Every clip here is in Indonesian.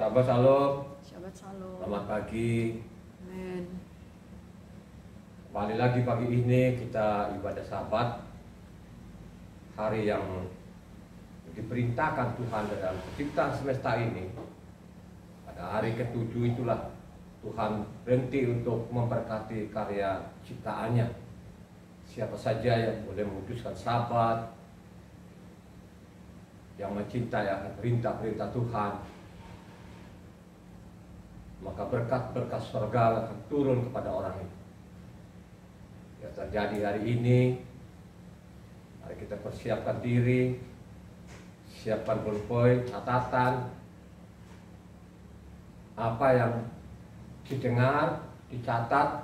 Sahabat Shalom, Shabbat Shalom. selamat pagi. Amin. Kembali lagi pagi ini kita ibadah Sabat, hari yang diperintahkan Tuhan dalam penciptaan semesta ini. Pada hari ketujuh itulah Tuhan berhenti untuk memberkati karya ciptaannya. Siapa saja yang boleh memutuskan Sabat, yang mencintai akan perintah-perintah Tuhan, maka berkat-berkat surga akan turun kepada orang itu. Ya, terjadi hari ini. Mari kita persiapkan diri, siapkan pulpen, catatan, apa yang didengar, dicatat,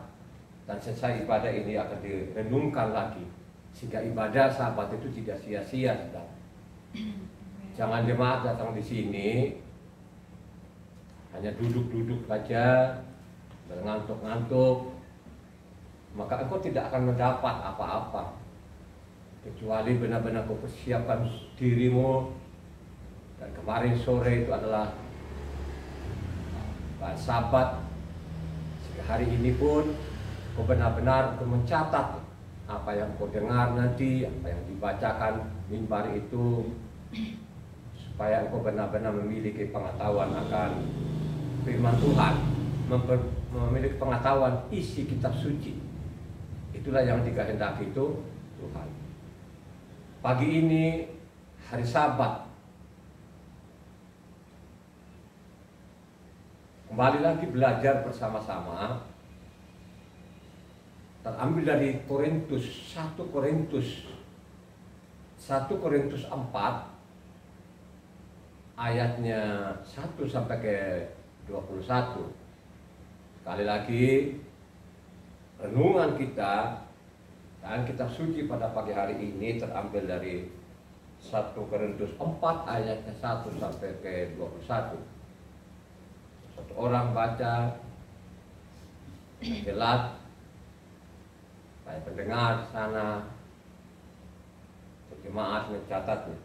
dan selesai ibadah ini akan direnungkan lagi, sehingga ibadah Sabat itu tidak sia-sia. Jangan jemaat datang di sini hanya duduk-duduk saja, ngantuk-ngantuk, maka engkau tidak akan mendapat apa-apa, kecuali benar-benar kau persiapkan dirimu. Dan kemarin sore itu adalah Sabat, sehingga hari ini pun kau benar-benar mencatat apa yang kau dengar nanti, apa yang dibacakan mimbar itu, supaya engkau benar-benar memiliki pengetahuan akan firman Tuhan, memiliki pengetahuan isi kitab suci. Itulah yang dikehendaki itu Tuhan. Pagi ini hari Sabat, kembali lagi belajar bersama-sama, terambil dari Korintus 1 Korintus 4 ayatnya 1 sampai ke 21. Sekali lagi renungan kita dan kitab suci pada pagi hari ini terambil dari 1 Korintus 4 ayatnya 1 sampai ke 21. Satu orang baca, jelas, saya pendengar sana, jemaat mencatatnya.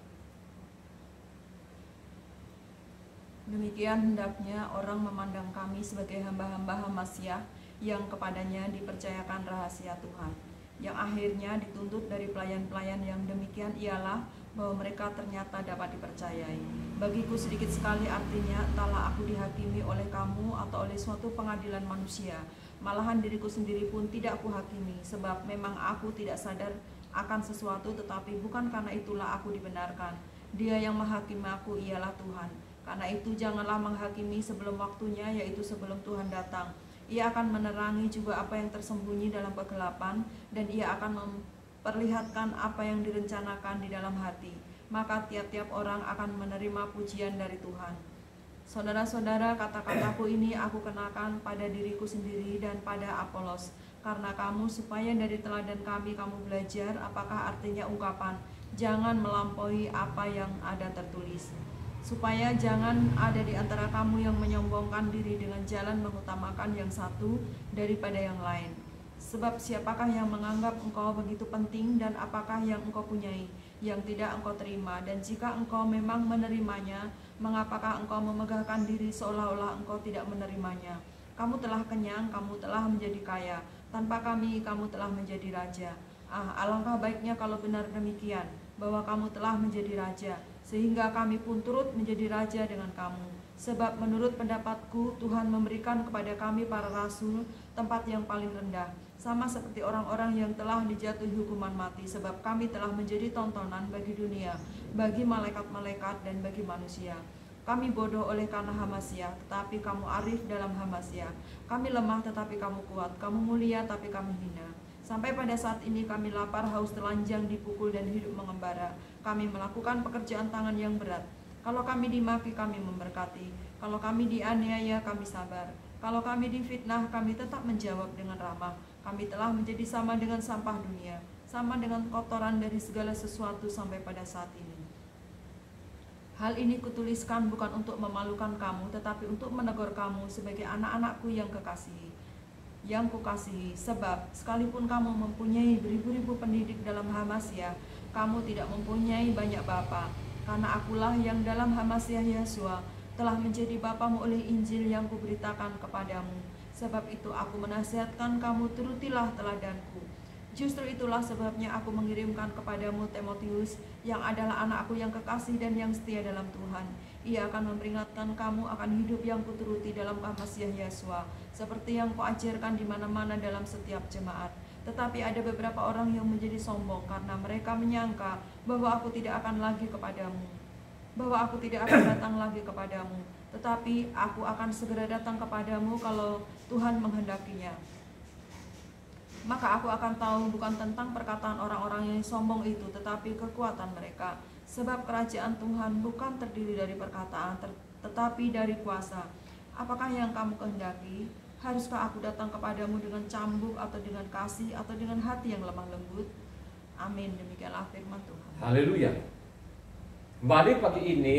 Demikian hendaknya orang memandang kami sebagai hamba-hamba Hamasyah yang kepadanya dipercayakan rahasia Tuhan, yang akhirnya dituntut dari pelayan-pelayan yang demikian ialah bahwa mereka ternyata dapat dipercayai. Bagiku sedikit sekali artinya, entahlah aku dihakimi oleh kamu atau oleh suatu pengadilan manusia. Malahan diriku sendiri pun tidak kuhakimi, sebab memang aku tidak sadar akan sesuatu, tetapi bukan karena itulah aku dibenarkan. Dia yang menghakimi aku ialah Tuhan. Karena itu janganlah menghakimi sebelum waktunya, yaitu sebelum Tuhan datang. Ia akan menerangi juga apa yang tersembunyi dalam kegelapan, dan ia akan memperlihatkan apa yang direncanakan di dalam hati. Maka tiap-tiap orang akan menerima pujian dari Tuhan. Saudara-saudara, kata-kataku ini aku kenakan pada diriku sendiri dan pada Apolos, karena kamu, supaya dari teladan kami kamu belajar apakah artinya ungkapan jangan melampaui apa yang ada tertulis, supaya jangan ada di antara kamu yang menyombongkan diri dengan jalan mengutamakan yang satu daripada yang lain. Sebab siapakah yang menganggap engkau begitu penting, dan apakah yang engkau punyai yang tidak engkau terima? Dan jika engkau memang menerimanya, mengapakah engkau memegahkan diri seolah-olah engkau tidak menerimanya? Kamu telah kenyang, kamu telah menjadi kaya, tanpa kami kamu telah menjadi raja. Alangkah baiknya kalau benar demikian, bahwa kamu telah menjadi raja, sehingga kami pun turut menjadi raja dengan kamu. Sebab menurut pendapatku, Tuhan memberikan kepada kami para rasul tempat yang paling rendah, sama seperti orang-orang yang telah dijatuhi hukuman mati. Sebab kami telah menjadi tontonan bagi dunia, bagi malaikat-malaikat, dan bagi manusia. Kami bodoh oleh karena Hamasyah, tetapi kamu arif dalam Hamasyah. Kami lemah, tetapi kamu kuat. Kamu mulia, tapi kami hina. Sampai pada saat ini kami lapar, haus, telanjang, dipukul, dan hidup mengembara. Kami melakukan pekerjaan tangan yang berat. Kalau kami dimaki, kami memberkati. Kalau kami dianiaya, kami sabar. Kalau kami difitnah, kami tetap menjawab dengan ramah. Kami telah menjadi sama dengan sampah dunia, sama dengan kotoran dari segala sesuatu sampai pada saat ini. Hal ini kutuliskan bukan untuk memalukan kamu, tetapi untuk menegur kamu sebagai anak-anakku yang kukasihi. Sebab sekalipun kamu mempunyai beribu-ribu pendidik dalam Hamasyah, kamu tidak mempunyai banyak bapa. Karena akulah yang dalam Hamasyah Yesua telah menjadi bapamu oleh Injil yang kuberitakan kepadamu. Sebab itu aku menasihatkan kamu, turutilah teladanku. Justru itulah sebabnya aku mengirimkan kepadamu Timotius, yang adalah anakku yang kekasih dan yang setia dalam Tuhan. Ia akan memperingatkan kamu akan hidup yang kuturuti dalam Masiah Yesua, seperti yang kuajarkan di mana-mana dalam setiap jemaat. Tetapi ada beberapa orang yang menjadi sombong karena mereka menyangka bahwa aku tidak akan datang lagi kepadamu. Tetapi aku akan segera datang kepadamu kalau Tuhan menghendakinya. Maka aku akan tahu bukan tentang perkataan orang-orang yang sombong itu, tetapi kekuatan mereka. Sebab kerajaan Tuhan bukan terdiri dari perkataan, tetapi dari kuasa. Apakah yang kamu kehendaki? Haruskah aku datang kepadamu dengan cambuk, atau dengan kasih, atau dengan hati yang lemah lembut? Amin. Demikianlah firman Tuhan. Haleluya. Kembali pagi ini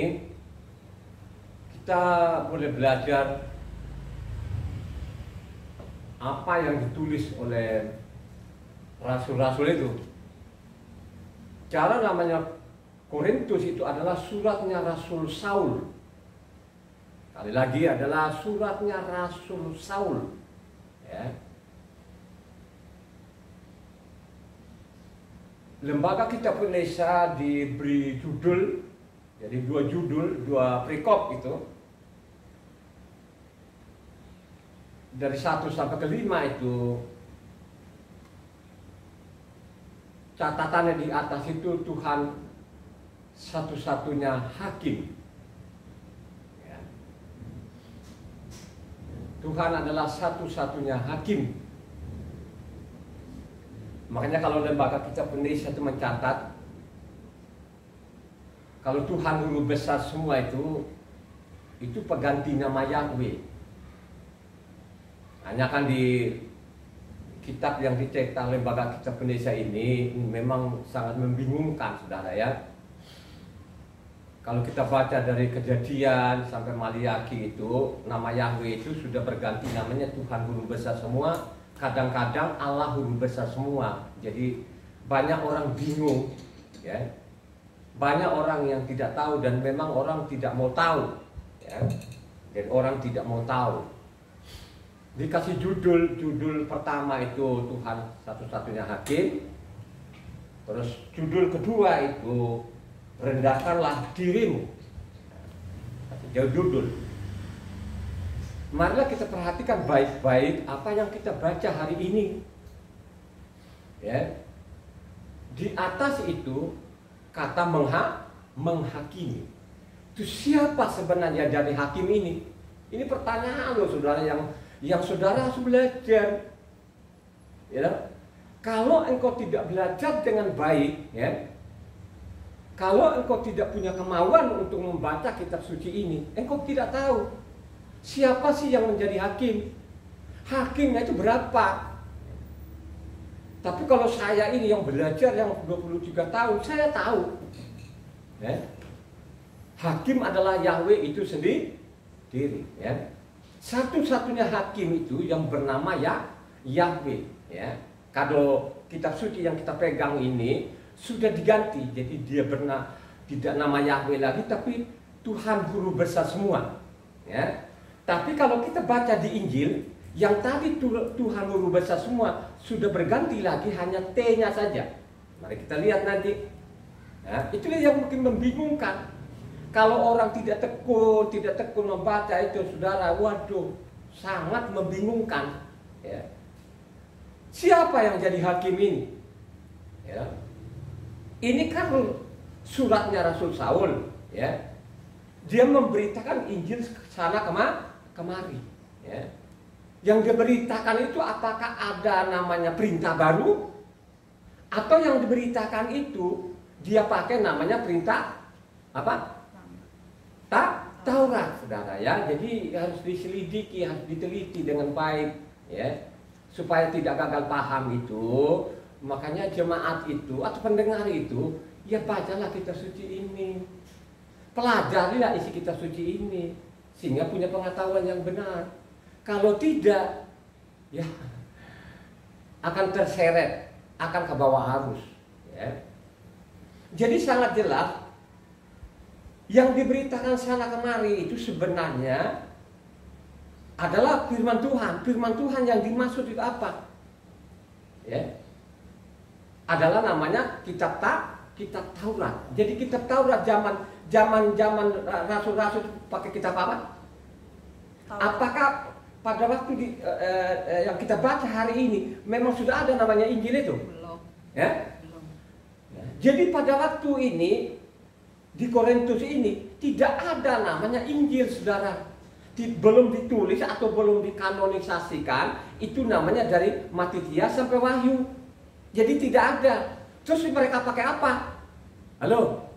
kita boleh belajar apa yang ditulis oleh rasul-rasul itu. Cara namanya Korintus itu adalah suratnya Rasul Saul. Kali lagi adalah suratnya Rasul Saul. Ya. Lembaga Kitab Indonesia diberi judul, jadi dua perikop itu. Dari 1 sampai ke 5 itu catatannya di atas itu Tuhan satu-satunya hakim. Ya. Tuhan adalah satu-satunya hakim. Makanya kalau Lembaga Kitab Indonesia itu mencatat, kalau Tuhan Guru Besar semua itu pengganti nama Yahweh. Hanya kan di kitab yang dicetak Lembaga Kitab Indonesia ini memang sangat membingungkan, saudara ya. Kalau kita baca dari Kejadian sampai Maliaki itu, nama Yahweh itu sudah berganti namanya Tuhan Guru Besar semua. Kadang-kadang Allah Guru Besar semua. Jadi banyak orang bingung, ya. Banyak orang yang tidak tahu dan memang orang tidak mau tahu, ya. Dan orang tidak mau tahu. Dikasih judul pertama itu Tuhan satu-satunya hakim. Terus judul kedua itu rendahkanlah dirimu. Jauh judul. Marilah kita perhatikan baik-baik apa yang kita baca hari ini. Ya. Di atas itu kata menghakimi. Itu siapa sebenarnya jadi hakim ini? Ini pertanyaan loh saudara yang saudara harus belajar, ya. Kalau engkau tidak belajar dengan baik, ya, kalau engkau tidak punya kemauan untuk membaca kitab suci ini, engkau tidak tahu siapa sih yang menjadi hakim. Hakimnya itu berapa? Tapi kalau saya ini yang belajar yang 23 tahun, saya tahu, ya. Hakim adalah Yahweh itu sendiri, ya. Satu-satunya hakim itu yang bernama Yahweh, ya. Kalau kitab suci yang kita pegang ini sudah diganti, jadi dia tidak nama Yahweh lagi, tapi Tuhan Guru Besar semua, ya. Tapi kalau kita baca di Injil, yang tadi Tuhan Guru Besar semua sudah berganti lagi, hanya T-nya saja. Mari kita lihat nanti. Nah, itulah yang mungkin membingungkan. Kalau orang tidak tekun membaca itu, saudara, waduh, sangat membingungkan. Ya. Siapa yang jadi hakim ini? Ya. Ini kan suratnya Rasul Saul, ya. Dia memberitakan Injil sana kemari. Ya. Yang diberitakan itu apakah ada namanya perintah baru, atau yang diberitakan itu dia pakai namanya perintah apa? Taurat, saudara ya. Jadi harus diselidiki, harus diteliti dengan baik, ya, supaya tidak gagal paham itu. Makanya jemaat itu atau pendengar itu, ya bacalah kitab suci ini, pelajarilah isi kitab suci ini, sehingga punya pengetahuan yang benar. Kalau tidak, ya akan terseret, akan ke bawah arus, ya. Jadi sangat jelas yang diberitakan sana kemari itu sebenarnya adalah firman Tuhan. Firman Tuhan yang dimaksud itu apa? Ya, adalah namanya kitab Taurat. Jadi kitab Taurat zaman rasul-rasul pakai kitab apa? Apakah pada waktu yang kita baca hari ini memang sudah ada namanya Injil itu? Belum. Ya? Belum. Ya. Jadi pada waktu ini di Korintus ini tidak ada namanya Injil, saudara. Belum ditulis atau belum dikanonisasikan, itu namanya dari Matitia sampai Wahyu. Jadi tidak ada. Terus mereka pakai apa? Halo?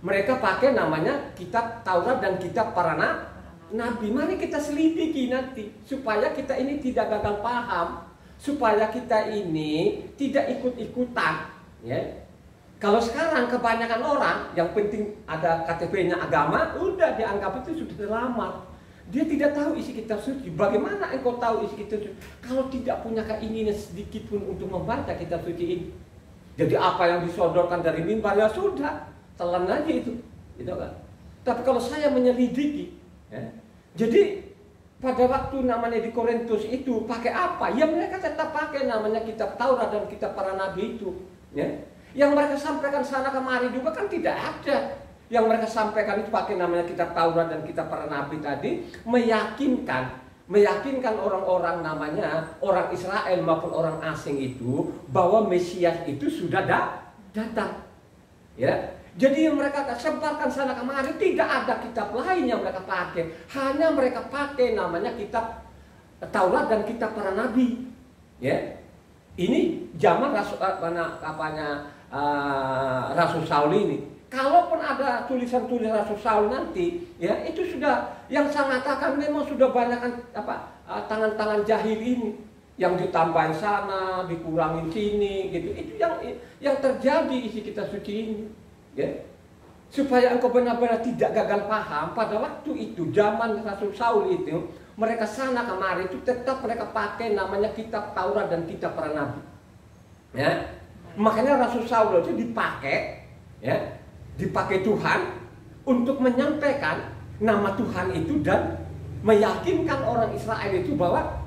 Mereka pakai namanya kitab Taurat dan kitab para nabi. Mari kita selidiki nanti supaya kita ini tidak gagal paham, supaya kita ini tidak ikut-ikutan, ya. Kalau sekarang kebanyakan orang yang penting ada KTP-nya agama, udah dianggap itu sudah lama. Dia tidak tahu isi kitab suci. Bagaimana engkau tahu isi kitab suci kalau tidak punya keinginan sedikit pun untuk membaca kitab suci ini? Jadi apa yang disodorkan dari mimbar ya sudah, telan aja itu, gitu kan? Tapi kalau saya menyelidiki, ya, jadi pada waktu namanya di Korintus itu pakai apa? Ya mereka tetap pakai namanya kitab Taurat dan kitab para nabi itu, ya. Yang mereka sampaikan sana kemari juga kan tidak ada. Yang mereka sampaikan itu pakai namanya kitab Taurat dan kitab para nabi tadi, meyakinkan orang-orang namanya orang Israel maupun orang asing itu bahwa Mesias itu sudah datang. Ya. Jadi yang mereka sebarkan sana kemari tidak ada kitab lain yang mereka pakai, hanya mereka pakai namanya kitab Taurat dan kitab para nabi. Ya. Ini zaman Rasul Saul ini. Kalaupun ada tulisan-tulisan Rasul Saul nanti, ya itu sudah yang saya katakan memang sudah banyak tangan-tangan jahil ini yang ditambahin sana, dikurangin sini, gitu. Itu yang terjadi isi kitab suci ini, ya. Supaya engkau benar-benar tidak gagal paham pada waktu itu zaman Rasul Saul itu mereka sana kemari itu tetap mereka pakai namanya kitab Taurat dan kitab para nabi, ya. Makanya Rasul Saul itu dipakai, ya. Dipakai Tuhan untuk menyampaikan nama Tuhan itu dan meyakinkan orang Israel itu bahwa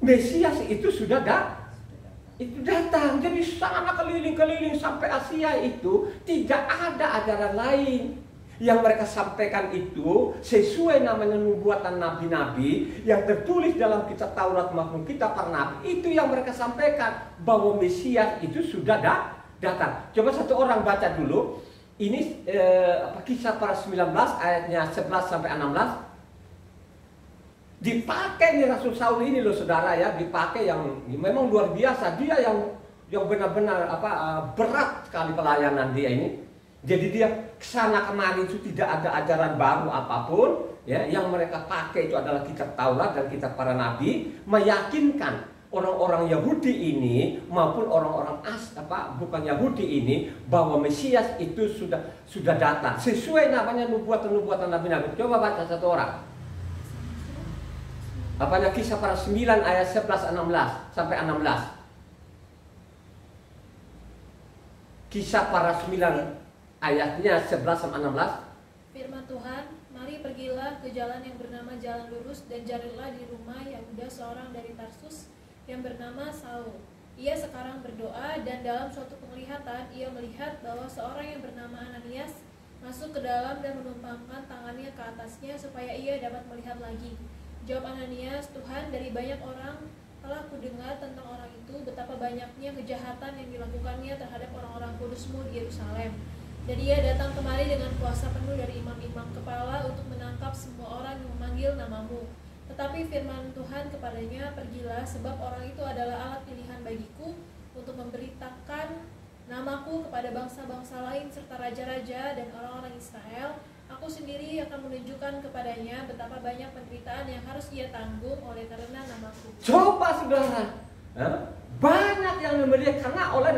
Mesias itu sudah datang. Jadi sana keliling-keliling sampai Asia itu tidak ada ajaran lain. Yang mereka sampaikan itu sesuai namanya nubuatan nabi-nabi yang tertulis dalam kitab Taurat maupun kitab para nabi. Itu yang mereka sampaikan bahwa Mesias itu sudah datang. Coba satu orang baca dulu. Ini Kisah para 19 ayatnya 11 sampai 16. Dipakai nih Rasul Saul ini loh saudara ya, dipakai yang memang luar biasa. Dia yang benar-benar berat sekali pelayanan dia ini. Jadi dia kesana kemari itu tidak ada ajaran baru apapun, ya. Yang mereka pakai itu adalah kitab Taurat dan kitab para nabi, meyakinkan orang-orang Yahudi ini maupun orang-orang bukan Yahudi ini bahwa Mesias itu sudah datang sesuai namanya nubuatan nabi-nabi. Coba baca satu orang. Kisah para 9 ayat 11 16 sampai 16. Kisah para 9 ayatnya 11 sampai 16. Firman Tuhan, mari pergilah ke jalan yang bernama jalan lurus dan carilah di rumah Yahuda seorang dari Tarsus yang bernama Saul. Ia sekarang berdoa dan dalam suatu penglihatan ia melihat bahwa seorang yang bernama Ananias masuk ke dalam dan menumpangkan tangannya ke atasnya supaya ia dapat melihat lagi. Jawab Ananias, Tuhan, dari banyak orang telah kudengar tentang orang itu betapa banyaknya kejahatan yang dilakukannya terhadap orang-orang kudus-Mu di Yerusalem. Dan ia datang kemari dengan kuasa penuh dari imam-imam kepala untuk menangkap semua orang yang memanggil nama-Mu. Tetapi firman Tuhan kepadanya, pergilah sebab orang itu adalah alat pilihan bagiku untuk memberitakan namaku kepada bangsa-bangsa lain serta raja-raja dan orang-orang Israel. Aku sendiri akan menunjukkan kepadanya betapa banyak penderitaan yang harus ia tanggung oleh karena namaku. Coba saudara, banyak yang memberi karena oleh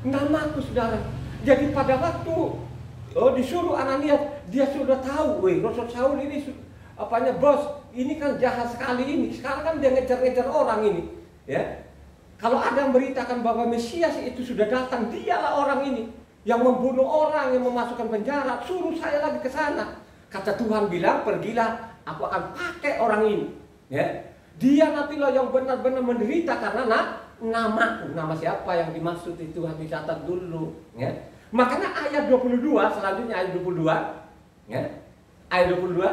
namaku saudara. Jadi pada waktu disuruh Ananias, dia sudah tahu, Rasul Saul ini bos, ini kan jahat sekali ini. Sekarang kan dia ngejar-ngejar orang ini, ya. Kalau ada yang beritakan bahwa Mesias itu sudah datang, dialah orang ini. yang membunuh orang, yang memasukkan penjara, suruh saya lagi ke sana. Kata Tuhan bilang, pergilah, aku akan pakai orang ini. Ya. Dia nantilah yang benar-benar menderita karena namaku. Nama siapa yang dimaksud itu harus dicatat dulu. Ya. Makanya ayat 22, selanjutnya ayat 22. Ya. Ayat 22.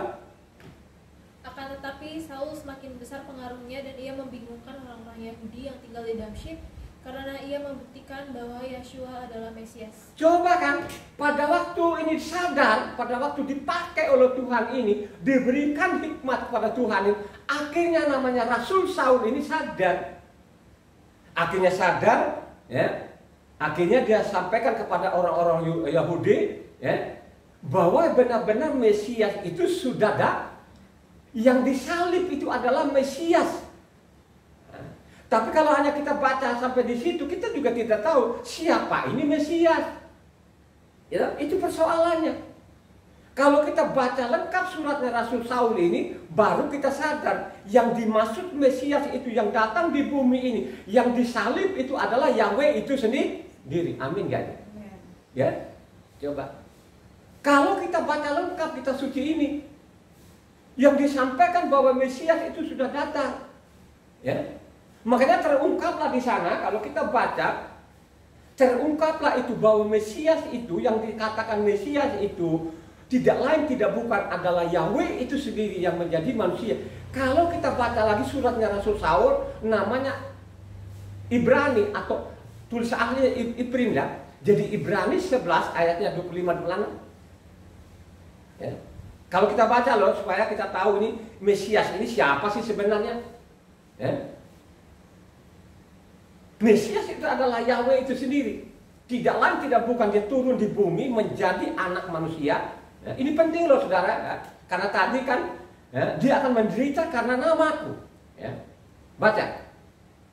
Akan tetapi Saul semakin besar pengaruhnya dan ia membingungkan orang-orang Yahudi yang tinggal di Damsyik karena ia membuktikan bahwa Yeshua adalah Mesias. Coba kan, pada waktu ini sadar, pada waktu dipakai oleh Tuhan ini, diberikan hikmat kepada Tuhan ini, akhirnya namanya Rasul Saul ini sadar. Akhirnya sadar, ya. Akhirnya dia sampaikan kepada orang-orang Yahudi, ya, bahwa benar-benar Mesias itu sudah ada. Yang disalib itu adalah Mesias. Tapi kalau hanya kita baca sampai di situ, kita juga tidak tahu siapa ini Mesias. Ya, itu persoalannya. Kalau kita baca lengkap suratnya Rasul Saul ini, baru kita sadar yang dimaksud Mesias itu yang datang di bumi ini, yang disalib itu adalah Yahweh itu sendiri. Amin gak? Ya, coba. Kalau kita baca lengkap kitab suci ini, yang disampaikan bahwa Mesias itu sudah datang, ya. Makanya terungkaplah di sana, kalau kita baca, terungkaplah itu bahwa Mesias itu, yang dikatakan Mesias itu, tidak lain tidak bukan adalah Yahweh itu sendiri yang menjadi manusia. Kalau kita baca lagi suratnya Rasul Saul, namanya Ibrani atau tulisan aslinya Ibrim ya. Jadi Ibrani 11 ayatnya 25-26. Ya. Kalau kita baca loh, supaya kita tahu ini Mesias ini siapa sih sebenarnya. Ya. Mesias itu adalah Yahweh itu sendiri. Tidak lain tidak bukan dia turun di bumi menjadi anak manusia. Ya, ini penting loh saudara, ya. Karena tadi kan ya, dia akan menderita karena namaku. Ya. Baca.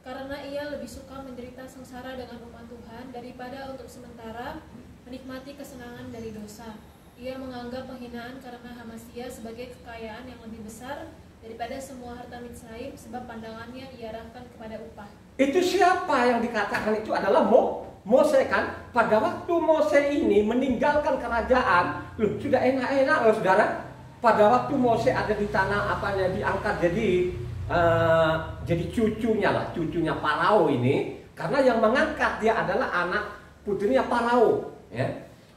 Karena ia lebih suka menderita sengsara dengan umat Tuhan daripada untuk sementara menikmati kesenangan dari dosa. Ia menganggap penghinaan karena Hamasya sebagai kekayaan yang lebih besar daripada semua harta Mitsraim, sebab pandangannya diarahkan kepada upah. Itu siapa yang dikatakan itu adalah Mose kan? Pada waktu Mose ini meninggalkan kerajaan, loh sudah enak-enak loh saudara. Pada waktu Mose ada di tanah apanya diangkat jadi cucunya Farao ini, karena yang mengangkat dia adalah anak putrinya Farao, ya.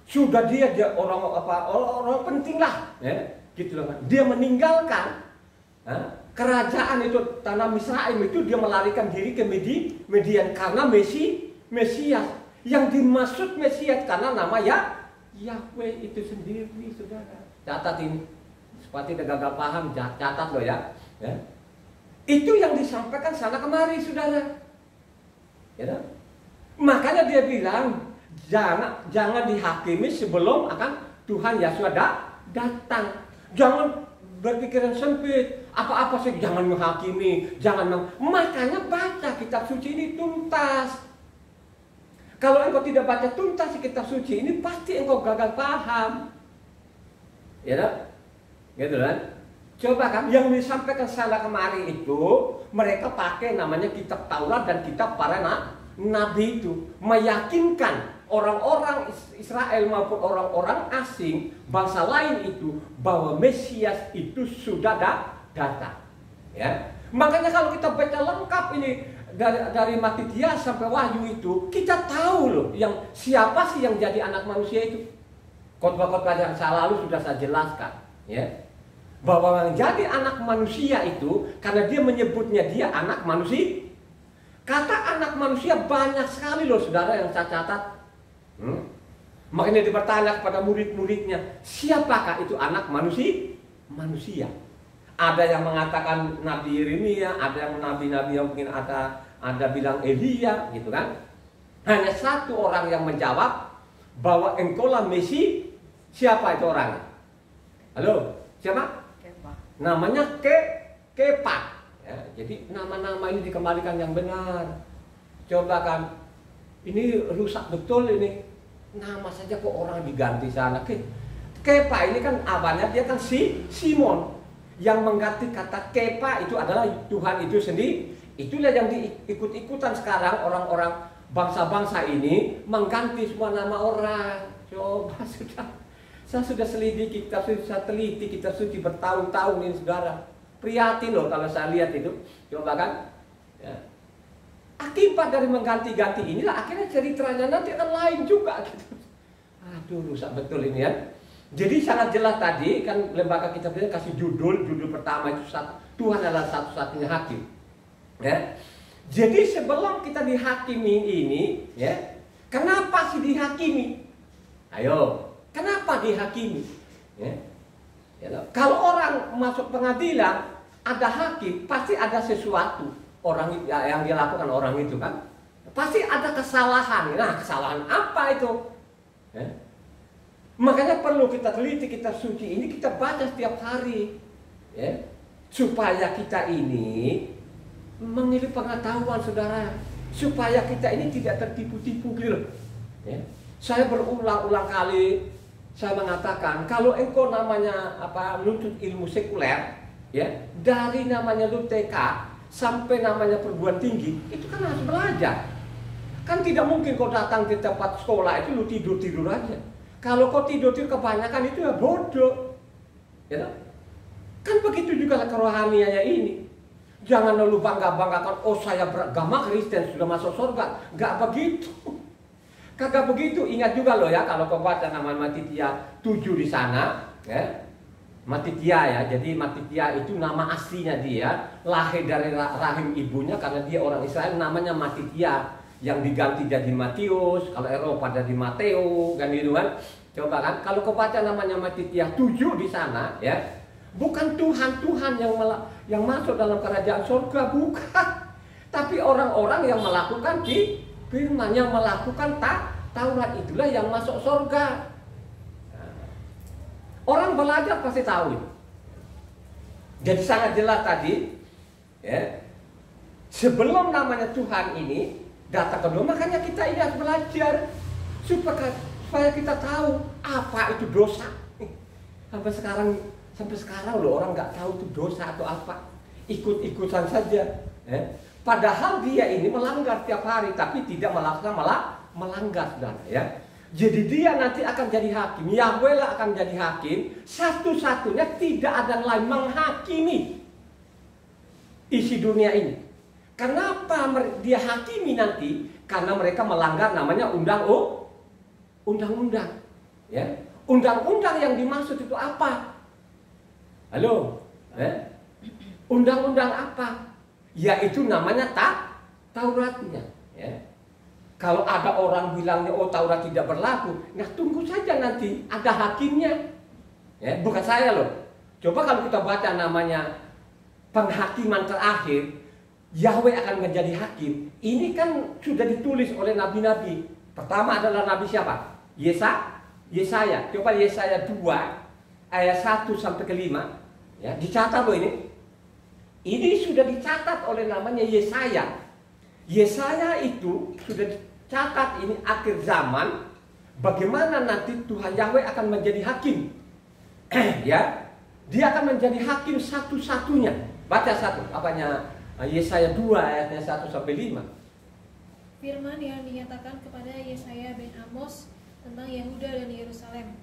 Sudah dia orang penting lah, ya. Gitu loh. Dia meninggalkan kerajaan itu, tanah Misraim itu, dia melarikan diri ke Midian karena Mesias. Yang dimaksud Mesias karena nama Yahweh itu sendiri, saudara. Catat ini, seperti gagal paham, catat loh ya. Itu yang disampaikan sana kemari, saudara. Ya, makanya dia bilang jangan dihakimi sebelum akan Tuhan Yesus datang. Jangan berpikiran sempit, apa-apa sih, jangan menghakimi, makanya baca kitab suci ini tuntas. Kalau engkau tidak baca tuntas di kitab suci ini, pasti engkau gagal paham. Ya kan? Gitu kan? Coba kan, yang disampaikan sana kemari itu, mereka pakai namanya kitab Taurat dan kitab para nabi itu, meyakinkan orang-orang Israel maupun orang-orang asing bangsa lain itu bahwa Mesias itu sudah datang. Ya, makanya kalau kita baca lengkap ini dari Matitia sampai Wahyu itu, kita tahu loh yang siapa sih yang jadi anak manusia itu. Khotbah-khotbah yang saya lalu sudah saya jelaskan, ya, bahwa yang jadi anak manusia itu karena dia menyebutnya dia anak manusia. Kata anak manusia banyak sekali loh saudara yang saya catat. Makanya dia bertanya kepada murid-muridnya, siapakah itu anak manusia? Ada yang mengatakan Nabi Yeremia, ada yang nabi-nabi yang mungkin ada bilang Elia, gitu kan? Hanya satu orang yang menjawab bahwa engkaulah Mesias. Siapa itu orangnya? Halo, siapa? Kepa. Namanya Kepa. Ya, jadi nama-nama ini dikembalikan yang benar. Coba kan, ini rusak betul ini. Nama saja kok orang diganti sana. Kepa ini kan abahnya dia kan Simon. Yang mengganti kata Kepa itu adalah Tuhan itu sendiri. Itulah yang diikut-ikutan sekarang orang-orang bangsa-bangsa ini mengganti semua nama orang. Coba saya sudah selidiki, kita sudah teliti, kita sudah bertahun-tahun ini saudara. Prihatin loh kalau saya lihat itu. Coba kan. Ya. Akibat dari mengganti-ganti inilah akhirnya ceritanya nanti akan lain juga gitu. Aduh, rusak betul ini ya. Jadi sangat jelas tadi kan lembaga kita kasih judul pertama itu Tuhan adalah satu-satunya hakim. Ya. Jadi sebelum kita dihakimi ini, ya, kenapa sih dihakimi? Ayo, kenapa dihakimi? Ya. Ya, kalau orang masuk pengadilan, ada hakim, pasti ada sesuatu orang yang dilakukan orang itu kan, pasti ada kesalahan. Nah, kesalahan apa itu? Ya. Makanya perlu kita teliti, kita suci ini kita baca setiap hari, ya, supaya kita ini memiliki pengetahuan saudara, supaya kita ini tidak tertipu-tipu gitu. Ya. Saya berulang-ulang kali saya mengatakan kalau engkau namanya menuntut ilmu sekuler, ya, dari namanya lu TK sampai namanya perguruan tinggi, itu kan harus belajar. Kan tidak mungkin kau datang ke tempat sekolah itu lu tidur aja. Kalau kau tidur kebanyakan itu ya bodoh, ya. Kan begitu juga kerohaniannya ini. Jangan lalu bangga-banggakan, oh saya beragama Kristen sudah masuk surga. Gak begitu. Kagak begitu. Ingat juga loh ya, kalau kau baca nama Matithia 7 di sana, ya. Matithia ya, jadi Matithia itu nama aslinya dia, lahir dari rahim ibunya karena dia orang Israel, namanya Matithia, yang diganti jadi Matius, kalau Eropa jadi Mateo, kan gitu kan. Coba kan, kalau kau baca namanya Matithia 7 di sana, ya. Bukan Tuhan yang masuk dalam kerajaan surga, bukan. Tapi orang-orang yang melakukan di firman, yang melakukan Taurat itulah yang masuk surga. Orang belajar pasti tahu. Jadi sangat jelas tadi, ya. Sebelum namanya Tuhan ini datang ke dunia, makanya kita ini harus belajar supaya kita tahu apa itu dosa. Sampai sekarang loh orang nggak tahu itu dosa atau apa, ikut-ikutan saja. Padahal dia ini melanggar tiap hari, tapi tidak melanggar, saudara. Ya. Jadi dia nanti akan jadi hakim. Yahweh lah akan jadi hakim. Satu-satunya tidak ada yang lain menghakimi isi dunia ini. Kenapa dia hakimi nanti? Karena mereka melanggar namanya undang-undang. Ya. Undang-undang yang dimaksud itu apa? Halo, undang-undang apa? Yaitu namanya Tauratnya. Ya. Kalau ada orang bilangnya oh Taurat tidak berlaku, nah tunggu saja nanti ada hakimnya. Ya, bukan saya loh. Coba kalau kita baca namanya penghakiman terakhir, Yahweh akan menjadi hakim. Ini kan sudah ditulis oleh nabi-nabi. Pertama adalah nabi siapa? Yesaya. Coba Yesaya 2 ayat 1 sampai ke 5. Ya, dicatat loh ini. Ini sudah dicatat oleh namanya Yesaya. Yesaya itu sudah dicatat ini akhir zaman. Bagaimana nanti Tuhan Yahweh akan menjadi hakim. Ya, dia akan menjadi hakim satu-satunya. Baca Yesaya 2 ayatnya 1 sampai 5. Firman yang dinyatakan kepada Yesaya bin Amos tentang Yehuda dan Yerusalem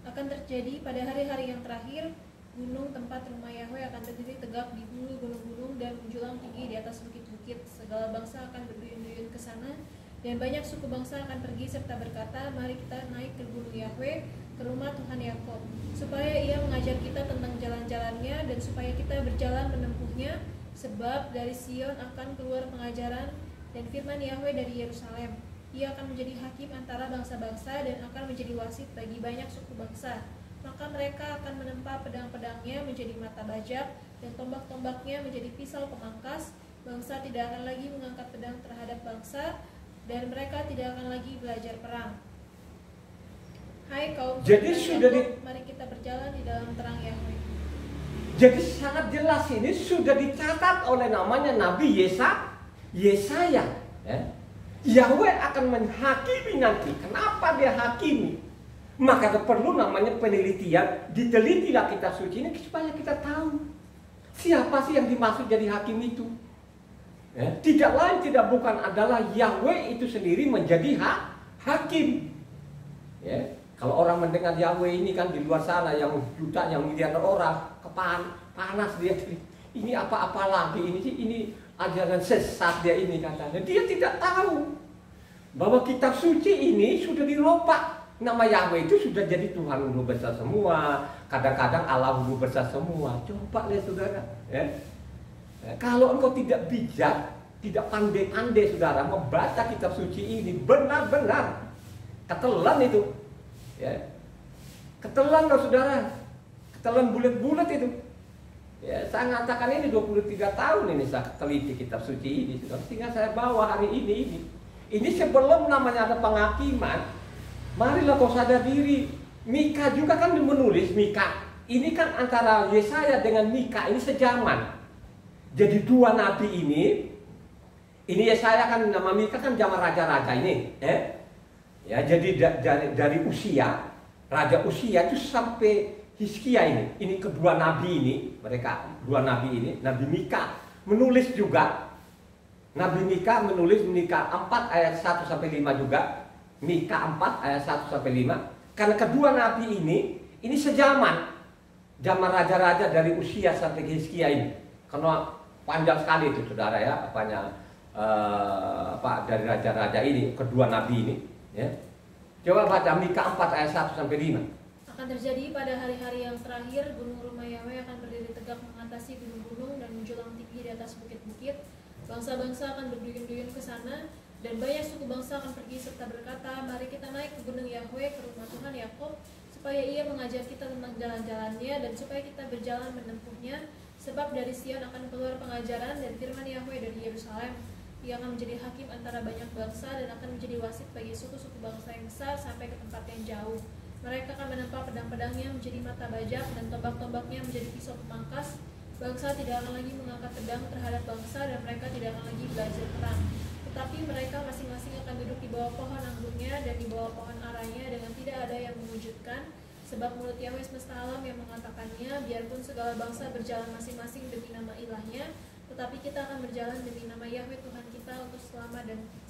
akan terjadi pada hari-hari yang terakhir. Gunung tempat rumah Yahweh akan berdiri tegak di hulu gunung-gunung dan menjulang tinggi di atas bukit-bukit. Segala bangsa akan berduyun-duyun ke sana dan banyak suku bangsa akan pergi serta berkata, mari kita naik ke gunung Yahweh, ke rumah Tuhan Yakob, supaya ia mengajar kita tentang jalan-jalannya dan supaya kita berjalan menempuhnya. Sebab dari Sion akan keluar pengajaran dan firman Yahweh dari Yerusalem. Ia akan menjadi hakim antara bangsa-bangsa dan akan menjadi wasit bagi banyak suku bangsa. Maka mereka akan menempa pedang-pedangnya menjadi mata bajak dan tombak-tombaknya menjadi pisau pemangkas. Bangsa tidak akan lagi mengangkat pedang terhadap bangsa dan mereka tidak akan lagi belajar perang. Hai kaum Yakob, mari kita berjalan di dalam terang Yahweh. Jadi sangat jelas ini sudah dicatat oleh namanya Nabi Yesaya. Ya. Yahweh akan menghakimi nanti. Kenapa dia hakimi? Maka perlu namanya penelitian. Ditelitilah kitab suci ini supaya kita tahu siapa sih yang dimaksud jadi hakim itu. Ya, tidak lain tidak bukan adalah Yahweh itu sendiri menjadi hakim. Ya, kalau orang mendengar Yahweh ini kan di luar sana yang juta, yang miliaran orang, panas dia. Ini apa-apa lagi ini sih, ini ajaran sesat dia ini katanya. Dia tidak tahu bahwa kitab suci ini sudah diropak. Nama Yahweh itu sudah jadi Tuhan Guru besar semua. Kadang-kadang Allah Guru besar semua. Coba lihat saudara, ya. Kalau engkau tidak bijak, tidak pandai-pandai saudara membaca kitab suci ini benar-benar ketelan itu, ya. Ketelan loh saudara, ketelan bulat-bulat itu. Ya, saya mengatakan ini 23 tahun ini saya teliti kitab suci ini, saudara. Sehingga saya bawa hari ini. Ini sebelum namanya ada penghakiman, marilah kau sadar diri. Mika juga kan menulis, Mika. Ini kan antara Yesaya dengan Mika ini sejaman. Jadi dua nabi ini Yesaya kan, nama Mika kan zaman raja-raja ini, ya. Jadi dari Usia, raja Usia itu sampai Hizkia ini kedua nabi ini, mereka dua nabi ini, Nabi Mika menulis juga. Nabi Mika menulis Mika 4 ayat 1 sampai 5 juga. Mika 4 ayat 1 sampai 5. Karena kedua nabi ini sejaman. Zaman raja-raja dari Usia sampai Hizkia ini. Karena panjang sekali itu saudara ya, dari raja-raja ini, kedua nabi ini, ya. Coba baca Mika 4 ayat 1 sampai 5. Akan terjadi pada hari-hari yang terakhir, gunung rumah Yahweh akan berdiri tegak mengatasi gunung-gunung dan menjulang tinggi di atas bukit-bukit. Bangsa-bangsa akan berduyun-duyun ke sana, dan banyak suku bangsa akan pergi serta berkata, mari kita naik ke gunung Yahweh, ke rumah Tuhan Yakob, supaya ia mengajar kita tentang jalan-jalannya, dan supaya kita berjalan menempuhnya. Sebab dari Sion akan keluar pengajaran dan firman Yahweh dari Yerusalem. Ia akan menjadi hakim antara banyak bangsa dan akan menjadi wasit bagi suku-suku bangsa yang besar sampai ke tempat yang jauh. Mereka akan menempa pedang-pedangnya menjadi mata bajak dan tombak-tombaknya menjadi pisau pemangkas. Bangsa tidak akan lagi mengangkat pedang terhadap bangsa dan mereka tidak akan lagi belajar perang. Tetapi mereka masing-masing akan duduk di bawah pohon anggurnya dan di bawah pohon aranya dengan tidak ada yang mewujudkan. Sebab mulut Yahweh semesta alam yang mengatakannya, biarpun segala bangsa berjalan masing-masing demi nama ilahnya, tetapi kita akan berjalan demi nama Yahweh Tuhan kita untuk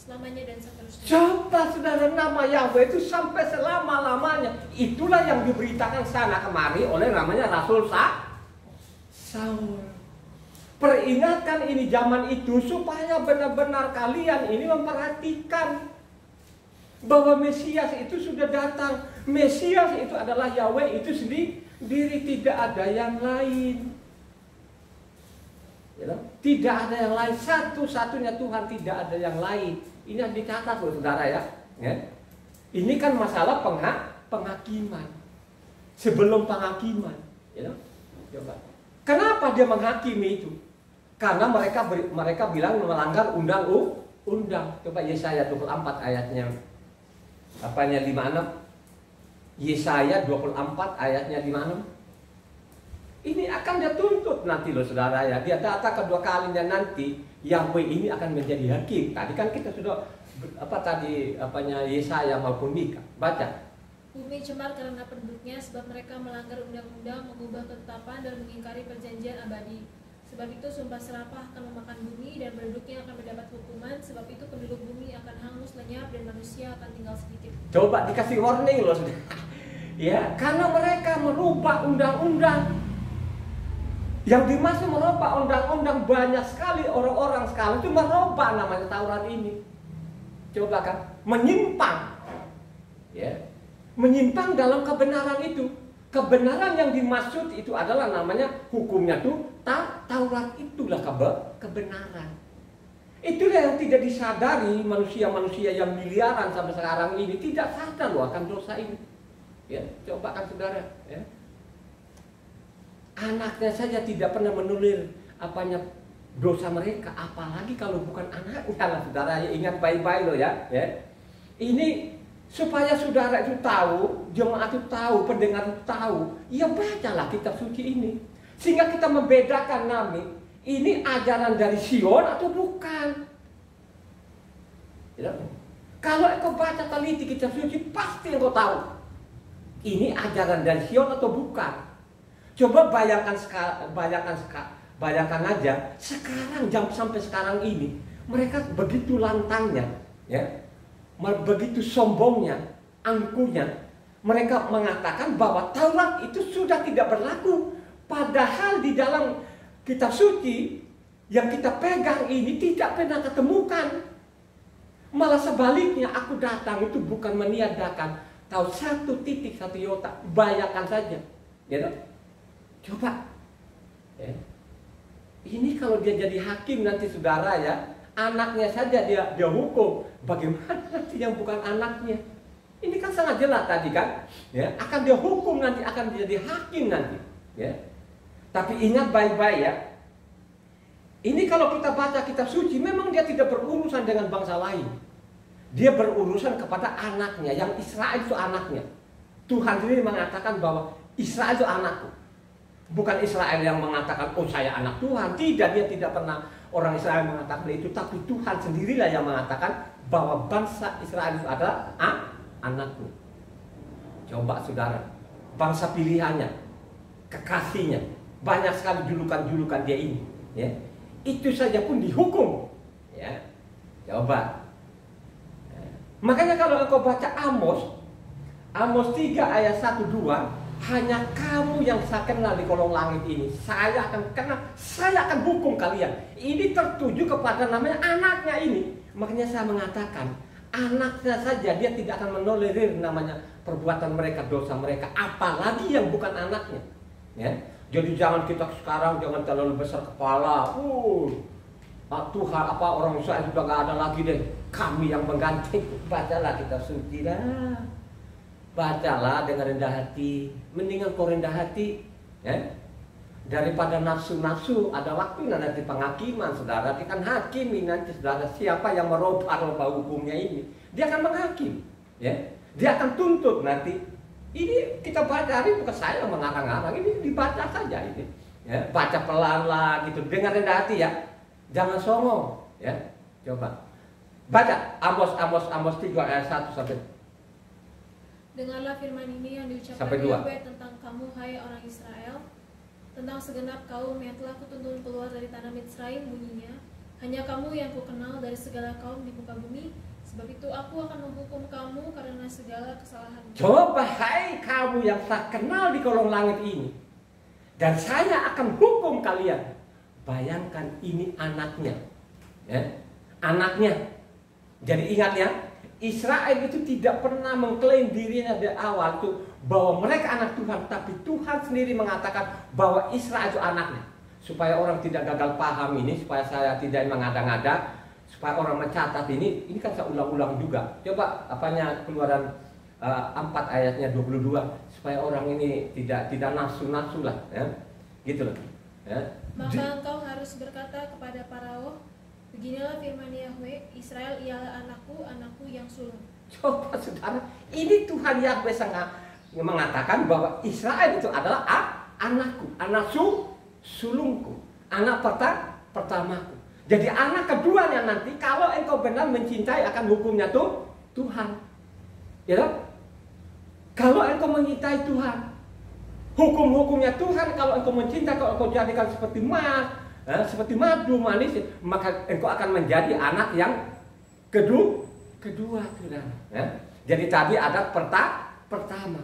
selamanya dan seterusnya. Coba saudara, nama Yahweh itu sampai selama-lamanya. Itulah yang diberitakan sana kemari oleh namanya Rasul Saul. Peringatkan ini zaman itu supaya benar-benar kalian ini memperhatikan bahwa Mesias itu sudah datang. Mesias itu adalah Yahweh itu sendiri, tidak ada yang lain. Ya, tidak ada yang lain, satu-satunya Tuhan, tidak ada yang lain. Ini yang dicatat loh saudara ya. Ini kan masalah penghakiman. Sebelum penghakiman, ya. Coba. Kenapa dia menghakimi itu? Karena mereka bilang melanggar undang-undang. Coba Yesaya 24 ayatnya 56. Yesaya 24 ayatnya 56. Ini akan dia tuntut nanti loh saudara ya. Dia datang kedua kalinya nanti, Yahweh ini akan menjadi hakim. Tadi kan kita sudah Yesaya maupun Mika. Baca. Bumi cemar karena penduduknya, sebab mereka melanggar undang-undang, mengubah ketetapan dan mengingkari perjanjian abadi. Sebab itu sumpah serapah akan memakan bumi dan penduduknya akan mendapat hukuman. Sebab itu penduduk bumi akan hangus lenyap dan manusia akan tinggal sedikit. Coba dikasih warning loh saudara. Ya, karena mereka merubah undang-undang. Yang dimaksud merubah undang-undang, banyak sekali orang-orang sekarang itu merubah namanya Taurat ini. Coba kan, menyimpang. Ya. Menyimpang dalam kebenaran itu. Kebenaran yang dimaksud itu adalah namanya hukumnya tuh Taurat, itulah kebenaran. Itulah yang tidak disadari manusia-manusia yang miliaran sampai sekarang ini tidak sadar loh akan dosa ini. Ya, coba kan saudara, ya. Anaknya saja tidak pernah menulir dosa mereka, apalagi kalau bukan anaknya lah saudara. Ya, ingat baik-baik loh ya. Ini supaya saudara itu tahu, jemaat itu tahu, pendengar itu tahu, ya bacalah kitab suci ini. Sehingga kita membedakan ini ajaran dari Sion atau bukan. Ya. Kalau engkau baca teliti kitab suci, pasti engkau tahu ini ajaran dari Sion atau bukan. Coba bayangkan bayangkan aja sekarang sampai sekarang ini mereka begitu lantangnya, ya, begitu sombongnya, angkuhnya. Mereka mengatakan bahwa Taurat itu sudah tidak berlaku, padahal di dalam kitab suci yang kita pegang ini tidak pernah ketemukan. Malah sebaliknya, aku datang itu bukan meniadakan, tahu 1 titik 1 iota, bayangkan saja, ya, coba, ya. Ini kalau dia jadi hakim nanti saudara ya, anaknya saja dia hukum, bagaimana nanti yang bukan anaknya? Ini kan sangat jelas tadi kan, ya, akan dia hukum nanti, akan jadi hakim nanti, ya. Tapi ingat baik-baik ya, ini kalau kita baca kitab suci, memang dia tidak berurusan dengan bangsa lain. Dia berurusan kepada anaknya, yang Israel itu anaknya. Tuhan sendiri mengatakan bahwa Israel itu anakku. Bukan Israel yang mengatakan, oh saya anak Tuhan. Tidak, dia tidak pernah orang Israel mengatakan itu. Tapi Tuhan sendirilah yang mengatakan bahwa bangsa Israel itu adalah anakku. Coba saudara, bangsa pilihannya, kekasihnya, banyak sekali julukan-julukan dia ini, ya. Itu saja pun dihukum, ya. Coba, ya. Makanya kalau engkau baca Amos 3 ayat 1-2, hanya kamu yang saya kenal di kolong langit ini, saya akan kenal, saya akan hukum kalian. Ini tertuju kepada namanya anaknya ini. Makanya saya mengatakan, anaknya saja dia tidak akan menolerir namanya perbuatan mereka, dosa mereka, apalagi yang bukan anaknya, ya. Jadi jangan kita sekarang jangan terlalu besar kepala. Tuhan orang Israel sudah nggak ada lagi deh. Kami yang mengganti. Bacalah kitab suci lah. Bacalah dengan rendah hati. Mendingan kau rendah hati, ya. Daripada nafsu-nafsu. Ada waktu nanti penghakiman, saudara. Dia kan hakimi nanti, saudara. Siapa yang merubah hukumnya ini, dia akan menghakim, ya. Dia akan tuntut nanti. Ini kita baca, hari bukan saya mengarang-arang, ini dibaca saja ini, ya. Baca pelan lah gitu, dengan rendah hati ya, jangan songong, ya. Coba baca Amos 3 ayat 1 sampai. Dengarlah firman ini yang diucapkan Yahweh tentang kamu, hai orang Israel, tentang segenap kaum yang telah kutuntun keluar dari tanah Mitsraim. Bunyinya, hanya kamu yang kukenal dari segala kaum di muka bumi. Sebab itu aku akan menghukum kamu karena segala kesalahanmu. Coba hai kamu yang saya kenal di kolong langit ini, dan saya akan hukum kalian. Bayangkan ini anaknya, ya, anaknya. Jadi ingat ya, Israel itu tidak pernah mengklaim dirinya dari awal itu bahwa mereka anak Tuhan, tapi Tuhan sendiri mengatakan bahwa Israel itu anaknya. Supaya orang tidak gagal paham ini, supaya saya tidak mengada-ngada, supaya orang mencatat ini kan saya ulang-ulang juga. Coba Keluaran 4 ayatnya 22, supaya orang ini tidak nafsu-nafsu lah, ya. Gitu loh, ya. Maka engkau harus berkata kepada Farao, beginilah firman Yahweh, Israel ialah anakku, anakku yang sulung. Coba saudara, ini Tuhan Yahweh sangat mengatakan bahwa Israel itu adalah anakku, anak sulungku, anak pertamaku. Jadi anak keduanya nanti kalau engkau benar mencintai akan hukumnya tuh Tuhan, ya. Kalau engkau mencintai Tuhan, hukum-hukumnya Tuhan. Kalau engkau mencintai, kalau engkau jadikan seperti seperti madu manis, maka engkau akan menjadi anak yang kedua, ya. Jadi tadi ada pertama.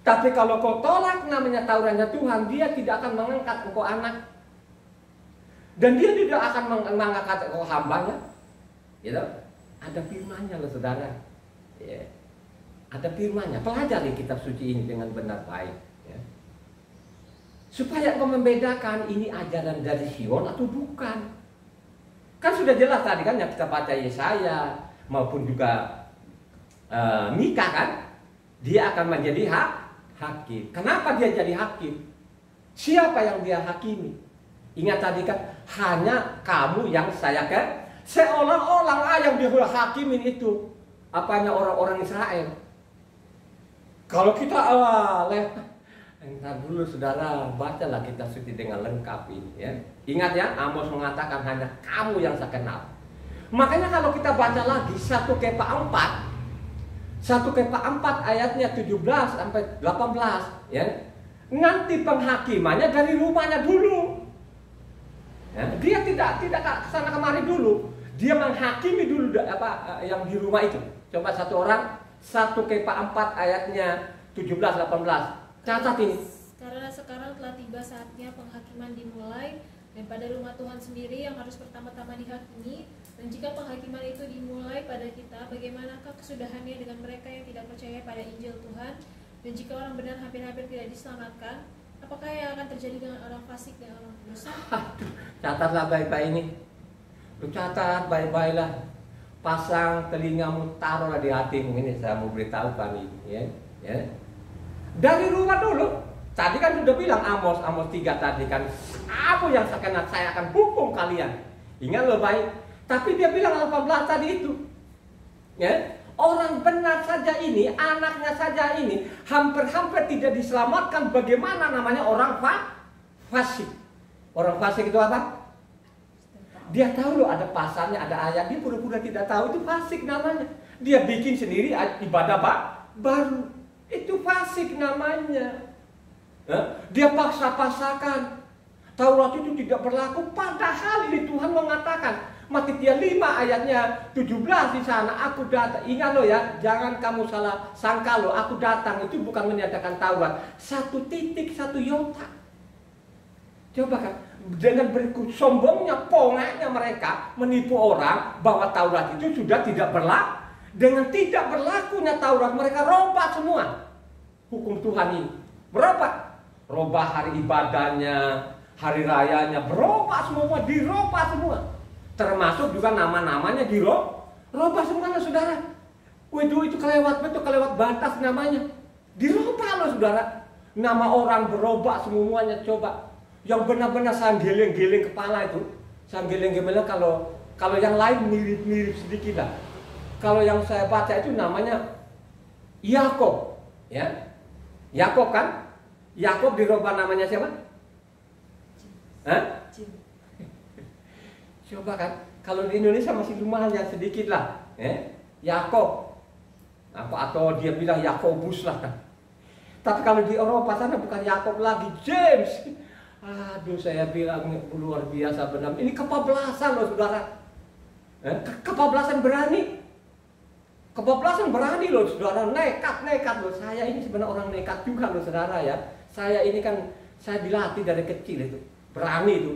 Tapi kalau kau tolak namanya Tauratnya Tuhan, dia tidak akan mengangkat engkau anak. Dan dia tidak akan mengangkat hambanya, gitu. Ada firman-Nya loh saudara, ya. Ada firman-Nya. Pelajari kitab suci ini dengan benar baik, ya. Supaya engkau membedakan ini ajaran dari Sion atau bukan. Kan sudah jelas tadi kan yang kita baca Yesaya maupun juga Mika kan, dia akan menjadi hakim. Kenapa dia jadi hakim? Siapa yang dia hakimi? Ingat tadi kan, hanya kamu yang saya kan, seolah-olah yang dia hakimin itu apanya orang-orang Israel. Kalau kita entar dulu saudara, bacalah kitab suci dengan lengkap ini, ya. Ingat ya, Amos mengatakan hanya kamu yang saya kenal. Makanya kalau kita baca lagi 1 Kefa 4 ayatnya 17 sampai 18, ya. Nanti penghakimannya dari rumahnya dulu. Ya, dia tidak kesana kemari dulu. Dia menghakimi dulu yang di rumah itu. Coba satu orang 1 Kefa 4 ayatnya 17-18. Catat ini. Karena sekarang telah tiba saatnya penghakiman dimulai, dan pada rumah Tuhan sendiri yang harus pertama-tama dihakimi. Dan jika penghakiman itu dimulai pada kita, bagaimanakah kesudahannya dengan mereka yang tidak percaya pada Injil Tuhan? Dan jika orang benar hampir-hampir tidak diselamatkan, apakah yang akan terjadi dengan orang fasik dan orang dosa? Catatlah baik-baik ini. Lu catat baik-baiklah. Pasang telingamu, taruhlah di hatimu. Ini saya mau beritahu kali ini, ya. Dari rumah dulu. Tadi kan sudah bilang Amos 3 tadi kan, apa yang saya akan hukum kalian. Ingat lo baik. Tapi dia bilang 18 tadi itu. Ya. Orang benar saja ini, anaknya saja ini hampir-hampir tidak diselamatkan. Bagaimana namanya orang fasik? Orang fasik itu apa? Dia tahu loh ada pasalnya, ada ayat, dia pura-pura tidak tahu, itu fasik namanya. Dia bikin sendiri ibadah baru, itu fasik namanya. Dia paksa-paksakan. Taurat itu tidak berlaku, padahal ini Tuhan mengatakan Matius 5 ayatnya 17 di sana, aku datang. Ingat loh ya, jangan kamu salah sangka loh, aku datang itu bukan menyatakan Taurat. 1 titik 1 iota. Coba kan, dengan berikut sombongnya, pongahnya mereka menipu orang bahwa Taurat itu sudah tidak berlaku. Dengan tidak berlakunya Taurat, mereka robah semua hukum Tuhan ini. Robah hari ibadahnya, hari rayanya, berubah semua, dirubah semua. Termasuk juga nama-namanya dirubah semuanya, saudara. Waduh, itu kelewat batas namanya. Dirubah loh, saudara. Nama orang berubah semuanya, coba. Yang benar-benar saya geleng-geleng kepala itu. Saya geleng-geleng kalau yang lain mirip-mirip sedikit lah. Kalau yang saya baca itu namanya Yakob, ya. Yakob kan? Yakob dirubah namanya siapa? Hah? Coba kan, kalau di Indonesia masih lumayan sedikit lah, Yakob, atau dia bilang Yakobus lah kan. Tapi kalau di Eropa sana bukan Yakob lagi, James. Aduh, saya bilang luar biasa benar. Ini kebablasan loh, saudara. Kebablasan berani. Kebablasan berani loh, saudara. Nekat loh. Saya ini sebenarnya orang nekat juga loh, saudara ya. Saya ini kan, saya dilatih dari kecil itu. Berani itu.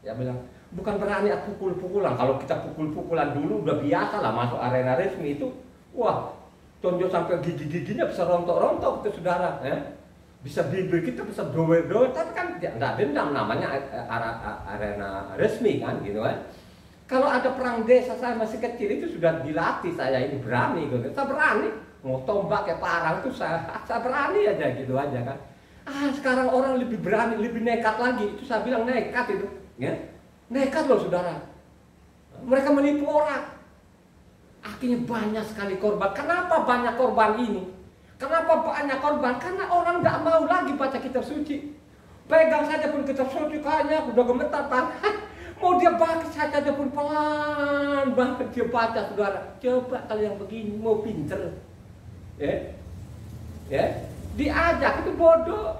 Ya bilang, bukan berani pukul-pukulan. Kalau kita pukul-pukulan dulu udah biasa lah masuk arena resmi itu. Wah, tonjok sampai gigi-giginya bisa rontok-rontok itu, saudara. Bisa bibir kita bisa doer-doer, tapi kan tidak dendam, namanya arena resmi kan, gitu kan. Kalau ada perang desa, saya masih kecil itu sudah dilatih, saya ini berani gitu. Saya berani, mau tombak kayak parang itu saya berani aja gitu aja kan. Sekarang orang lebih berani, lebih nekat lagi. Itu saya bilang nekat itu, ya. Nekat loh, saudara. Mereka menipu orang. Akhirnya banyak sekali korban. Kenapa banyak korban ini? Kenapa banyak korban? Karena orang tidak mau lagi baca kitab suci. Pegang saja pun kitab suci kayaknya udah gemetar tangan. Mau dia baca saja pun pelan banget dia baca, saudara. Coba kalau yang begini mau pinter, ya, diajak itu bodoh.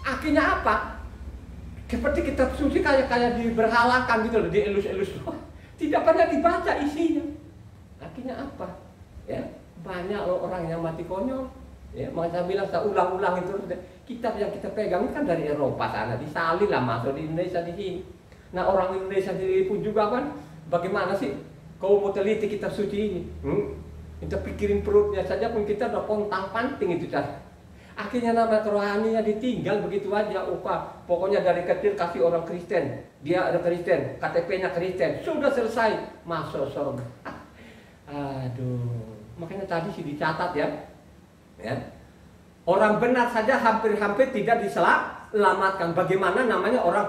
Akhirnya apa? Seperti kitab suci kayak diberhalakan gitu loh, dielus-elus. Tidak pernah dibaca isinya. Akhirnya apa? Ya. Banyak orang yang mati konyol, ya. Makanya saya bilang, saya ulang-ulang itu kitab yang kita pegang kan dari Eropa sana, disalin lah masuk di Indonesia di sini. Nah, orang Indonesia sendiri pun juga kan, bagaimana sih kau mau teliti kitab suci ini? Kita pikirin perutnya saja pun kita udah pontang-panting itu cara. Akhirnya nama kerohaninya ditinggal begitu aja. Pokoknya dari kecil kasih orang Kristen, dia ada Kristen, KTP-nya Kristen, sudah selesai masuk surga. Aduh. Makanya tadi sih dicatat ya. Orang benar saja hampir-hampir tidak diselamatkan. Bagaimana namanya orang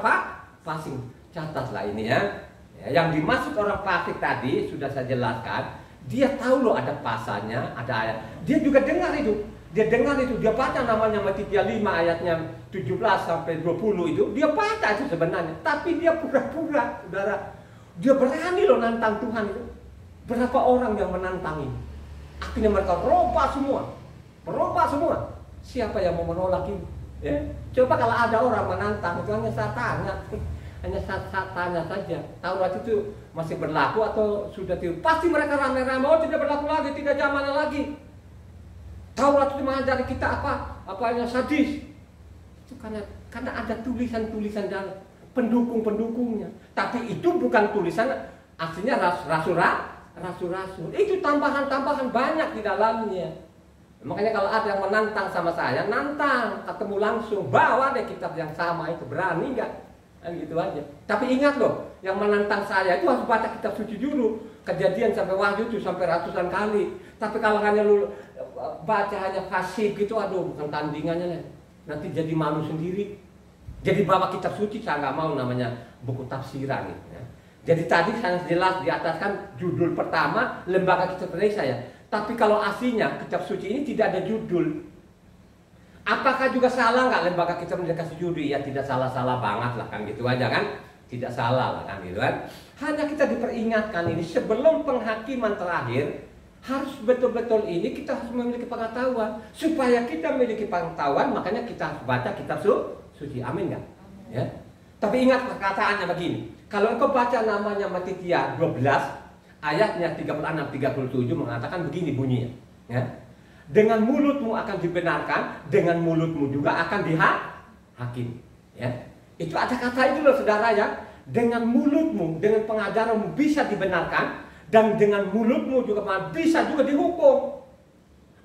fasik? Catatlah ini ya. Yang dimaksud orang fasik tadi sudah saya jelaskan. Dia tahu loh ada pasalnya, ada ayat. Dia juga dengar itu. Dia baca namanya Matius 5 ayatnya 17 sampai 20 itu. Dia baca itu sebenarnya. Tapi dia pura-pura, saudara. Dia berani loh nantang Tuhan itu. Berapa orang yang menantang ini? Akhirnya mereka robah semua. Siapa yang mau menolak ini? Ya? Coba kalau ada orang menantang, itu hanya saya tanya, hanya tanya saja, Taurat itu masih berlaku atau sudah tidak? Pasti mereka ramai-ramai, oh tidak berlaku lagi, tidak zamannya lagi. Taurat itu mengajari kita apa yang sadis. Itu karena ada tulisan-tulisan dan pendukung-pendukungnya. Tapi itu bukan tulisan aslinya rasul-rasul. Itu tambahan-tambahan banyak di dalamnya. Makanya kalau ada yang menantang sama saya, nantang, ketemu langsung, bawa deh kitab yang sama itu, berani nggak? Kan gitu aja. Tapi ingat loh, yang menantang saya itu harus baca kitab suci dulu. Kejadian sampai Wahyu itu sampai ratusan kali. Tapi kalau hanya lu baca hanya pasif gitu, aduh bukan tandingannya. Nanti jadi malu sendiri. Jadi bawa kitab suci, saya nggak mau namanya buku tafsiran gitu ya. Jadi tadi sangat jelas di atas kan judul pertama Lembaga Kitab Indonesia ya. Tapi kalau aslinya kitab suci ini tidak ada judul. Apakah juga salah nggak Lembaga Kitab Indonesia kasih judul? Ya tidak salah-salah banget lah kan gitu aja kan. Tidak salah lah kan gitu kan. Hanya kita diperingatkan ini sebelum penghakiman terakhir harus betul-betul ini kita harus memiliki pengetahuan. Supaya kita memiliki pengetahuan makanya kita harus baca kitab suci. Amin nggak? Ya. Tapi ingat perkataannya begini. Kalau engkau baca namanya Matitia 12 ayatnya 36-37 mengatakan begini bunyinya, ya. Dengan mulutmu akan dibenarkan, dengan mulutmu juga akan dihakim, ya. Itu ada kata itu loh saudara ya. Dengan mulutmu, dengan pengajaranmu bisa dibenarkan dan dengan mulutmu juga bisa juga dihukum.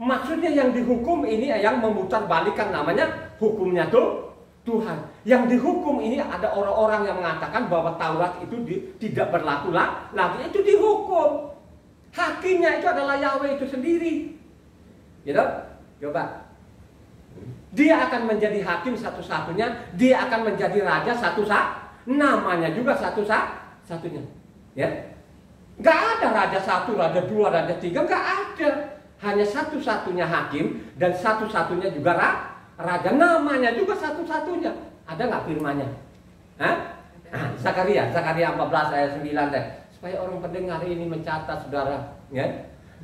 Maksudnya yang dihukum ini yang memutarbalikkan namanya hukumnya tuh Tuhan. Yang dihukum ini ada orang-orang yang mengatakan bahwa Taurat itu tidak berlaku lagi, itu dihukum. Hakimnya itu adalah Yahweh itu sendiri. Gitu? Coba. Dia akan menjadi hakim satu-satunya, dia akan menjadi raja namanya juga satu-satunya. Ya. Gak ada raja satu, raja dua, raja tiga, gak ada. Hanya satu-satunya hakim dan satu-satunya juga raja, namanya juga satu-satunya. Ada nggak firmannya? Hah? Zakaria 14 ayat 9 deh. Supaya orang pendengar ini mencatat saudara, ya.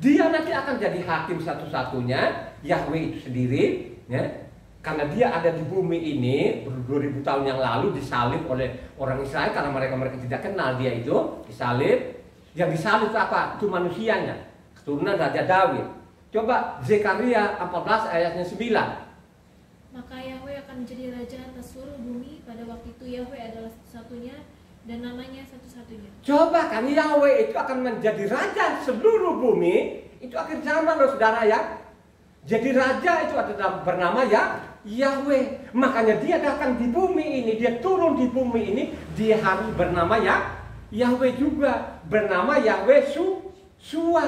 Dia nanti akan jadi hakim satu-satunya, Yahweh itu sendiri, ya. Karena dia ada di bumi ini 2000 tahun yang lalu disalib oleh orang Israel karena mereka tidak kenal dia itu, disalib. Yang disalib itu apa? Itu manusianya, keturunan Raja Daud. Coba Zakaria 14 ayatnya 9. Maka Yahweh akan menjadi raja atas seluruh bumi. Pada waktu itu Yahweh adalah satu-satunya dan namanya satu-satunya. Coba kan Yahweh itu akan menjadi raja seluruh bumi. Itu akhir zaman loh saudara ya. Jadi raja itu adalah bernama Yahweh. Makanya dia datang di bumi ini, dia turun di bumi ini, dia harus bernama Yahweh juga. Bernama Yahweh Sua.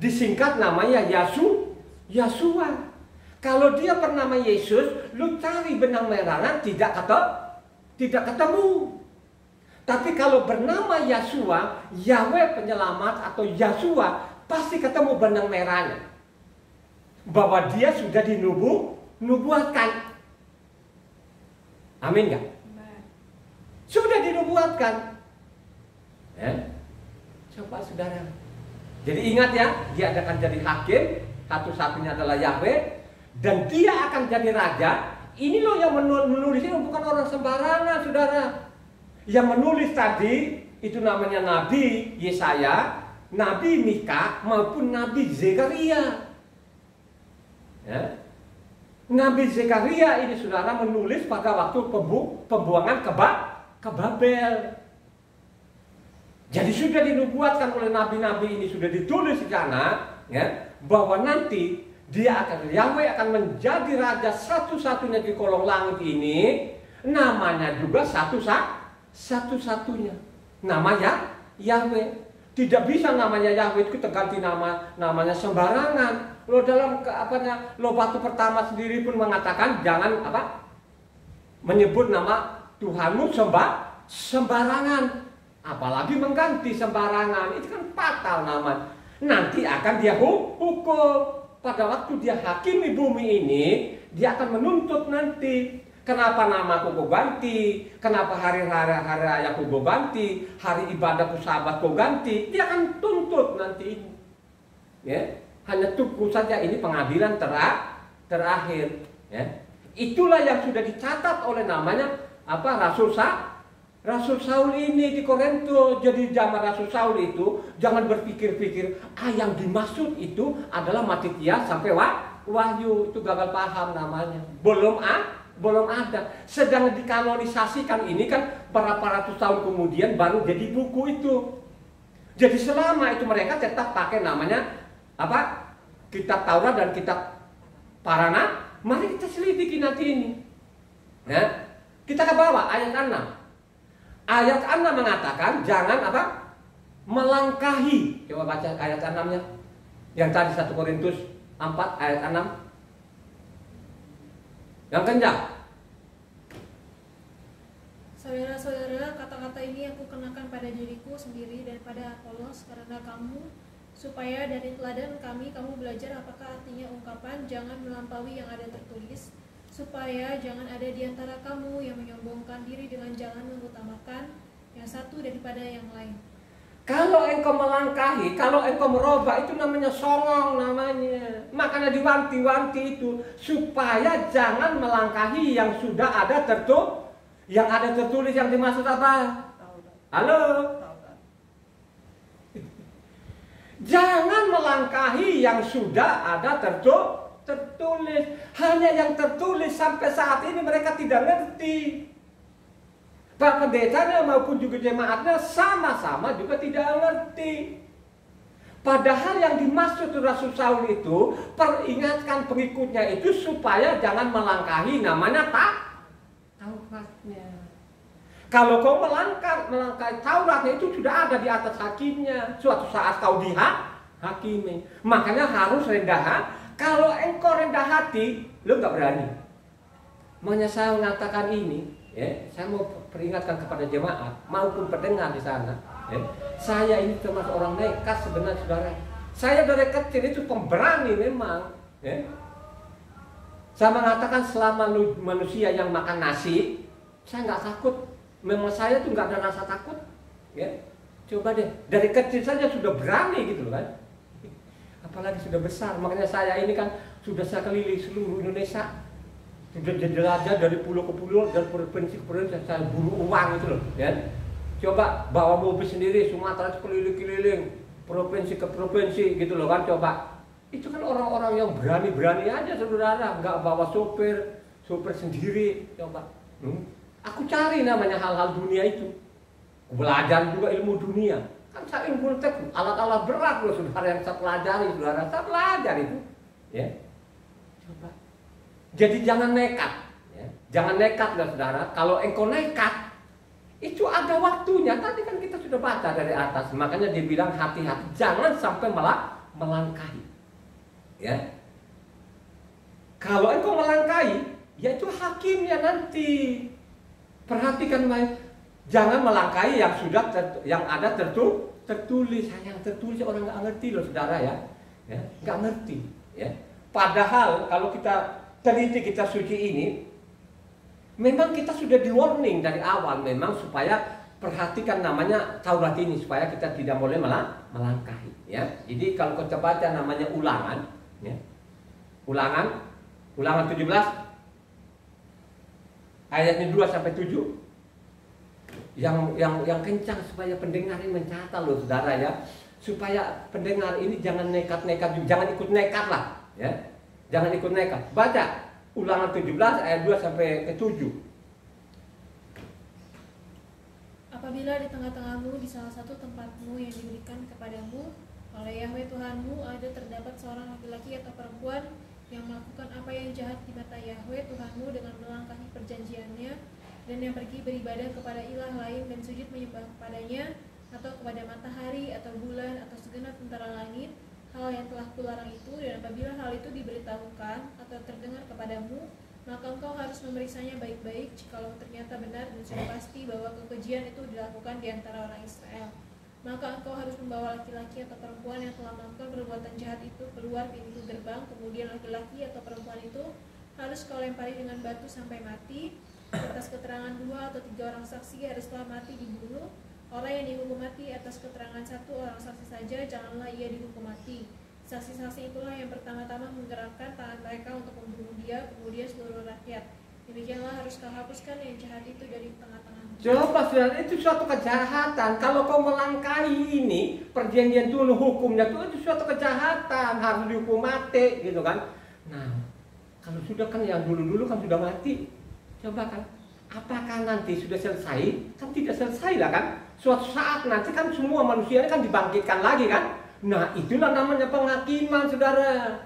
Disingkat namanya Yasua. Kalau dia bernama Yesus, lu cari benang merahnya tidak ketemu. Tapi kalau bernama Yasua, Yahweh penyelamat atau Yasua, pasti ketemu benang merahnya. Bahwa dia sudah dinubuatkan. Amin gak? Sudah dinubuatkan. Ya? Coba saudara. Jadi ingat ya, dia akan jadi hakim, satu-satunya adalah Yahweh. Dan dia akan jadi raja. Ini loh yang menulis ini bukan orang sembarangan saudara. Yang menulis tadi itu namanya Nabi Yesaya, Nabi Mika maupun Nabi Zekaria. Ya. Nabi Zekaria ini saudara menulis pada waktu pembuangan ke Babel. Jadi sudah dinubuatkan oleh nabi-nabi ini, sudah ditulis di sana, ya, bahwa nanti Yahweh akan menjadi raja satu-satunya di kolong langit ini. Namanya juga satu-satunya. Namanya Yahweh. Tidak bisa namanya Yahweh itu terganti namanya sembarangan. Lo dalam lo batu pertama sendiri pun mengatakan jangan menyebut nama Tuhanmu sembarangan. Apalagi mengganti sembarangan. Itu kan fatal nama. Nanti akan dia hukum. Pada waktu dia hakimi bumi ini, dia akan menuntut nanti. Kenapa namaku kau ganti? Kenapa hari rayaku kau ganti? Hari ibadahku sabat kau ganti? Dia akan tuntut nanti. Ya, hanya tunggu saja ini pengadilan terakhir. Ya. Itulah yang sudah dicatat oleh namanya Rasul Rasul Saul ini di Korintus, jadi zaman Rasul Saul itu jangan berpikir-pikir yang dimaksud itu adalah Matitia sampai Wahyu, itu gagal paham namanya. Belum ada. Sedang dikanonisasikan ini kan berapa ratus tahun kemudian baru jadi buku itu. Jadi selama itu mereka tetap pakai namanya apa? Kitab Taurat dan kitab Parana. Mari kita selidiki nanti ini. Nah, kita ke bawah ayat 6. Ayat 6 mengatakan jangan apa? Melangkahi. Coba baca ayat 6-nya. Yang tadi 1 Korintus 4 ayat 6. Yang kencang. Saudara-saudara, kata-kata ini aku kenakan pada diriku sendiri dan pada Apolos karena kamu, supaya dari teladan kami kamu belajar apakah artinya ungkapan jangan melampaui yang ada tertulis, supaya jangan ada di antara kamu yang menyombongkan diri dengan jalan mengutamakan yang satu daripada yang lain. Kalau engkau melangkahi, kalau engkau merubah, itu namanya songong namanya. Makanya diwanti-wanti itu supaya jangan melangkahi yang sudah ada tertulis. Yang dimaksud apa? Halo? Jangan melangkahi yang sudah ada tertulis. Hanya yang tertulis sampai saat ini mereka tidak ngerti. Pak pendetanya maupun juga jemaatnya sama-sama juga tidak ngerti. Padahal yang dimaksud Rasul Saul itu peringatkan pengikutnya itu supaya jangan melangkahi namanya Tauratnya. Kalau kau melangkahi Tauratnya itu sudah ada di atas hakimnya. Suatu saat kau dihakimi. Makanya harus rendah hati. Kalau engkau rendah hati, lo nggak berani. Makanya saya mengatakan ini, ya, saya mau peringatkan kepada jemaat maupun pendengar di sana. Ya, saya ini termasuk orang nekat sebenarnya, saudara. Saya dari kecil itu pemberani memang. Ya. Saya mengatakan selama manusia yang makan nasi, saya nggak takut. Memang saya tuh nggak ada rasa takut. Ya. Coba deh, dari kecil saja sudah berani gitu kan. Apalagi sudah besar. Makanya saya ini kan sudah saya keliling seluruh Indonesia. Sudah jelajah dari pulau ke pulau, dari provinsi ke provinsi, saya buru uang itu loh, ya. Coba bawa mobil sendiri Sumatera keliling-keliling, provinsi ke provinsi gitu loh kan, coba. Itu kan orang-orang yang berani-berani aja saudara, nggak bawa sopir sendiri, coba. Aku cari namanya hal-hal dunia itu, belajar juga ilmu dunia. Kan saya ilmu teknik, alat-alat berat loh saudara yang saya pelajari, saudara, saya pelajari itu, ya. Coba. Jadi jangan nekat, ya. Jangan nekat lah saudara. Kalau engkau nekat, itu ada waktunya. Tadi kan kita sudah baca dari atas. Makanya dibilang hati-hati, jangan sampai melangkahi. Ya. Kalau engkau melangkahi, ya itu hakimnya nanti. Perhatikan baik, jangan melangkahi yang sudah yang ada tertulis. Yang tertulis orang nggak ngerti loh saudara ya, nggak ngerti. Ya. Padahal kalau kita teliti kita suci ini, memang kita sudah di warning dari awal memang supaya perhatikan namanya Taurat ini supaya kita tidak boleh melangkahi. Ya. Jadi kalau kita baca namanya Ulangan, ya. Ulangan 17 ayatnya 2 sampai 7. Yang kencang supaya pendengar ini mencatat loh saudara ya. Supaya pendengar ini jangan nekat-nekat, jangan ikut nekat lah, ya. Jangan ikut nekat. Baca Ulangan 17 ayat 2 sampai ke 7. Apabila di tengah-tengahmu di salah satu tempatmu yang diberikan kepadamu oleh Yahweh Tuhanmu ada terdapat seorang laki-laki atau perempuan yang melakukan apa yang jahat di mata Yahweh Tuhanmu dengan melangkahi perjanjiannya dan yang pergi beribadah kepada ilah lain dan sujud menyembah kepadanya atau kepada matahari atau bulan atau segenap tentara langit, hal yang telah kularang itu, dan apabila hal itu diberitahukan atau terdengar kepadamu, maka engkau harus memeriksanya baik-baik jikalau ternyata benar dan sudah pasti bahwa kekejian itu dilakukan di antara orang Israel. Maka engkau harus membawa laki-laki atau perempuan yang telah melakukan perbuatan jahat itu keluar pintu gerbang, kemudian laki-laki atau perempuan itu harus kau lempari dengan batu sampai mati. Atas keterangan 2 atau 3 orang saksi harus telah mati dibunuh. Orang yang dihukum mati atas keterangan 1 orang saksi saja, janganlah ia dihukum mati. Saksi-saksi itulah yang pertama-tama menggerakkan tangan mereka untuk membunuh dia, kemudian seluruh rakyat. Demikianlah harus kau hapuskan yang jahat itu dari tengah-tengahmu. Coba saudara, itu suatu kejahatan. Kalau kau melangkahi ini perjanjian Tuhan, hukumnya Tuhan, itu suatu kejahatan, harus dihukum mati gitu kan. Nah, kalau sudah kan yang dulu-dulu kan sudah mati. Coba kan, apakah nanti sudah selesai? Kan tidak selesai lah kan. Suatu saat nanti kan semua manusia ini kan dibangkitkan lagi kan. Nah, itulah namanya penghakiman saudara.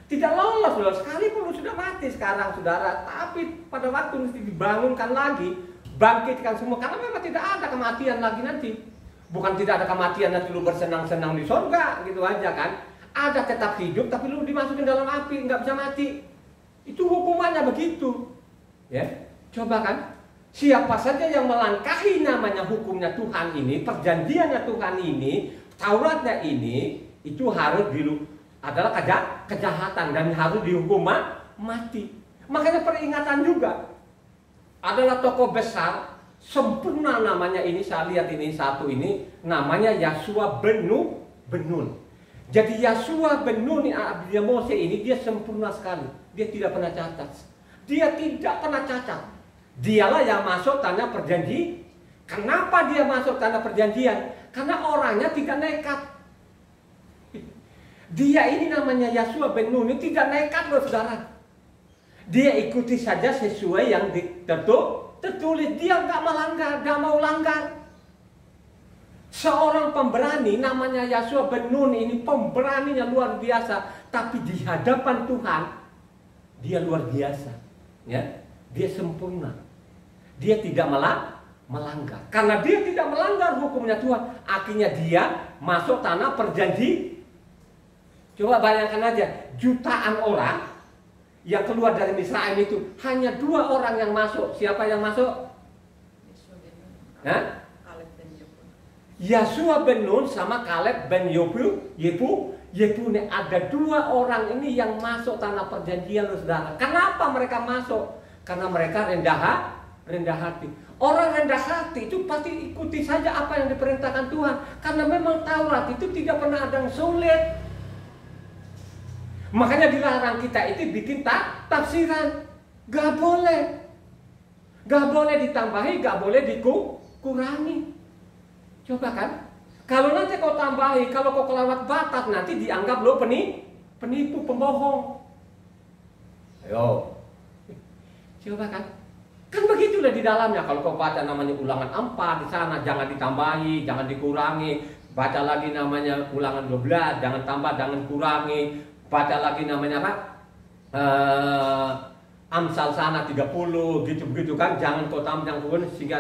Tidak lolos loh, sekalipun sudah mati sekarang saudara, tapi pada waktu mesti dibangunkan lagi, bangkitkan semua, karena memang tidak ada kematian lagi nanti. Bukan tidak ada kematian nanti lu bersenang-senang di surga gitu aja kan. Ada tetap hidup tapi lu dimasukin dalam api, nggak bisa mati. Itu hukumannya begitu. Ya, coba kan, siapa saja yang melangkahi namanya hukumnya Tuhan ini, perjanjiannya Tuhan ini, Tauratnya ini, itu harus adalah kejahatan dan harus dihukum mati. Makanya peringatan juga. Adalah tokoh besar, sempurna namanya ini, saya lihat ini satu ini, namanya Yosua bin Nun. Jadi Yosua bin Nun, abdi Mose ini, dia sempurna sekali. Dia tidak pernah cacat. Dia tidak pernah cacat. Dialah yang masuk tanah perjanjian. Kenapa dia masuk tanah perjanjian? Karena orangnya tidak nekat. Dia ini namanya Yosua bin Nun, ini tidak nekat loh saudara. Dia ikuti saja sesuai yang tertulis. Dia nggak melanggar, nggak mau langgar. Seorang pemberani namanya Yosua bin Nun ini, pemberaninya luar biasa. Tapi di hadapan Tuhan, dia luar biasa. Ya, dia sempurna. Dia tidak melanggar. Karena dia tidak melanggar hukumnya Tuhan, akhirnya dia masuk tanah perjanjian. Coba bayangkan aja, jutaan orang yang keluar dari Misraim itu, hanya 2 orang yang masuk. Siapa yang masuk? Yosua bin Nun sama Kaleb bin Yefune. Ada 2 orang ini yang masuk tanah perjanjian, saudara. Kenapa mereka masuk? Karena mereka rendah hati. Orang rendah hati itu pasti ikuti saja apa yang diperintahkan Tuhan. Karena memang Taurat itu tidak pernah ada yang sulit. Makanya dilarang kita itu bikin tafsiran. Gak boleh. Gak boleh ditambahi, gak boleh dikurangi. Coba kan. Kalau nanti kau tambahi, kalau kau kelewat batas, nanti dianggap lo penipu, pembohong. Ayo. Coba kan. Kan begitulah di dalamnya. Kalau kau baca namanya Ulangan 4 di sana, jangan ditambahi, jangan dikurangi. Baca lagi namanya Ulangan 12, jangan tambah, jangan kurangi. Baca lagi namanya apa? Amsal sana 30, gitu-begitu kan. Jangan kau tambah, jangan kurang, sehingga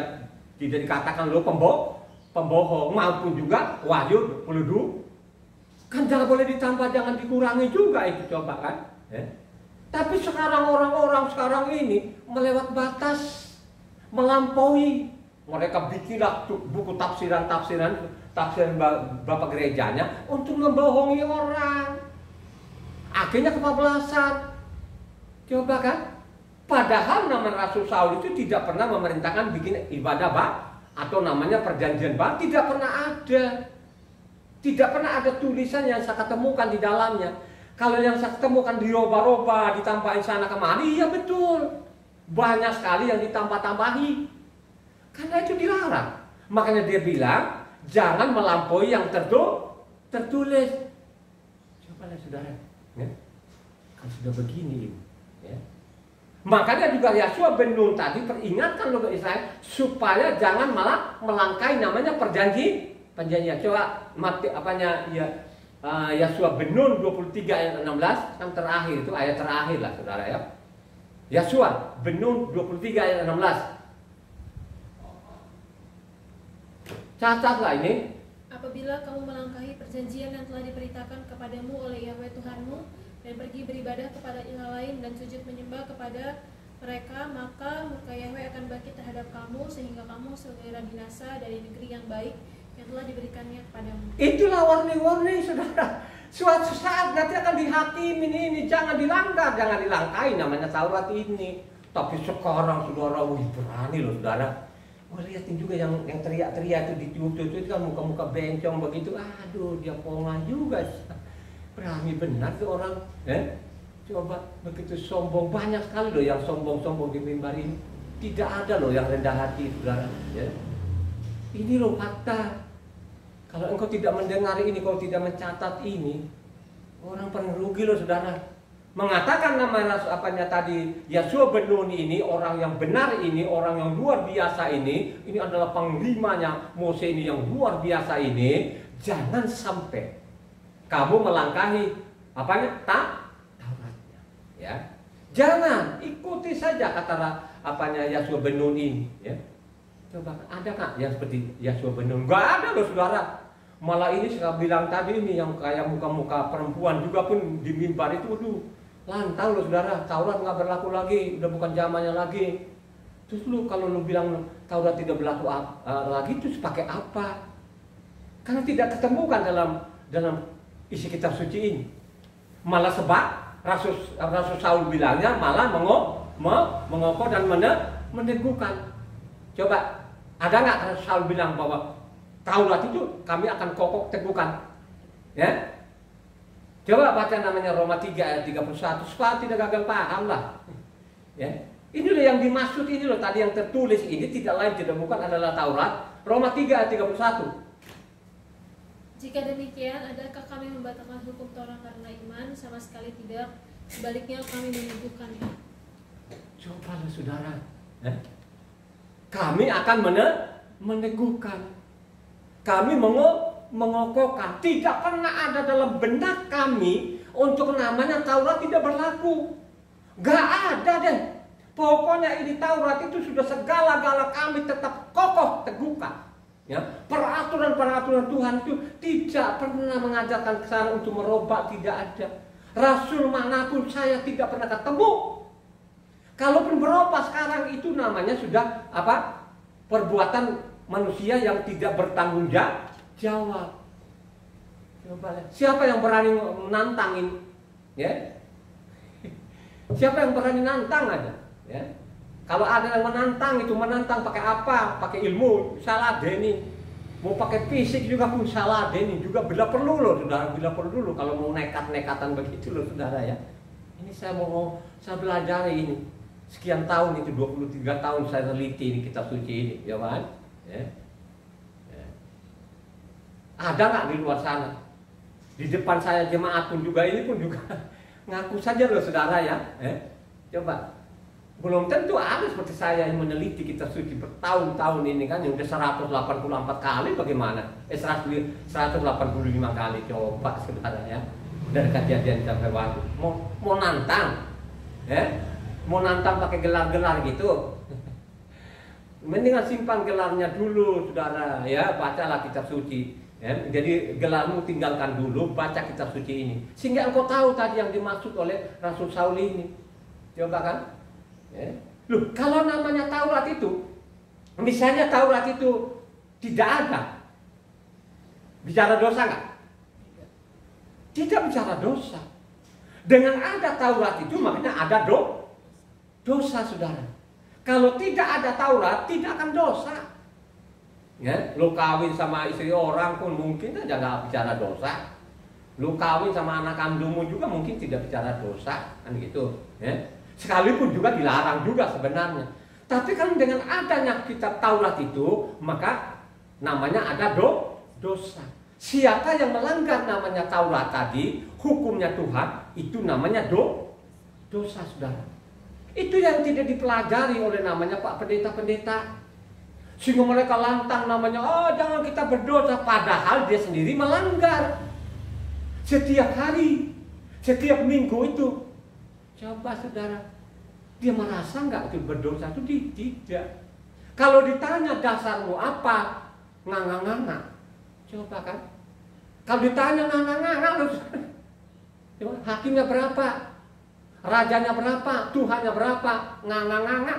tidak dikatakan lo pembohong. Maupun juga Wahyu 22. Kan jangan boleh ditambah, jangan dikurangi juga itu, coba kan. Tapi sekarang orang-orang sekarang ini melewat batas, melampaui. Mereka bikinlah buku tafsiran bapak gerejanya untuk membohongi orang. Akhirnya kebablasan. Coba kan. Padahal nama Rasul Saul itu tidak pernah memerintahkan bikin ibadah atau namanya perjanjian baru. Tidak pernah ada. Tidak pernah ada tulisan yang saya ketemukan di dalamnya. Kalau yang saya ketemukan dirubah-rubah, ditambahin sana kemari, iya betul. Banyak sekali yang ditambah-tambahi. Karena itu dilarang. Makanya dia bilang, jangan melampaui yang tertulis. Cobalah saudara. Ya? Kan sudah begini ya. Makanya juga Yosua bin Nun tadi peringatkan loh Israel supaya jangan malah melangkahi namanya perjanjian. Coba mati apanya ya, Yosua bin Nun 23 ayat 16 kan terakhir itu, ayat terakhir lah saudara ya. Yosua bin Nun 23 ayat 16. Catatlah ini. Apabila kamu melangkahi perjanjian yang telah diperintahkan kepadamu oleh Yahweh Tuhanmu dan pergi beribadah kepada ilah lain dan sujud menyembah kepada mereka, maka murka Yahweh akan bangkit terhadap kamu sehingga kamu segera binasa dari negeri yang baik yang telah diberikannya kepadamu. Itulah warning-warning saudara. Suatu saat nanti akan dihakimin ini, jangan dilanggar, jangan dilangkahi namanya Taurat ini. Tapi sekarang saudara, berani loh saudara. Lihatin juga yang teriak-teriak itu di YouTube itu kan muka-muka bencong begitu. Aduh, dia pongan juga. Berani benar tuh orang. Coba begitu sombong, banyak sekali loh yang sombong-sombong di mimbar ini. Tidak ada loh yang rendah hati, saudara. Ya. Ini loh fakta. Kalau engkau tidak mendengar ini, kau tidak mencatat ini, orang paling rugi loh, saudara. Mengatakan nama apanya tadi, Yeshua ben Nun ini, orang yang benar ini, orang yang luar biasa ini adalah panglimanya Mose ini yang luar biasa ini. Jangan sampai kamu melangkahi apanya? Tauratnya. Ya. Jangan, ikuti saja kata apanya Yeshua ben Nun ini. Ya. Coba, ada nggak yang seperti Yeshua ben Nun? Nggak ada loh, saudara. Malah ini saya bilang tadi ini yang kayak muka-muka perempuan juga pun di mimbar itu, waduh, lantang loh, saudara. Taurat nggak berlaku lagi, udah bukan zamannya lagi. Terus lu kalau lu bilang Taurat tidak berlaku lagi, terus pakai apa? Karena tidak ketemukan dalam isi kitab suci ini. Malah sebab Rasul Saul bilangnya malah mengokoh dan meneguhkan. Coba, ada nggak Rasul Saul bilang bahwa Taurat itu kami akan kokoh teguhkan? Ya? Coba baca namanya Roma 3 ayat 31 supaya tidak gagal paham lah. Ya. Ini loh yang dimaksud ini loh tadi yang tertulis ini tidak lain tidak bukan adalah Taurat. Roma 3 ayat 31. Jika demikian, adakah kami membatalkan hukum Taurat karena iman? Sama sekali tidak. Sebaliknya kami meneguhkannya. Cobalah saudara. Kami akan meneguhkan. Kami mengokohkan. Tidak pernah ada dalam benak kami untuk namanya Taurat tidak berlaku. Gak ada deh. Pokoknya ini Taurat itu sudah segala-gala kami tetap kokoh teguhkan. Ya, peraturan-peraturan Tuhan itu tidak pernah mengajarkan ke sana untuk merubah, tidak ada. Rasul manapun saya tidak pernah ketemu. Kalaupun berubah sekarang itu namanya sudah apa? Perbuatan manusia yang tidak bertanggung jawab. Coba lihat. Siapa yang berani menantangin? Ya. Siapa yang berani nantang aja? Ya. Kalau ada yang menantang pakai apa? Pakai ilmu, salah deni. Mau pakai fisik juga pun salah deni. Juga bila perlu loh, saudara, bila perlu dulu kalau mau nekat-nekatan begitu loh, saudara ya. Ini saya belajar ini. Sekian tahun itu 23 tahun saya teliti ini kitab suci ini, ya kan? Ya. Ya. Ada nggak di luar sana? Di depan saya jemaat pun juga ini pun juga ngaku saja loh, saudara ya. Coba. Belum tentu ada seperti saya yang meneliti kitab suci bertahun-tahun ini kan, yang udah 184 kali bagaimana? 185 kali, coba saudara ya. Dari Kejadian sampai Wahyu. Mau nantang? Mau nantang pakai gelar-gelar gitu? Mendingan simpan gelarnya dulu, saudara ya, bacalah kitab suci. Ya. Jadi gelarmu tinggalkan dulu, baca kitab suci ini. Sehingga engkau tahu tadi yang dimaksud oleh Rasul Saul ini. Coba kan? Ya. Loh, kalau namanya Taurat itu, misalnya Taurat itu tidak ada, bicara dosa nggak? Tidak bicara dosa. Dengan ada Taurat itu makanya ada dosa, saudara. Kalau tidak ada Taurat, tidak akan dosa. Ya, lu kawin sama istri orang pun mungkin aja nggak bicara dosa. Lu kawin sama anak kandungmu juga mungkin tidak bicara dosa, kan gitu. Ya. Sekalipun juga dilarang juga sebenarnya. Tapi kan dengan adanya kitab Taurat itu, maka namanya ada dosa. Siapa yang melanggar namanya Taurat tadi, hukumnya Tuhan, itu namanya dosa, saudara. Itu yang tidak dipelajari oleh namanya Pak Pendeta-pendeta. Sehingga mereka lantang namanya, oh jangan kita berdosa. Padahal dia sendiri melanggar. Setiap hari, setiap minggu itu. Coba saudara, dia merasa nggak itu berdosa? Itu tidak. Kalau ditanya dasarmu apa? Nganga-nganga. Coba kan. Kalau ditanya nganga-nganga, hakimnya berapa? Rajanya berapa? Tuhannya berapa? Nganga-nganga.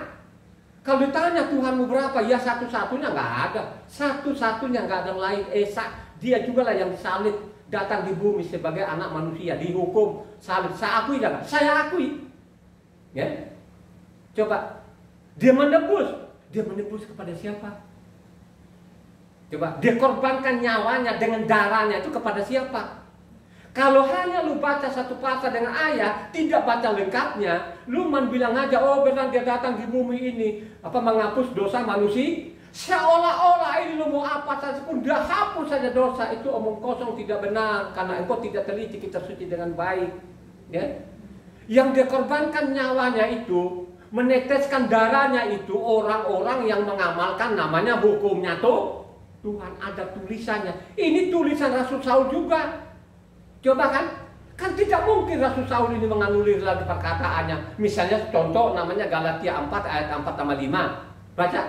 Kalau ditanya Tuhanmu berapa? Ya satu-satunya nggak ada. Satu-satunya nggak ada yang lain. Esa, dia juga lah yang disalib. Datang di bumi sebagai anak manusia, dihukum, salib. Saya akui jangan? Saya akui. Ya. Coba, dia menebus kepada siapa? Coba, dia korbankan nyawanya dengan darahnya itu kepada siapa? Kalau hanya lu baca satu pasal dengan ayat, tidak baca lengkapnya, lu man bilang aja, oh benar dia datang di bumi ini, menghapus dosa manusia. Seolah-olah ini lu mau apa saja pun, dia hapus saja dosa. Itu omong kosong, tidak benar, karena engkau tidak teliti kitab suci dengan baik. Ya? Yang dia korbankan nyawanya itu, meneteskan darahnya itu, orang-orang yang mengamalkan namanya hukumnya Tuhan. Ada tulisannya. Ini tulisan Rasul Saul juga. Coba kan tidak mungkin Rasul Saul ini menganulir lagi perkataannya. Misalnya contoh namanya Galatia 4 ayat 4 sama 5. Baca.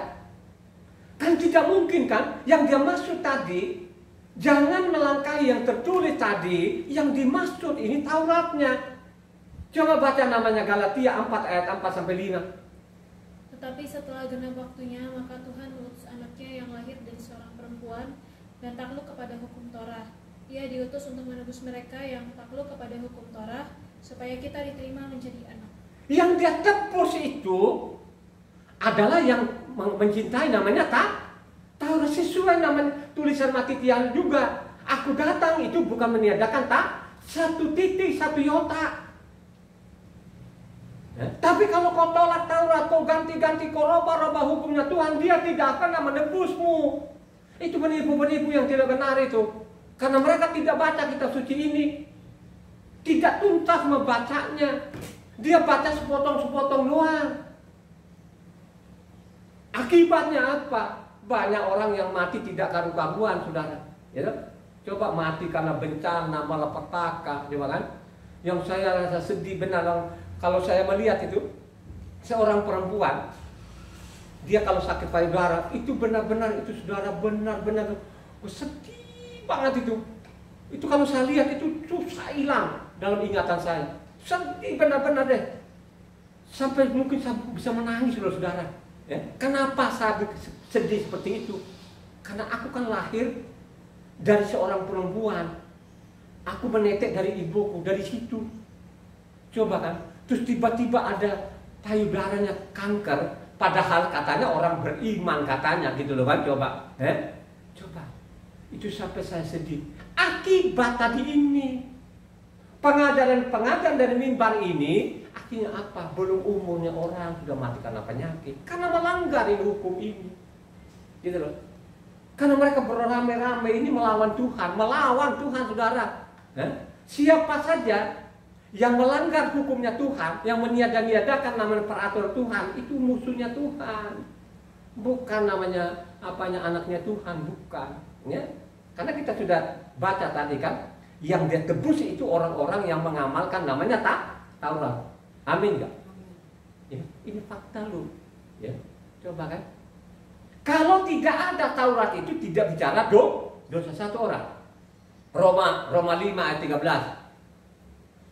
Kan tidak mungkin kan, yang dia maksud tadi, jangan melangkahi yang tertulis tadi, yang dimaksud ini Tauratnya. Coba baca namanya Galatia 4 ayat 4 sampai 5. Tetapi setelah genap waktunya, maka Tuhan mengutus anaknya yang lahir dari seorang perempuan dan takluk kepada hukum Torah. Ia diutus untuk menebus mereka yang takluk kepada hukum Torah, supaya kita diterima menjadi anak. Yang dia tebus itu adalah yang mencintai namanya Taurat, sesuai namanya tulisan Matitian juga. Aku datang itu bukan meniadakan satu titik, satu iota. Tapi kalau kau tolak Taurat, kau ganti-ganti, kau robah-robah hukumnya Tuhan, dia tidak akan menebusmu. Itu penipu-penipu yang tidak benar itu. Karena mereka tidak baca kitab suci ini, tidak tuntas membacanya. Dia baca sepotong-sepotong doang. Akibatnya apa? Banyak orang yang mati tidak karu-karuan, saudara. Ya, coba mati karena bencana, malapetaka, coba kan? Yang saya rasa sedih benar kalau saya melihat itu seorang perempuan, dia kalau sakit payudara itu benar-benar itu saudara benar-benar sedih banget itu. Itu kalau saya lihat itu susah hilang dalam ingatan saya. Sedih benar-benar deh. Sampai mungkin saya bisa menangis loh saudara. Ya. Kenapa saya sedih seperti itu? Karena aku kan lahir dari seorang perempuan. Aku menetek dari ibuku, dari situ. Coba kan. Terus tiba-tiba ada payudaranya kanker. Padahal katanya orang beriman katanya gitu loh kan. Coba. Coba. Itu sampai saya sedih. Akibat tadi ini, pengajaran dari mimbar ini, akhirnya apa? Belum umurnya orang sudah mati karena penyakit, karena melanggar hukum ini, gitu loh. Karena mereka beramai-ramai ini melawan Tuhan, saudara. Siapa saja yang melanggar hukumnya Tuhan, yang meniada-niadakan namanya peraturan Tuhan, itu musuhnya Tuhan, bukan namanya anaknya Tuhan, bukan. Ya? Karena kita sudah baca tadi kan, yang dia tebus itu orang-orang yang mengamalkan namanya Taurat. Amin enggak? Ya, ini fakta lu. Ya, coba kan. Kalau tidak ada Taurat itu tidak bicara dosa satu orang. Roma 5 ayat 13.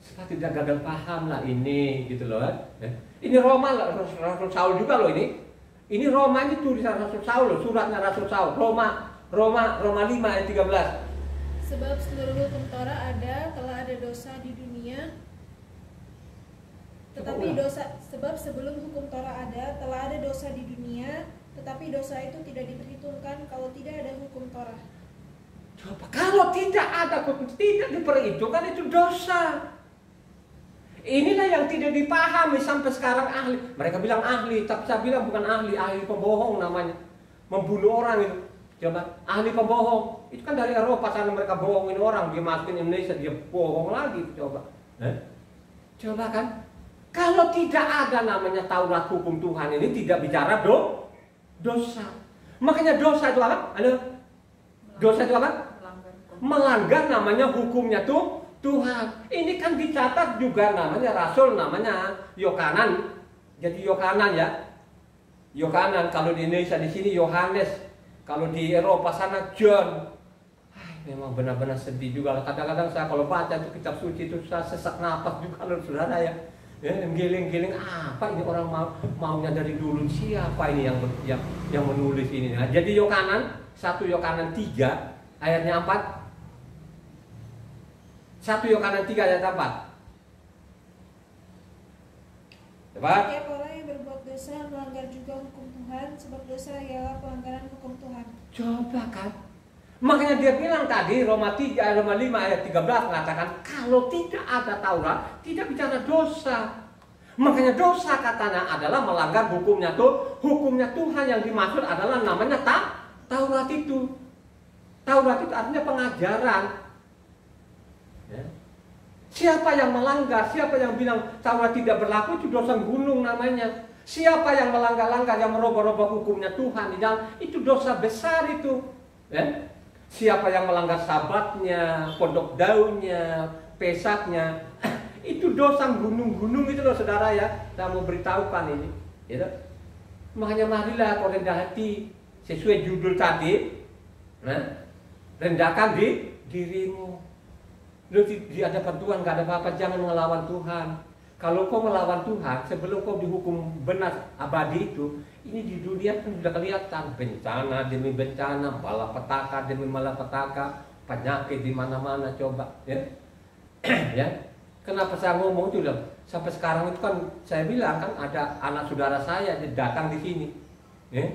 Saya tidak gagal paham lah ini gitu loh kan. Ya. Ini Roma Rasul Saul juga loh ini. Ini Roma ini tulisan Rasul Saul loh, suratnya Rasul Saul. Roma 5 ayat 13. Sebab seluruh hukum Torah telah ada dosa di dunia. Sebab sebelum hukum Torah telah ada dosa di dunia, tetapi dosa itu tidak diperhitungkan kalau tidak ada hukum Torah. Coba, kalau tidak ada hukum, tidak diperhitungkan, itu dosa. Inilah yang tidak dipahami sampai sekarang ahli. Mereka bilang ahli, tapi saya bilang bukan ahli pembohong namanya. Membunuh orang itu. Coba, ahli pembohong. Itu kan dari Eropa sana mereka bohongin orang, dia masukin Indonesia, dia bohong lagi. Coba. Coba kan. Kalau tidak ada namanya Taurat hukum Tuhan ini tidak bicara dosa. Makanya dosa itu apa? Dosa itu apa? Melanggar namanya hukumnya Tuhan. Ini kan dicatat juga namanya Rasul, namanya Yohanan. Jadi Yohanan ya. Yohanan, kalau di Indonesia di sini Yohanes. Kalau di Eropa sana John. Memang benar-benar sedih juga. Kadang-kadang saya kalau baca itu kitab suci itu saya sesak napas juga loh saudara ya. Giling-giling apa ini orang maunya dari dulu, siapa ini yang menulis ini. Nah, jadi Yohanan 1 Yohanan 3 ayatnya 4. 1 Yohanan 3 ayat 4. Setiap orang yang berbuat dosa melanggar juga hukum Tuhan, sebab dosa ialah pelanggaran hukum Tuhan. Coba kan, Makanya dia bilang tadi Roma 5 ayat 13 mengatakan kalau tidak ada Taurat tidak bicara dosa. Makanya dosa katanya adalah melanggar hukumnya Tuhan. Yang dimaksud adalah namanya Taurat itu. Taurat itu artinya pengajaran. Ya. Siapa yang melanggar, siapa yang bilang Taurat tidak berlaku itu dosa gunung namanya. Siapa yang melanggar-langgar, yang merubah-rubah hukumnya Tuhan, itu dosa besar itu. Ya. Siapa yang melanggar sabatnya, pondok daunnya, pesaknya, itu dosa gunung-gunung itu loh saudara ya. Saya mau beritahukan ini. Gitu. Makanya marilah kau rendah hati sesuai judul tadi. Nah, rendahkan dirimu. Lu di hadapan Tuhan gak ada apa-apa, jangan melawan Tuhan. Kalau kau melawan Tuhan, sebelum kau dihukum benar abadi itu, ini di dunia kan sudah kelihatan bencana demi bencana, malapetaka demi malapetaka, penyakit di mana-mana coba, ya. Ya. Kenapa saya ngomong itu loh? Sampai sekarang itu kan saya bilang kan ada anak saudara saya datang di sini. Ya.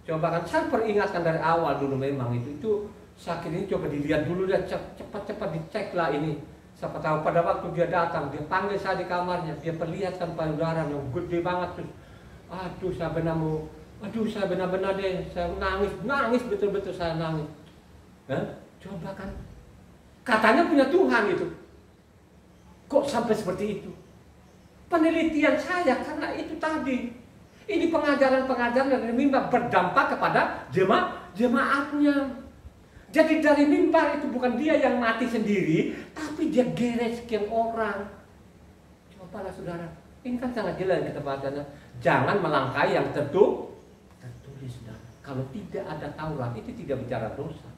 Coba kan saya peringatkan dari awal dulu memang itu sakit ini coba dilihat dulu deh, cepat-cepat dicek lah ini. Siapa tahu pada waktu dia datang, dia panggil saya di kamarnya, dia perlihatkan payudara yang gede banget terus. Aduh saya benar-benar deh, saya nangis betul-betul saya nangis. Nah, coba kan, katanya punya Tuhan itu, kok sampai seperti itu? Penelitian saya karena itu tadi, ini pengajaran-pengajaran dari mimbar berdampak kepada jemaatnya. Jadi dari mimbar itu bukan dia yang mati sendiri, tapi dia geret sekian orang. Cobalah saudara, ini kan sangat jelas kita bacanya. Jangan melangkahi yang tertulis. Saudara. Kalau tidak ada Taurat itu tidak bicara dosa.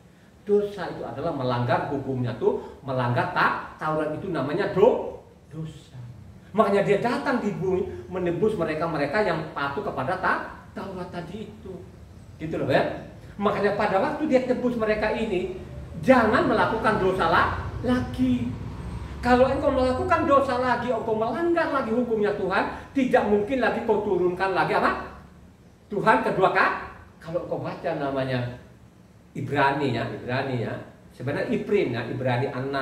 Dosa itu adalah melanggar hukumnya melanggar Taurat itu namanya dosa. Makanya dia datang di bumi menebus mereka-mereka yang patuh kepada Taurat tadi itu. Gitu loh ya. Makanya pada waktu dia tebus mereka ini, jangan melakukan dosa lagi. Kalau engkau melakukan dosa lagi, engkau melanggar lagi hukumnya Tuhan, tidak mungkin lagi kau turunkan lagi apa? Tuhan kedua kali. Kalau kau baca namanya Ibrani ya. Sebenarnya Iprim ya, Ibrani 6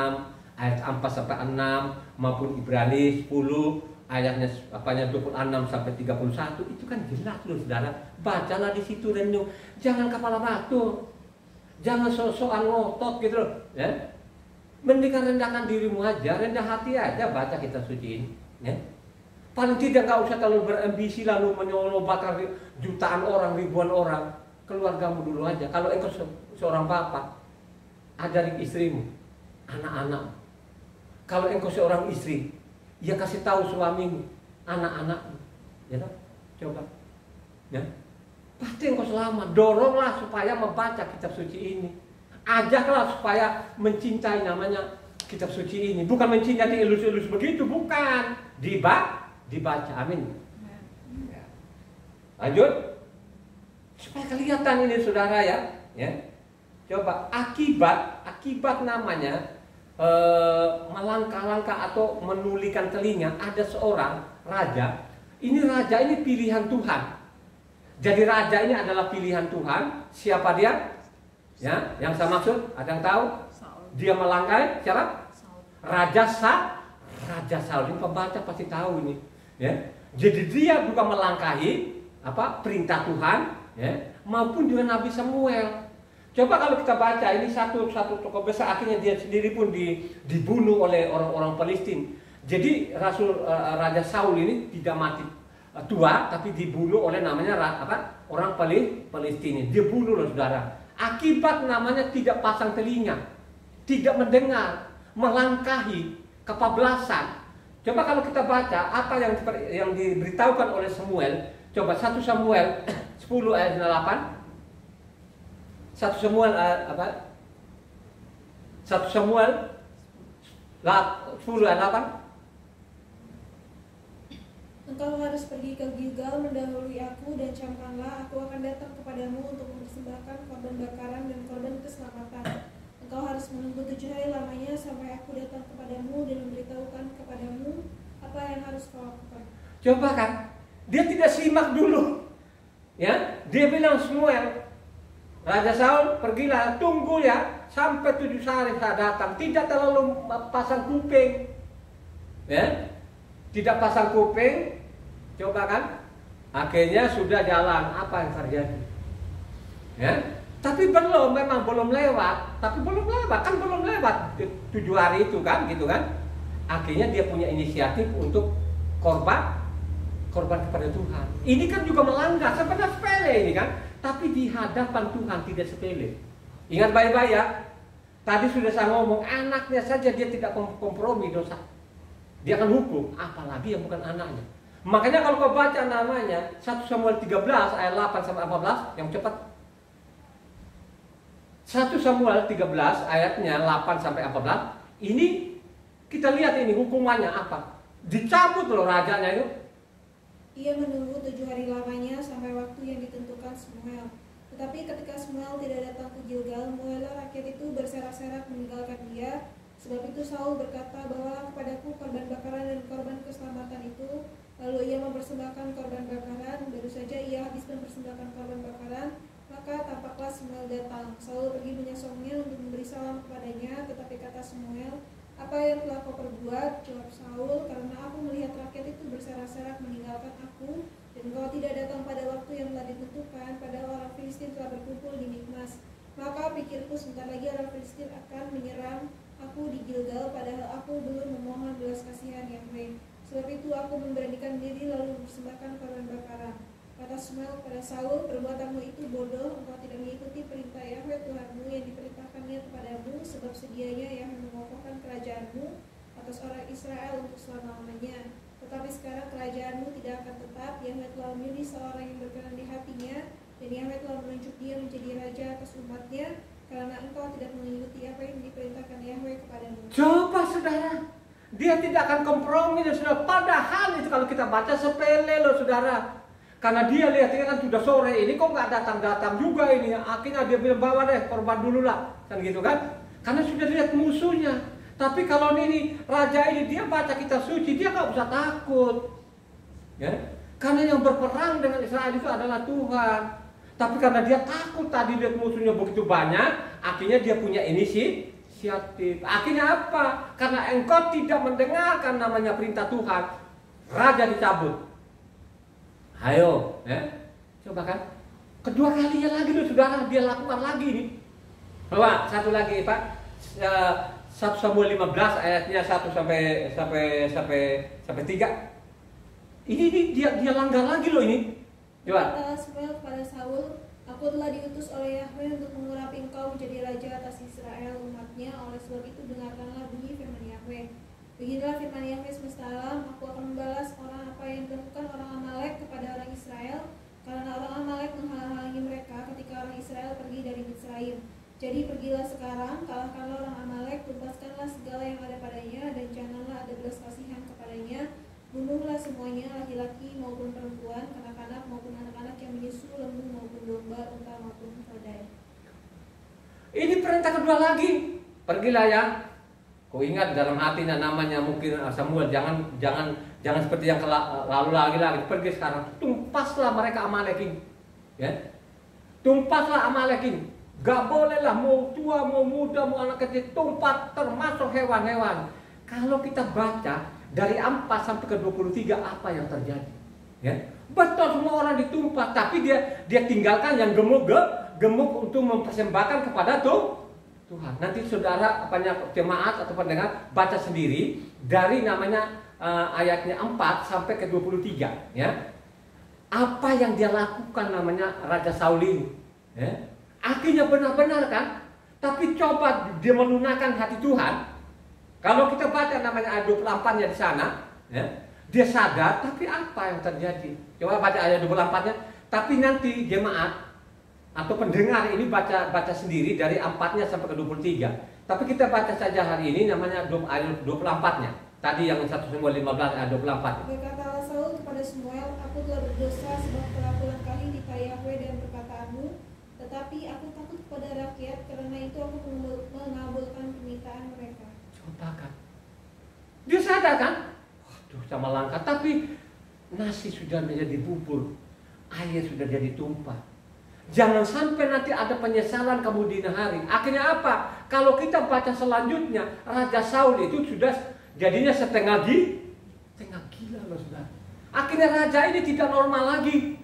ayat 4 sampai 6 maupun Ibrani 10 ayatnya 26 sampai 31 itu kan jelas loh saudara. Bacalah di situ renung. Jangan kepala batu. Jangan sok-sokan ngotot gitu loh, ya. Mendingan rendahkan dirimu aja, rendah hati aja baca kitab suci ini, ya. Paling tidak enggak usah terlalu berambisi lalu menyolobkan jutaan orang, ribuan orang. Keluargamu dulu aja. Kalau engkau seorang bapak, ajari istrimu, anak-anak. Kalau engkau seorang istri, ya kasih tahu suamimu, anak-anakmu, ya toh? Coba, ya. Pasti engkau selamat. Doronglah supaya membaca kitab suci ini. Ajaklah supaya mencintai namanya kitab suci ini. Bukan mencintai ilus-ilus begitu, bukan. Dibaca, amin. Ya. Lanjut. Supaya kelihatan ini saudara ya. Coba akibat namanya melangkah-langkah atau menulikan telinga. Ada seorang raja. Ini raja ini pilihan Tuhan. Jadi raja ini adalah pilihan Tuhan. Siapa dia? Ya, yang saya maksud, ada yang tahu? Dia melangkai siapa? Raja Saul. Ini pembaca pasti tahu ini. Ya. Jadi dia juga melangkahi perintah Tuhan, ya, maupun juga Nabi Samuel. Coba kalau kita baca ini satu tokoh besar, akhirnya dia sendiri pun dibunuh oleh orang-orang Palestina. Jadi Raja Saul ini tidak mati tua, tapi dibunuh oleh namanya orang Palestina. Dia bunuh loh saudara. Akibat namanya tidak pasang telinga, tidak mendengar, melangkahi, kebablasan. Coba kalau kita baca apa yang diberitahukan oleh Samuel. Coba 1 Samuel 10 ayat 8. 1 Samuel 10 ayat 8. Engkau harus pergi ke Gilgal mendahului aku dan camkanlah, aku akan datang kepadamu untuk mempersembahkan korban bakaran dan korban keselamatan. Engkau harus menunggu 7 hari lamanya sampai aku datang kepadamu dan memberitahukan kepadamu apa yang harus kau lakukan. Coba kan, dia tidak simak dulu. Ya, dia bilang Samuel, Raja Saul, pergilah, tunggu ya sampai 7 hari saya datang. Tidak terlalu pasang kuping, ya, tidak pasang kuping. Coba kan, akhirnya sudah jalan. Apa yang terjadi? Ya, tapi memang belum lewat. Tapi belum lewat, kan belum lewat 7 hari itu kan, gitu kan? Akhirnya dia punya inisiatif untuk korban kepada Tuhan. Ini kan juga melanggar, sebenarnya sepele ini kan, tapi di hadapan Tuhan tidak sepele. Ingat baik-baik ya. Tadi sudah saya ngomong, anaknya saja dia tidak kompromi dosa, dia akan hukum, apalagi yang bukan anaknya. Makanya kalau kau baca namanya 1 Samuel 13 ayat 8 sampai 14, yang cepat. 1 Samuel 13 ayatnya 8 sampai 14. Ini kita lihat ini hukumannya apa? Dicabut loh rajanya itu. Ia menunggu 7 hari lamanya sampai waktu yang ditentukan Samuel. Tetapi ketika Samuel tidak datang ke Gilgal, mulailah rakyat itu berserak-serak meninggalkan dia. Sebab itu Saul berkata, "Bawalah kepadaku korban bakaran dan korban keselamatan itu." Lalu ia mempersembahkan korban bakaran. Baru saja ia habis mempersembahkan korban bakaran, maka tampaklah Samuel datang. Saul pergi menyosongnya untuk memberi salam kepadanya. Tetapi kata Samuel, "Apa yang telah kau perbuat?" Jawab Saul, "Karena aku melihat rakyat itu berserak-serak meninggalkan aku, dan kau tidak datang pada waktu yang telah ditentukan, padahal orang Filistin telah berkumpul di Mikmas. Maka pikirku sebentar lagi orang Filistin akan menyerang aku di Gilgal, padahal aku belum memohon belas kasihan Yahweh. Sebab itu aku memberanikan diri lalu mempersembahkan korban bakaran." Kata Samuel kepada Saul, "Perbuatanmu itu bodoh, engkau tidak mengikuti perintah Yahweh Tuhanmu yang diperintahkannya kepadamu, sebab sedianya Yahweh mengokohkan kerajaanmu atas orang Israel untuk selama-lamanya. Tetapi sekarang kerajaanmu tidak akan tetap. Yahweh telah memilih seorang yang berkenan di hatinya, dan Yahweh telah menunjuk dia menjadi raja atas umatnya, karena engkau tidak mengikuti apa yang diperintahkan Yahweh kepadamu." Coba saudara, dia tidak akan kompromi dan saudara. Padahal itu kalau kita baca sepele loh saudara. Karena dia lihat ini kan sudah sore, ini kok nggak datang-datang juga ini. Akhirnya dia bilang, "Bawa deh korban dulu lah," kan gitu kan? Karena sudah lihat musuhnya. Tapi kalau ini raja ini dia baca kitab suci, dia nggak usah takut, ya. Karena yang berperang dengan Israel itu adalah Tuhan. Tapi karena dia takut tadi lihat musuhnya begitu banyak, akhirnya dia punya inisiatif. Akhirnya apa? Karena engkau tidak mendengarkan namanya perintah Tuhan, raja dicabut. Ayo, ya. Coba kan. Kedua kalinya lagi loh saudara, dia lakukan lagi nih. Coba satu lagi Pak. 1 Samuel 15 ayatnya 1 sampai 3. Ini dia langgar lagi loh ini. Coba. Kata Samuel kepada Saul, "Aku telah diutus oleh Yahweh untuk mengurapi engkau menjadi raja atas Israel umatnya. Oleh sebab itu dengarkanlah bunyi firman Yahweh. Beginilah firman Yahweh semesta alam, aku akan membalas orang apa yang dilakukan orang Amalek kepada orang Israel, karena orang Amalek menghalang-halangi mereka ketika orang Israel pergi dari Misraim. Jadi pergilah sekarang, kalahkanlah orang Amalek, tumpaskanlah segala yang ada padanya, dan janganlah ada belas kasihan kepadanya. Bunuhlah semuanya, laki-laki maupun perempuan, kanak-kanak maupun anak-anak yang menyusu, lembu maupun domba, unta maupun keledai." Ini perintah kedua lagi. Pergilah ya. Kau ingat dalam hatinya namanya mungkin Samuel, jangan seperti yang lalu lagi pergi sekarang. Tumpaslah mereka Amalekin, ya. Tumpaslah Amalekin. Gak bolehlah mau tua, mau muda, mau anak kecil, tumpas termasuk hewan-hewan. Kalau kita baca dari 4 sampai ke 23 apa yang terjadi? Ya. Betul semua orang ditumpas, tapi dia tinggalkan yang gemuk untuk mempersembahkan kepada Tuhan. Nanti saudara jemaat atau pendengar baca sendiri dari namanya ayatnya 4 sampai ke 23, ya. Apa yang dia lakukan namanya Raja Saul ini, ya. Akhirnya benar-benar kan, tapi coba dia melunakkan hati Tuhan. Kalau kita baca namanya ayat 24-nya di sana, ya, dia sadar, tapi apa yang terjadi? Coba baca ayat 24-nya. Tapi nanti jemaat atau pendengar ini baca sendiri dari 4-nya sampai ke 23. Tapi kita baca saja hari ini namanya ayat 24-nya. Tadi yang 1 Samuel 15 ayat 24. Berkatalah Saul kepada Samuel, "Aku telah berdosa sebab telah kali di Yahweh dan perkataanmu, tetapi aku takut kepada rakyat, karena itu aku mengabulkan permintaan mereka." Coba kan. Dia sadar kan? Waduh, sama langkah. Tapi nasi sudah menjadi bubur, air sudah jadi tumpah. Jangan sampai nanti ada penyesalan kemudian hari. Akhirnya apa? Kalau kita baca selanjutnya, Raja Saul itu sudah jadinya setengah gila loh saudara. Akhirnya raja ini tidak normal lagi.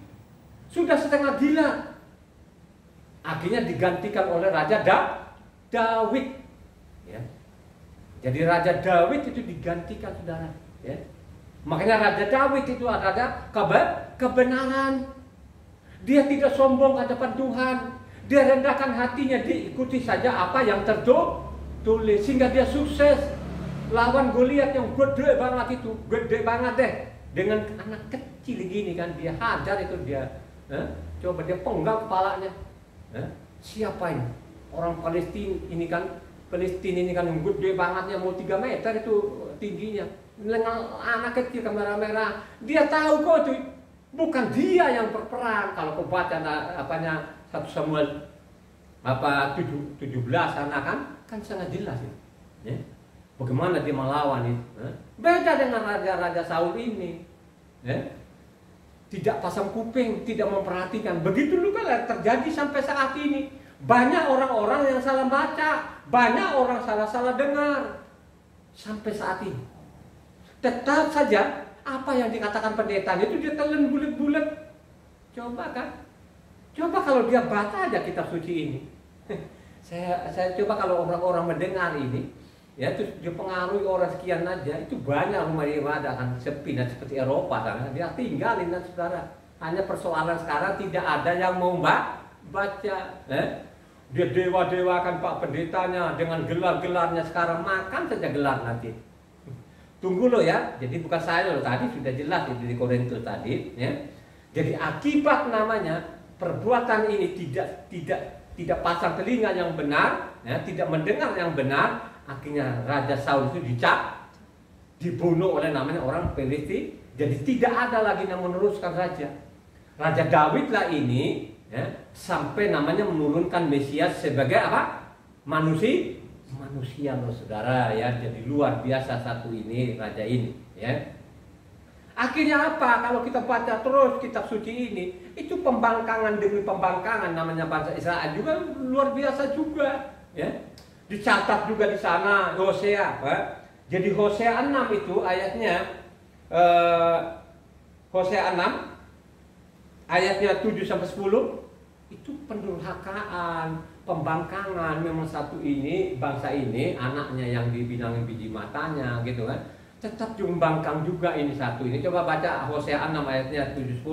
Sudah setengah gila. Akhirnya digantikan oleh Raja Daud. Ya. Jadi Raja Daud itu digantikan saudara. Ya. Makanya Raja Daud itu ada kebenaran. Dia tidak sombong ke depan Tuhan. Dia rendahkan hatinya, diikuti saja apa yang tertulis sehingga dia sukses. Lawan Goliat yang gede banget itu, gede banget deh. Dengan anak kecil gini kan dia hajar itu dia. Coba dia penggal kepalanya. Siapa ini? Orang Palestina ini kan yang gede bangetnya, mau 3 meter itu tingginya. Dengan anak kecil merah-merah. Dia tahu kok itu bukan dia yang berperang. Kalau kau baca 1 Samuel 17 sana kan sangat jelas ya. Bagaimana dia melawan itu. Beda dengan raja-raja Saul ini. Ya. Tidak pasang kuping, tidak memperhatikan. Begitu juga terjadi sampai saat ini. Banyak orang-orang yang salah baca, banyak orang salah-salah dengar. Sampai saat ini. Tetap saja apa yang dikatakan pendeta itu dia telan bulat-bulat. Coba kan? Coba kalau dia baca aja kitab suci ini. Saya coba kalau orang-orang mendengar ini, ya terus dipengaruhi orang sekian aja, itu banyak rumah ibadah kan sepi dan seperti Eropa kan. Dia tinggalin dan saudara. Hanya persoalan sekarang tidak ada yang mau baca. Dia dewa-dewakan Pak pendetanya dengan gelar-gelarnya sekarang, makan saja gelar nanti. Tunggu lo ya, jadi bukan saya lo tadi sudah jelas di Korintus tadi, ya. Jadi akibat namanya perbuatan ini tidak pasang telinga yang benar, ya, tidak mendengar yang benar, akhirnya Raja Saul itu dibunuh oleh namanya orang Filistin. Jadi tidak ada lagi yang meneruskan raja. Raja Daud lah ini, ya, sampai namanya menurunkan Mesias sebagai apa? Manusia loh saudara ya, jadi luar biasa satu ini raja ini ya. Akhirnya apa? Kalau kita baca terus kitab suci ini, itu pembangkangan demi pembangkangan namanya bangsa Israel juga luar biasa juga ya. Dicatat juga di sana Hosea ya. Jadi Hosea 6 itu ayatnya Hosea 6 ayatnya 7 sampai 10 itu pendurhakaan, pembangkangan. Memang satu ini bangsa ini anaknya yang dibilangin biji matanya gitu kan, tetap membangkang juga ini satu ini. Coba baca Hosea 6 ayatnya 7-10.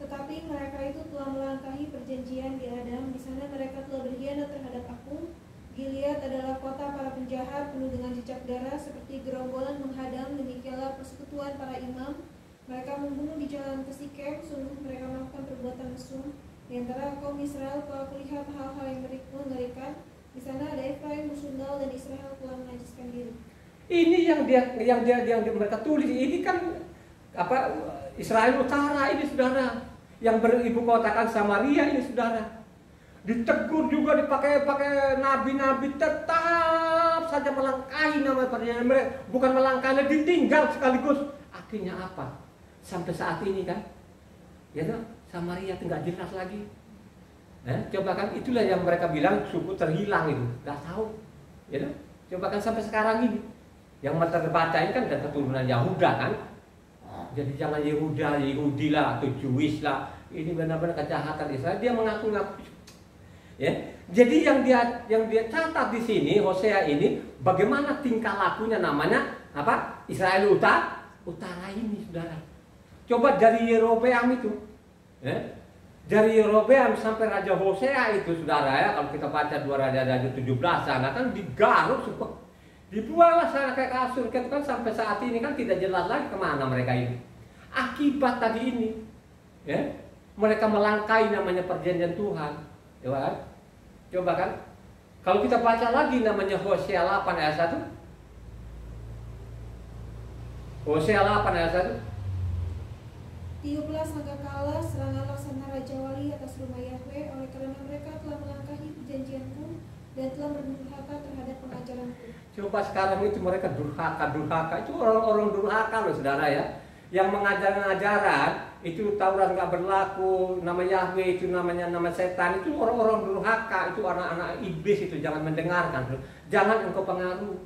Tetapi mereka itu telah melangkahi perjanjian di Adam. Di sana mereka telah berkhianat terhadap aku. Gilead adalah kota para penjahat penuh dengan jejak darah, seperti gerombolan menghadang. Demikianlah persekutuan para imam. Mereka membunuh di jalan ke Sikem. Sungguh mereka melakukan perbuatan mesum. Di antara kaum Israel telah kulihat hal-hal yang mengerikan. Di sana ada Efraim bersundal dan Israel telah menajiskan diri. Ini yang mereka tulis ini kan apa, Israel Utara ini saudara, yang beribu kotakan Samaria ini saudara. Ditegur juga, dipakai nabi-nabi, tetap saja melangkahi nama perjanjian mereka. Bukan melangkahi, ditinggal sekaligus. Akhirnya apa? Sampai saat ini kan, ya no? Samaria tidak jelas lagi. Coba kan itulah yang mereka bilang suku terhilang itu, nggak tahu. Ya no? Coba kan sampai sekarang ini, yang terbaca ini kan dari keturunan Yahuda kan. Jadi jangan Yahudi lah atau Jewish lah. Ini benar-benar kejahatan Israel. Dia mengaku-ngaku. Ya, jadi yang dia catat di sini Hosea ini bagaimana tingkah lakunya namanya apa? Israel Utara ini saudara. Coba dari Yerobeam itu, ya, dari Yerobeam sampai Raja Hosea itu saudara ya, kalau kita baca 2 Raja-Raja 17 sana kan digaruk semua, dibuanglah sana kayak kasur kan, sampai saat ini kan tidak jelas lagi kemana mereka ini. Akibat tadi ini, ya, mereka melangkahi namanya perjanjian Tuhan. Coba kan, kalau kita baca lagi namanya Hosea 8 ayat 1. Hosea 8 ayat 1. Tiuplah sangkakala, seranganlah sana Raja Wali atas rumah Yahweh, oleh karena mereka telah melangkahi perjanjianku dan telah berdurhaka terhadap pengajaranku. Coba sekarang itu mereka durhaka itu orang-orang durhaka loh saudara ya, yang mengajar-ngajaran itu Taurat nggak berlaku, nama Yahweh itu namanya nama setan, itu orang-orang durhaka, itu anak-anak iblis, itu jangan mendengarkan, jangan engkau pengaruh,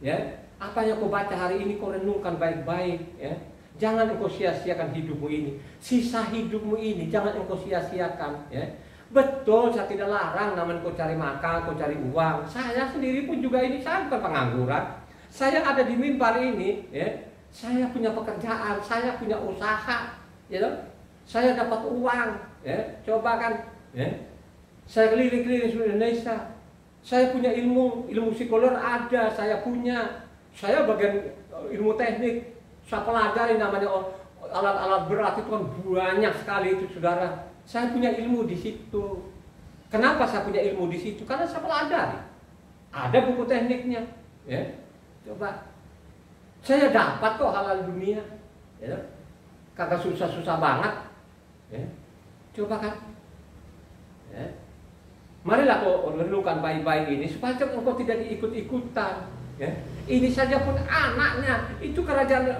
ya. Apa yang kau baca hari ini kau renungkan baik-baik, ya. Jangan engkau sia-siakan hidupmu ini, sisa hidupmu ini jangan engkau sia-siakan, ya. Betul, saya tidak larang namanya kau cari makan, kau cari uang. Saya sendiri pun juga ini, saya bukan pengangguran. Saya ada di mimbar ini, ya. Saya punya pekerjaan, saya punya usaha, ya toh? Saya dapat uang, ya. Coba kan, ya. Saya keliling-keliling seluruh Indonesia. Saya punya ilmu psikolog ada, saya punya. Saya bagian ilmu teknik, saya pelajari namanya alat-alat berat itu kan banyak sekali itu saudara. Saya punya ilmu di situ. Kenapa saya punya ilmu di situ? Karena saya pelajari. Ada buku tekniknya, ya. Coba. Saya dapat kok halal dunia, ya. Kagak susah-susah banget, ya. Coba kan, ya. Marilah kau renungkan baik-baik ini supaya engkau tidak diikut-ikutan, ya. Ini saja pun anaknya itu kerajaan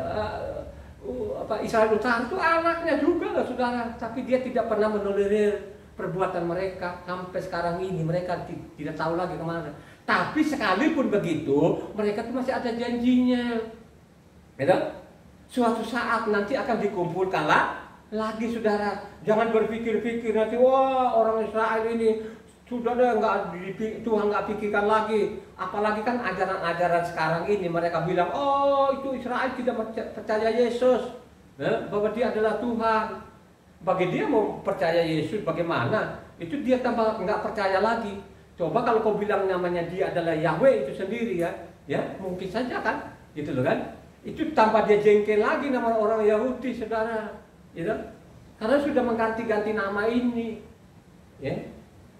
Israel Utara itu anaknya juga loh saudara, tapi dia tidak pernah menolerir perbuatan mereka sampai sekarang ini. Mereka tidak tahu lagi kemana. Tapi sekalipun begitu, mereka tuh masih ada janjinya. Gitu? Suatu saat nanti akan dikumpulkan lagi saudara. Jangan berpikir-pikir nanti wah orang Israel ini sudah deh Tuhan nggak pikirkan lagi. Apalagi kan ajaran-ajaran sekarang ini mereka bilang oh itu Israel tidak percaya Yesus, bahwa dia adalah Tuhan. Bagi dia mau percaya Yesus bagaimana? Itu dia tambah nggak percaya lagi. Coba kalau kau bilang namanya dia adalah Yahweh itu sendiri ya mungkin saja kan, gitu loh kan? Itu tanpa dia jengkel lagi nama orang Yahudi saudara, gitu? Karena sudah mengganti-ganti nama ini, ya.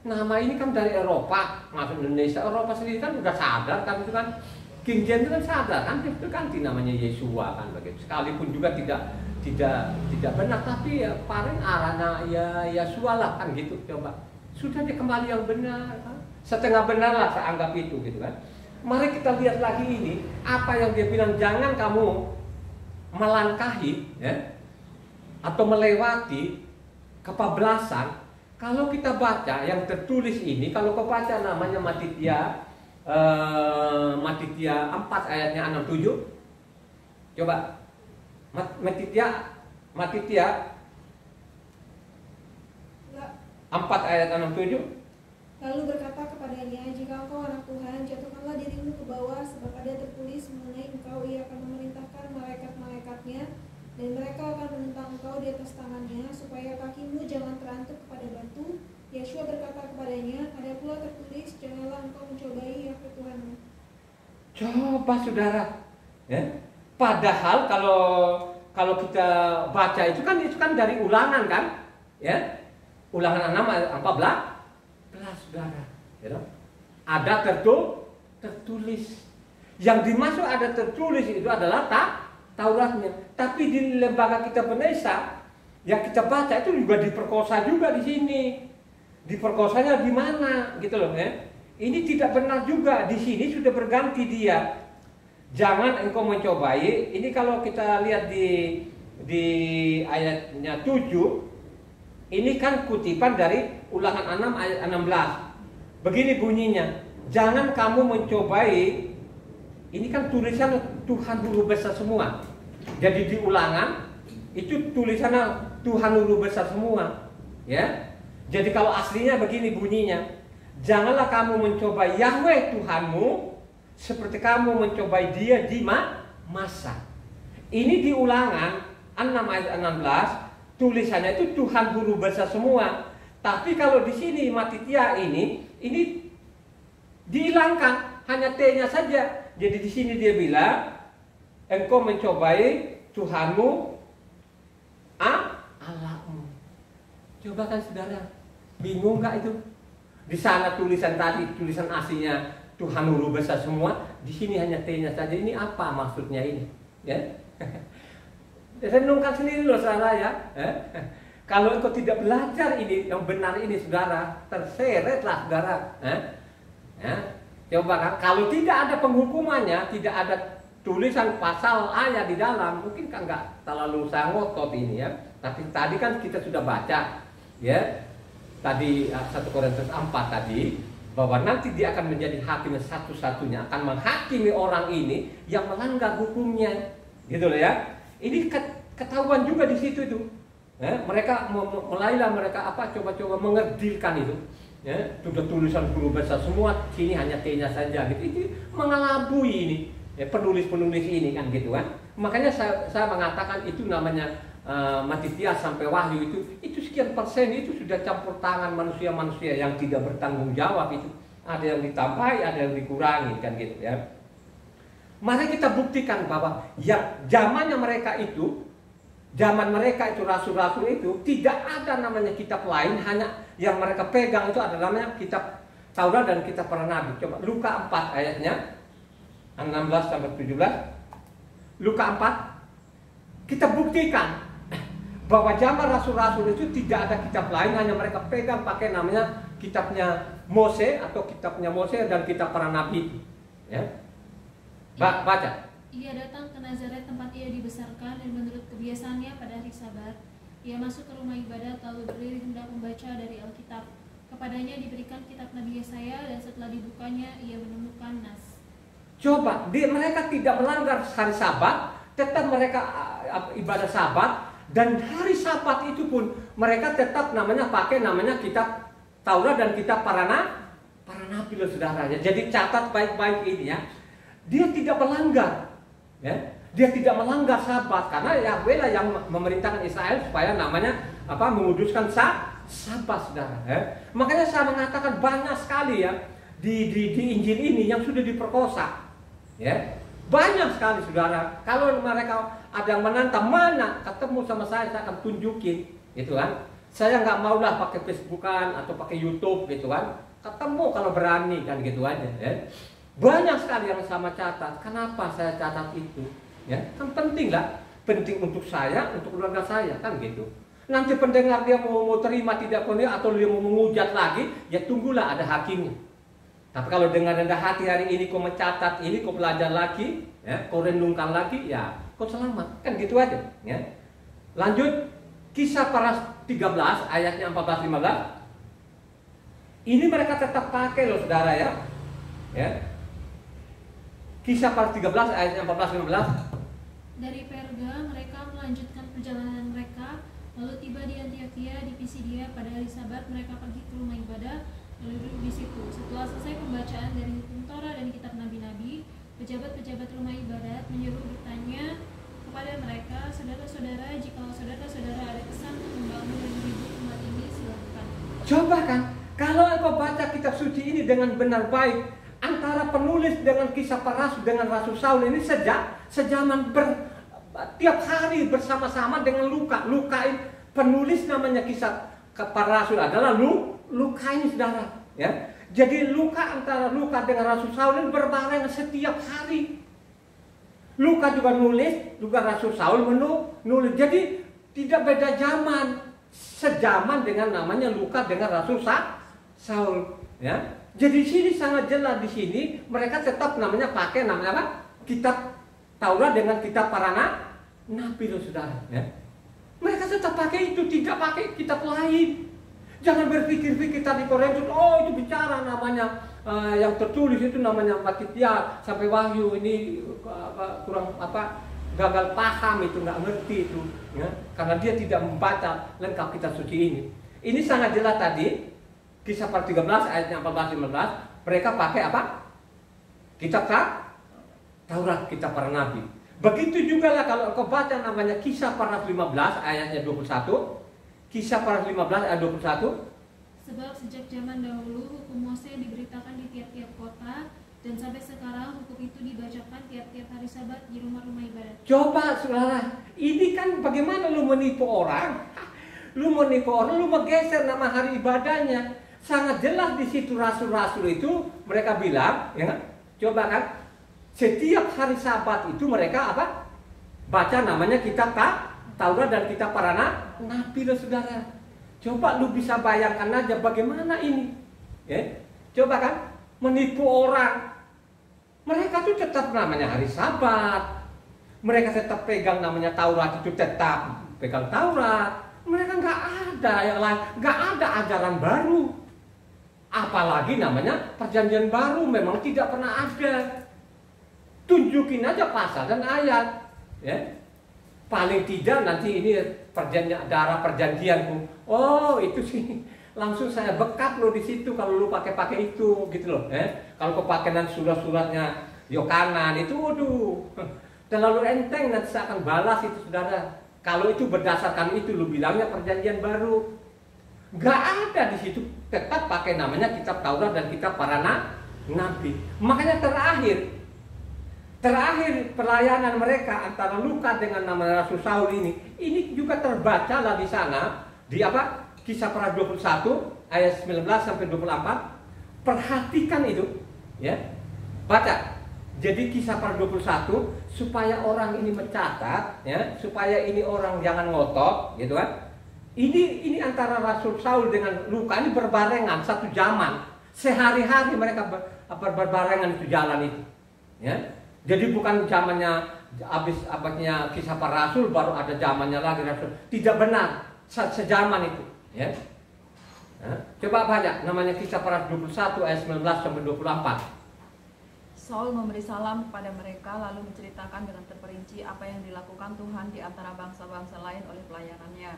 Nama ini kan dari Eropa masuk Indonesia. Eropa sendiri kan udah sadar kan itu kan, King James kan sadar kan itu ganti namanya Yesua kan begitu. Sekalipun juga tidak benar, tapi ya paling arahnya ya Yesua lah kan gitu. Coba sudah dia kembali yang benar kan? Setengah benar lah saya anggap itu gitu kan. Mari kita lihat lagi ini apa yang dia bilang, jangan kamu melangkahi ya, atau melewati kepablasan. Kalau kita baca yang tertulis ini, kalau kau baca namanya Matitya 4 ayatnya 6-7. Coba Matitya 4 ayat 6-7. Lalu berkata kepadanya, jika engkau anak Tuhan, jatuhkanlah dirimu ke bawah, sebab ada tertulis mengenai engkau, ia akan memerintahkan malaikat-malaikatnya, dan mereka akan menentang engkau di atas tangannya, supaya kakimu jangan terantuk kepada batu. Yeshua berkata kepadanya, ada pula tertulis, janganlah engkau mencobai Yahweh Tuhanmu. Coba saudara, ya. Padahal kalau kita baca itu kan dari Ulangan kan, ya. Ulangan 6 ayat 14. Saudara, ya, ada tertulis. Yang dimaksud ada tertulis itu adalah Tauratnya. Tapi di lembaga kita Penesa yang kita baca itu juga diperkosa juga di sini. Diperkosanya di mana gitu loh ya. Ini tidak benar juga, di sini sudah berganti dia. Jangan engkau mencobai. Ini kalau kita lihat di ayatnya 7. Ini kan kutipan dari Ulangan 6 ayat 16. Begini bunyinya, jangan kamu mencobai. Ini kan tulisan Tuhan Guru Besar semua. Jadi di Ulangan itu tulisannya Tuhan Guru Besar semua, ya. Jadi kalau aslinya begini bunyinya, janganlah kamu mencobai Yahweh Tuhanmu seperti kamu mencobai Dia di masa. Ini di Ulangan 6 ayat 16. Tulisannya itu Tuhan Guru Besar semua. Tapi kalau di sini Matitya ini dihilangkan, hanya T-nya saja. Jadi di sini dia bilang, engkau mencobai Tuhanmu Allahmu. Coba kan saudara, bingung nggak itu? Di sana tulisan tadi, tulisan aslinya Tuhan Guru Besar semua. Di sini hanya T-nya saja. Ini apa maksudnya ini? Ya. Renungkan sendiri loh saudara ya. Kalau engkau tidak belajar ini yang benar ini saudara, terseretlah saudara. Coba kan, kalau tidak ada penghukumannya, tidak ada tulisan pasal ayat di dalam, mungkin kan nggak terlalu saya ngotot ini ya. Tapi tadi kan kita sudah baca, ya, tadi 1 Korintus 4 tadi, bahwa nanti dia akan menjadi hakim satu-satunya, akan menghakimi orang ini yang melanggar hukumnya, gitu loh ya. Ini ketahuan juga di situ itu. Ya, mereka mulailah mereka coba-coba mengerdilkan itu. Ya, sudah tulisan guru besar semua, sini hanya T-nya saja gitu. Itu mengelabui ini, ya, penulis-penulis ini kan gitu kan. Makanya saya mengatakan itu namanya Matitia sampai Wahyu itu sekian persen itu sudah campur tangan manusia-manusia yang tidak bertanggung jawab itu. Ada yang ditambahi, ada yang dikurangi kan gitu ya. Mari kita buktikan bahwa ya zaman mereka itu rasul-rasul itu tidak ada namanya kitab lain, hanya yang mereka pegang itu ada namanya kitab Taurat dan kitab para nabi. Coba Luka 4 ayatnya 16 sampai 17. Luka 4 kita buktikan bahwa zaman rasul-rasul itu tidak ada kitab lain, hanya mereka pegang pakai namanya kitabnya Mose atau kitabnya Mose dan kitab para nabi. Ya. Baca. Ia datang ke Nazaret tempat ia dibesarkan, dan menurut kebiasaannya pada hari Sabat ia masuk ke rumah ibadat lalu berdiri hendak membaca dari Alkitab. Kepadanya diberikan kitab Nabi Yesaya, dan setelah dibukanya ia menemukan nas. Coba, mereka tidak melanggar hari Sabat, tetap mereka ibadah Sabat, dan hari Sabat itu pun mereka tetap namanya pakai namanya kitab Taurat dan kitab para nabi loh saudara. Jadi catat baik-baik ini ya. Dia tidak melanggar, ya. Dia tidak melanggar Sabat karena Yahweh lah yang memerintahkan Israel supaya namanya menguduskan Sabat saudara. Ya. Makanya saya mengatakan banyak sekali ya di Injil ini yang sudah diperkosa, ya. Banyak sekali saudara. Kalau mereka ada yang menantang, mana ketemu sama saya akan tunjukin, gitu kan. Saya nggak maulah pakai Facebookan atau pakai YouTube, gitu kan. Ketemu kalau berani kan gitu aja. Ya. Banyak sekali yang sama catat. Kenapa saya catat itu? Ya, kan penting lah. Penting untuk saya, untuk keluarga saya, kan gitu. Nanti pendengar dia mau terima tidak punya atau dia mau menghujat lagi, ya tunggulah ada hakimnya. Tapi kalau dengan rendah hati hari ini kau mencatat ini, kau belajar lagi, ya, kau renungkan lagi, ya kau selamat. Kan gitu aja. Ya. Lanjut, Kisah Para 13 ayatnya 14-15. Ini mereka tetap pakai loh saudara ya. Ya. Kisah Para 13 ayatnya 14-15. Dari Perga mereka melanjutkan perjalanan mereka, lalu tiba di Antioquia di Pisidia. Pada hari Sabat mereka pergi ke rumah ibadah lalu duduk di situ. Setelah selesai pembacaan dari hukum Torah dan kitab nabi-nabi, pejabat-pejabat rumah ibadat menyuruh bertanya kepada mereka, saudara-saudara, jika saudara-saudara ada kesan untuk membangun dan menghibur umat ini, silakan. Coba kan, kalau engkau baca kitab suci ini dengan benar baik, antara penulis dengan kisah para rasul dengan Rasul Saul ini sejaman tiap hari bersama-sama dengan Luka. Luka ini penulis namanya kisah para rasul adalah Luka ini saudara, ya. Jadi antara Luka dengan Rasul Saul ini berbarengan setiap hari. Luka juga nulis, juga Rasul Saul menulis. Jadi tidak beda zaman, sejaman dengan namanya Luka dengan Rasul Saul, ya. Jadi di sini sangat jelas di sini mereka tetap namanya pakai namanya apa? Kitab Taurat dengan kitab para nabi loh saudara, ya. Mereka tetap pakai itu, tidak pakai kitab lain. Jangan berpikir-pikir tadi Korintus, oh itu bicara namanya yang tertulis itu namanya Matitia sampai Wahyu ini kurang gagal paham itu, nggak ngerti itu, ya. Karena dia tidak membaca lengkap kitab suci ini. Ini sangat jelas tadi Kisah Para 13 ayatnya 14-15 mereka pakai apa? Kitab Taurat, kitab para nabi. Begitu juga lah kalau kau baca namanya Kisah Para 15 ayatnya 21. Kisah Para 15 ayat 21. Sebab sejak zaman dahulu hukum Mose diberitakan di tiap-tiap kota, dan sampai sekarang hukum itu dibacakan tiap-tiap hari Sabat di rumah-rumah ibadat. Coba saudara, ini kan bagaimana lu menipu orang? Lu menggeser nama hari ibadahnya. Sangat jelas di situ rasul-rasul itu mereka bilang, ya kan? Coba kan, setiap hari Sabat itu mereka apa? Baca namanya kitab Taurat dan kitab para nabi loh saudara. Coba lu bisa bayangkan aja bagaimana ini, ya? Coba kan, menipu orang. Mereka tuh tetap namanya hari Sabat. Mereka tetap pegang namanya Taurat itu tetap pegang Taurat. Mereka nggak ada yang lain, nggak ada ajaran baru. Apalagi namanya perjanjian baru memang tidak pernah ada. Tunjukin aja pasal dan ayat, ya. Paling tidak nanti ini perjanjian, darah perjanjianku. Oh itu sih langsung saya bekat lo di situ kalau lu pakai itu gitu loh. Kalau kepakean surat-suratnya Yohanan itu, waduh, terlalu enteng, nanti saya akan balas itu saudara. Kalau itu berdasarkan itu lu bilangnya perjanjian baru, nggak ada di situ. Tetap pakai namanya kitab Taurat dan kitab para nabi. Makanya terakhir pelayanan mereka antara Lukas dengan nama Rasul Saul ini juga terbaca lah di sana di apa? Kisah Para 21 ayat 19 sampai 24. Perhatikan itu, ya. Baca. Jadi Kisah Para 21 supaya orang ini mencatat, ya, supaya ini orang jangan ngotot, gitu kan. Ini antara Rasul Saul dengan Lukas ini berbarengan satu zaman. Sehari-hari mereka berbarengan itu jalan itu, ya. Jadi bukan zamannya habis abadnya Kisah Para Rasul baru ada zamannya lagi Rasul. Tidak benar, sejaman itu, ya. Nah, coba baca namanya Kisah Para 21 ayat 19 sampai 24. Saul memberi salam kepada mereka lalu menceritakan dengan terperinci apa yang dilakukan Tuhan di antara bangsa-bangsa lain oleh pelayanannya.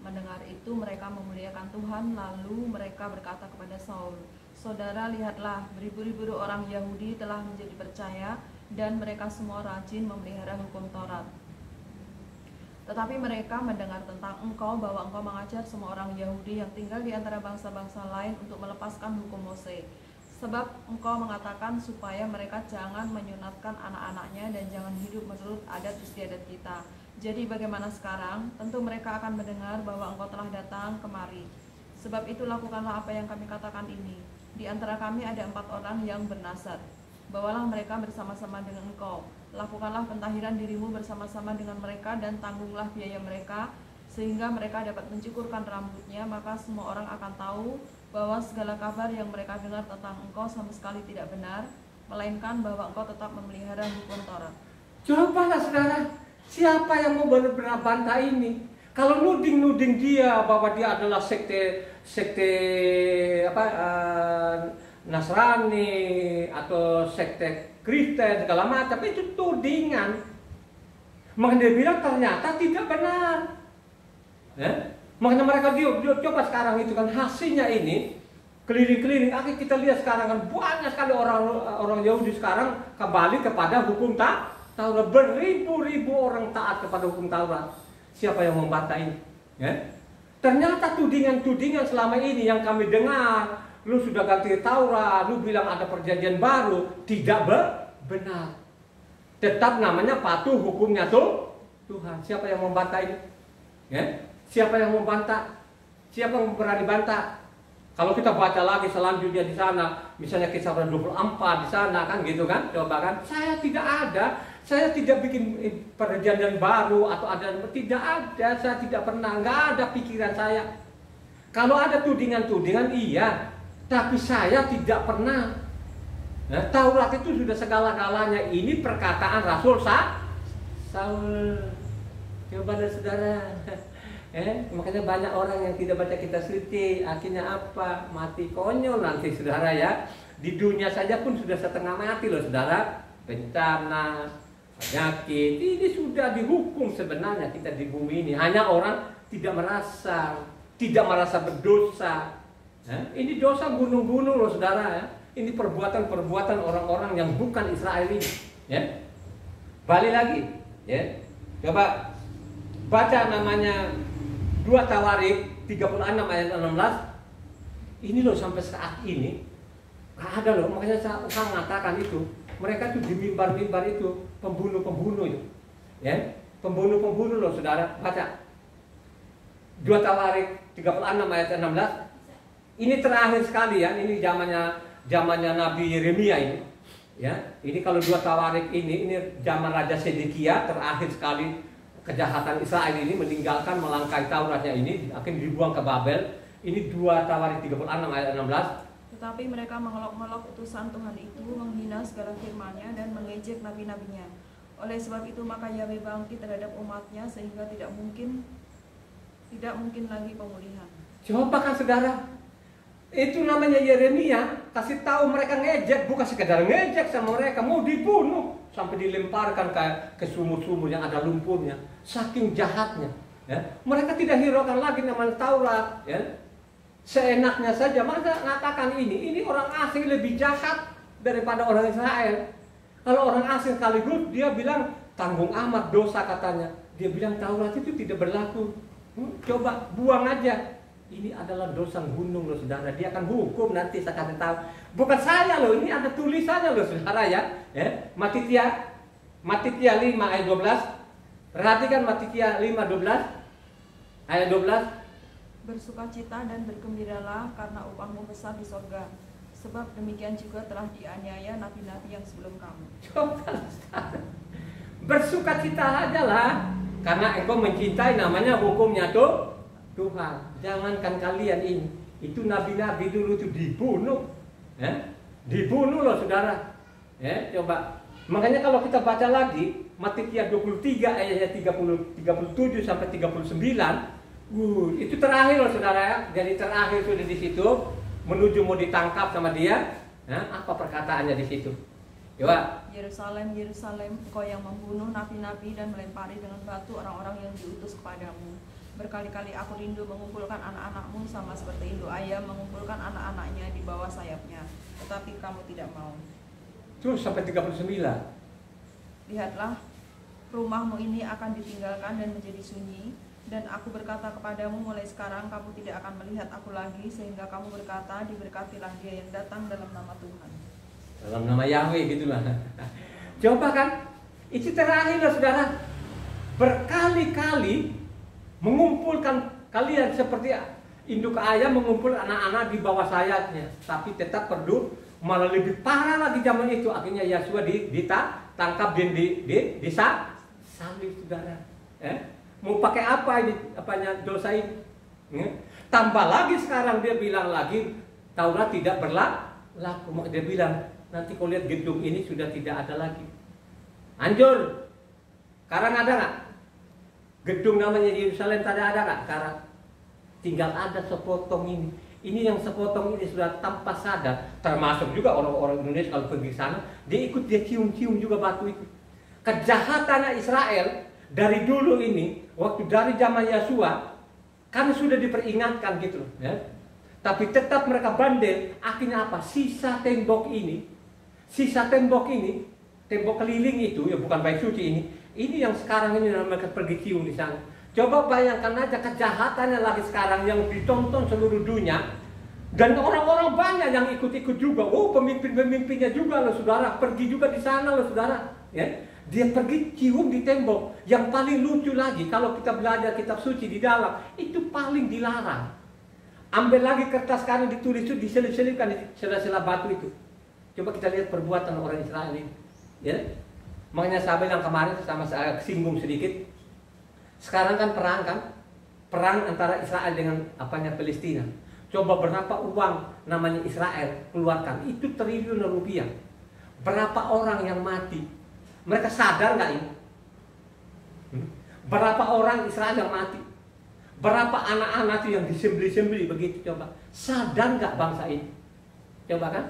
Mendengar itu mereka memuliakan Tuhan, lalu mereka berkata kepada Saul, "Saudara, lihatlah, beribu-ribu orang Yahudi telah menjadi percaya dan mereka semua rajin memelihara hukum Taurat. Tetapi mereka mendengar tentang engkau bahwa engkau mengajar semua orang Yahudi yang tinggal di antara bangsa-bangsa lain untuk melepaskan hukum Mose. Sebab engkau mengatakan supaya mereka jangan menyunatkan anak-anaknya dan jangan hidup menurut adat istiadat kita. Jadi bagaimana sekarang? Tentu mereka akan mendengar bahwa engkau telah datang kemari. Sebab itu lakukanlah apa yang kami katakan ini. Di antara kami ada 4 orang yang bernasar. Bawalah mereka bersama-sama dengan engkau. Lakukanlah pentahiran dirimu bersama-sama dengan mereka dan tanggunglah biaya mereka, sehingga mereka dapat mencukurkan rambutnya, maka semua orang akan tahu bahwa segala kabar yang mereka dengar tentang engkau sama sekali tidak benar, melainkan bahwa engkau tetap memelihara hukum Taurat." Cobalah saudara, siapa yang mau benar-benar bantah ini? Kalau nuding dia bahwa dia adalah sekte Nasrani atau sekte Kristen segala macam, itu tudingan. Makanya dia bilang ternyata tidak benar. Makanya mereka dia coba sekarang itu kan hasilnya ini keliling-keliling. Akhirnya kita lihat sekarang kan banyak sekali orang Yahudi sekarang kembali kepada hukum Taurat. Beribu-ribu orang taat kepada hukum Taurat. Siapa yang membantah ini? Ternyata tudingan-tudingan selama ini yang kami dengar, lu sudah ganti Taurat, lu bilang ada perjanjian baru, tidak benar. Tetap namanya patuh hukumnya Tuhan. Siapa yang membantah ini? Siapa yang membantah? Siapa yang berani bantah? Kalau kita baca lagi selanjutnya di sana, misalnya Kisah 24 di sana kan gitu kan, coba kan, saya tidak ada, saya tidak bikin perjanjian baru atau ada, tidak ada, saya tidak pernah, nggak ada pikiran saya. Kalau ada tudingan-tudingan iya, tapi saya tidak pernah. Taurat itu sudah segala-galanya. Ini perkataan Rasul Saul. Coba deh saudara. Makanya banyak orang yang tidak baca kitab suci, akhirnya apa? Mati konyol nanti saudara ya. Di dunia saja pun sudah setengah mati loh saudara. Bencana, penyakit, ini sudah dihukum sebenarnya kita di bumi ini. Hanya orang tidak merasa berdosa. Ini dosa gunung-gunung loh saudara ya. Ini perbuatan-perbuatan orang-orang yang bukan Israel ini. Balik lagi, ya. Coba baca namanya 2 Tawarik 36 ayat 16. Ini loh sampai saat ini gak ada loh. Makanya saya mengatakan itu, mereka tuh di mimbar-mimbar itu pembunuh-pembunuh itu, ya. Pembunuh-pembunuh loh saudara. Baca 2 Tawarik 36 ayat 16. Ini terakhir sekali ya. Ini zamannya Nabi Yeremia ini. Ya, ini kalau 2 Tawarik ini zaman Raja Sedekia, terakhir sekali kejahatan Israel ini, meninggalkan melangkahi Tauratnya ini, akhirnya dibuang ke Babel. Ini 2 Tawarik 36 ayat 16. Tetapi mereka mengelok-ngelok utusan Tuhan itu, menghina segala firman-Nya dan mengejek nabi-nabinya. Oleh sebab itu maka Yahweh bangkit terhadap umatnya sehingga tidak mungkin lagi pemulihan. Coba kan saudara, itu namanya Yeremia kasih tahu mereka ngejek, bukan sekedar ngejek sama mereka, mau dibunuh sampai dilemparkan ke sumur-sumur yang ada lumpurnya, saking jahatnya. Ya. Mereka tidak hiraukan lagi namanya Taurat, ya. Seenaknya saja masa mengatakan ini orang asing lebih jahat daripada orang Israel. Kalau orang asing sekaligus dia bilang tanggung amat dosa katanya, dia bilang Taurat itu tidak berlaku. Coba buang aja. Ini adalah dosa gunung loh saudara. Dia akan hukum nanti saya kasih tahu. Bukan saya loh, ini ada tulisannya loh saudara ya. Matitia 5 ayat 12. Perhatikan Matitia 5:12 ayat 12. Bersukacita dan bergembiralah karena upahmu besar di sorga. Sebab demikian juga telah dianiaya nabi-nabi yang sebelum kamu. Coba saudara. Bersukacita aja lah. Karena engkau mencintai namanya hukumnya tuh Tuhan. Jangankan kalian ini. Itu nabi-nabi dulu itu dibunuh. Dibunuh loh saudara. Coba. Makanya kalau kita baca lagi Matitia 23 ayat 37 sampai 39. Itu terakhir loh saudara ya. Jadi terakhir sudah di situ. Menuju mau ditangkap sama dia. Apa perkataannya di situ? Coba. Yerusalem, Yerusalem, engkau yang membunuh nabi-nabi dan melempari dengan batu orang-orang yang diutus kepadamu. Berkali-kali aku rindu mengumpulkan anak-anakmu sama seperti induk ayam mengumpulkan anak-anaknya di bawah sayapnya, tetapi kamu tidak mau. Terus sampai 39. Lihatlah, rumahmu ini akan ditinggalkan dan menjadi sunyi, dan aku berkata kepadamu mulai sekarang kamu tidak akan melihat aku lagi, sehingga kamu berkata diberkatilah dia yang datang dalam nama Tuhan. Dalam nama Yahweh gitulah. Coba kan, itu terakhir loh saudara. Berkali-kali mengumpulkan kalian seperti induk ayam mengumpul anak-anak di bawah sayapnya, tapi tetap perlu malah lebih parah lagi zaman itu. Akhirnya Yosua ditangkap dan disalib saudara. Mau pakai apa ini? Apanya dosa ini? Tambah lagi sekarang dia bilang lagi Taurat tidak berlaku. Maka dia bilang nanti kau lihat gedung ini sudah tidak ada lagi. Hancur. Sekarang ada nggak? Gedung namanya Yerusalem tadi ada nggak? Sekarang tinggal ada sepotong ini. Ini yang sepotong ini sudah tanpa sadar. Termasuk juga orang-orang Indonesia kalau pergi sana, dia cium-cium juga batu itu. Kejahatan Israel dari dulu ini, waktu dari zaman Yosua, kan sudah diperingatkan gitu loh. Ya. Tapi tetap mereka bandel. Akhirnya apa? Sisa tembok ini, tembok keliling itu, ya bukan bait suci ini yang sekarang ini mereka pergi cium di sana. Coba bayangkan aja kejahatannya lagi sekarang yang ditonton seluruh dunia. Dan orang-orang banyak yang ikut-ikut juga. Pemimpin-pemimpinnya juga loh saudara. Pergi juga di sana loh saudara. Ya. Dia pergi cium di tembok. Yang paling lucu lagi, kalau kita belajar kitab suci di dalam, itu paling dilarang. Ambil lagi kertas sekarang ditulis itu, diselip-selipkan di sela-sela batu itu. Coba kita lihat perbuatan orang Israel ini. Ya. Makanya saya bilang kemarin sama saya singgung sedikit. Sekarang kan perang antara Israel dengan Palestina. Coba berapa uang namanya Israel keluarkan, itu triliun rupiah. Berapa orang yang mati? Mereka sadar nggak ini? Berapa orang Israel yang mati? Berapa anak-anak itu yang disembelih-sembelih begitu? Coba sadar nggak bangsa ini? Coba kan?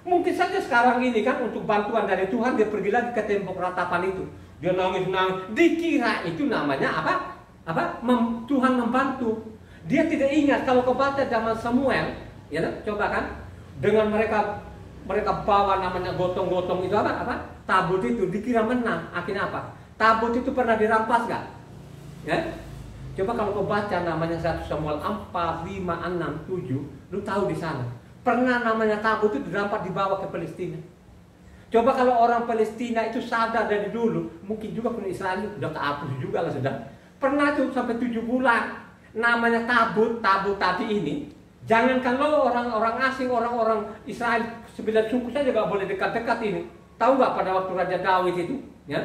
Mungkin saja sekarang ini kan untuk bantuan dari Tuhan dia pergi lagi ke tembok ratapan itu. Dia nangis-nangis. Dikira itu namanya apa? Tuhan membantu. Dia tidak ingat kalau kau baca zaman Samuel, ya, coba kan? Dengan mereka bawa namanya gotong-gotong itu apa? Tabut itu dikira menang. Akhirnya apa? Tabut itu pernah dirampas nggak? Ya? Coba kalau kau baca namanya 1 Samuel 4, 5, 6, 7, lu tahu di sana. Pernah namanya tabut itu dirampas dibawa ke Palestina. Coba kalau orang Palestina itu sadar dari dulu, mungkin juga pun Israel udah kehapus juga lah sudah. Pernah tuh sampai 7 bulan namanya tabut tadi ini. Jangankan lo orang-orang asing, orang-orang Israel 9 suku saja gak boleh dekat-dekat ini. Tahu gak pada waktu Raja Daud itu, ya?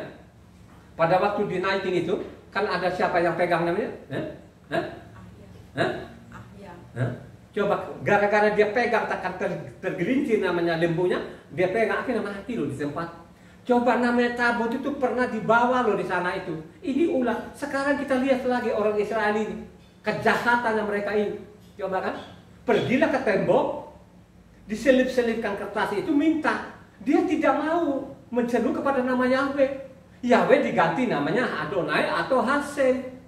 Pada waktu dinaikin itu, kan ada siapa yang pegang namanya? Coba gara-gara dia pegang takkan tergelincir namanya lembunya, dia pegang akhirnya mati loh di tempat. Coba namanya tabut itu pernah dibawa loh di sana itu. Ini ulah. Sekarang kita lihat lagi orang Israel ini. Kejahatannya mereka ini. Coba kan. Pergilah ke tembok. Diselip-selipkan kertas itu minta. Dia tidak mau menseru kepada nama Yahweh. Yahweh diganti namanya Adonai atau Hasen.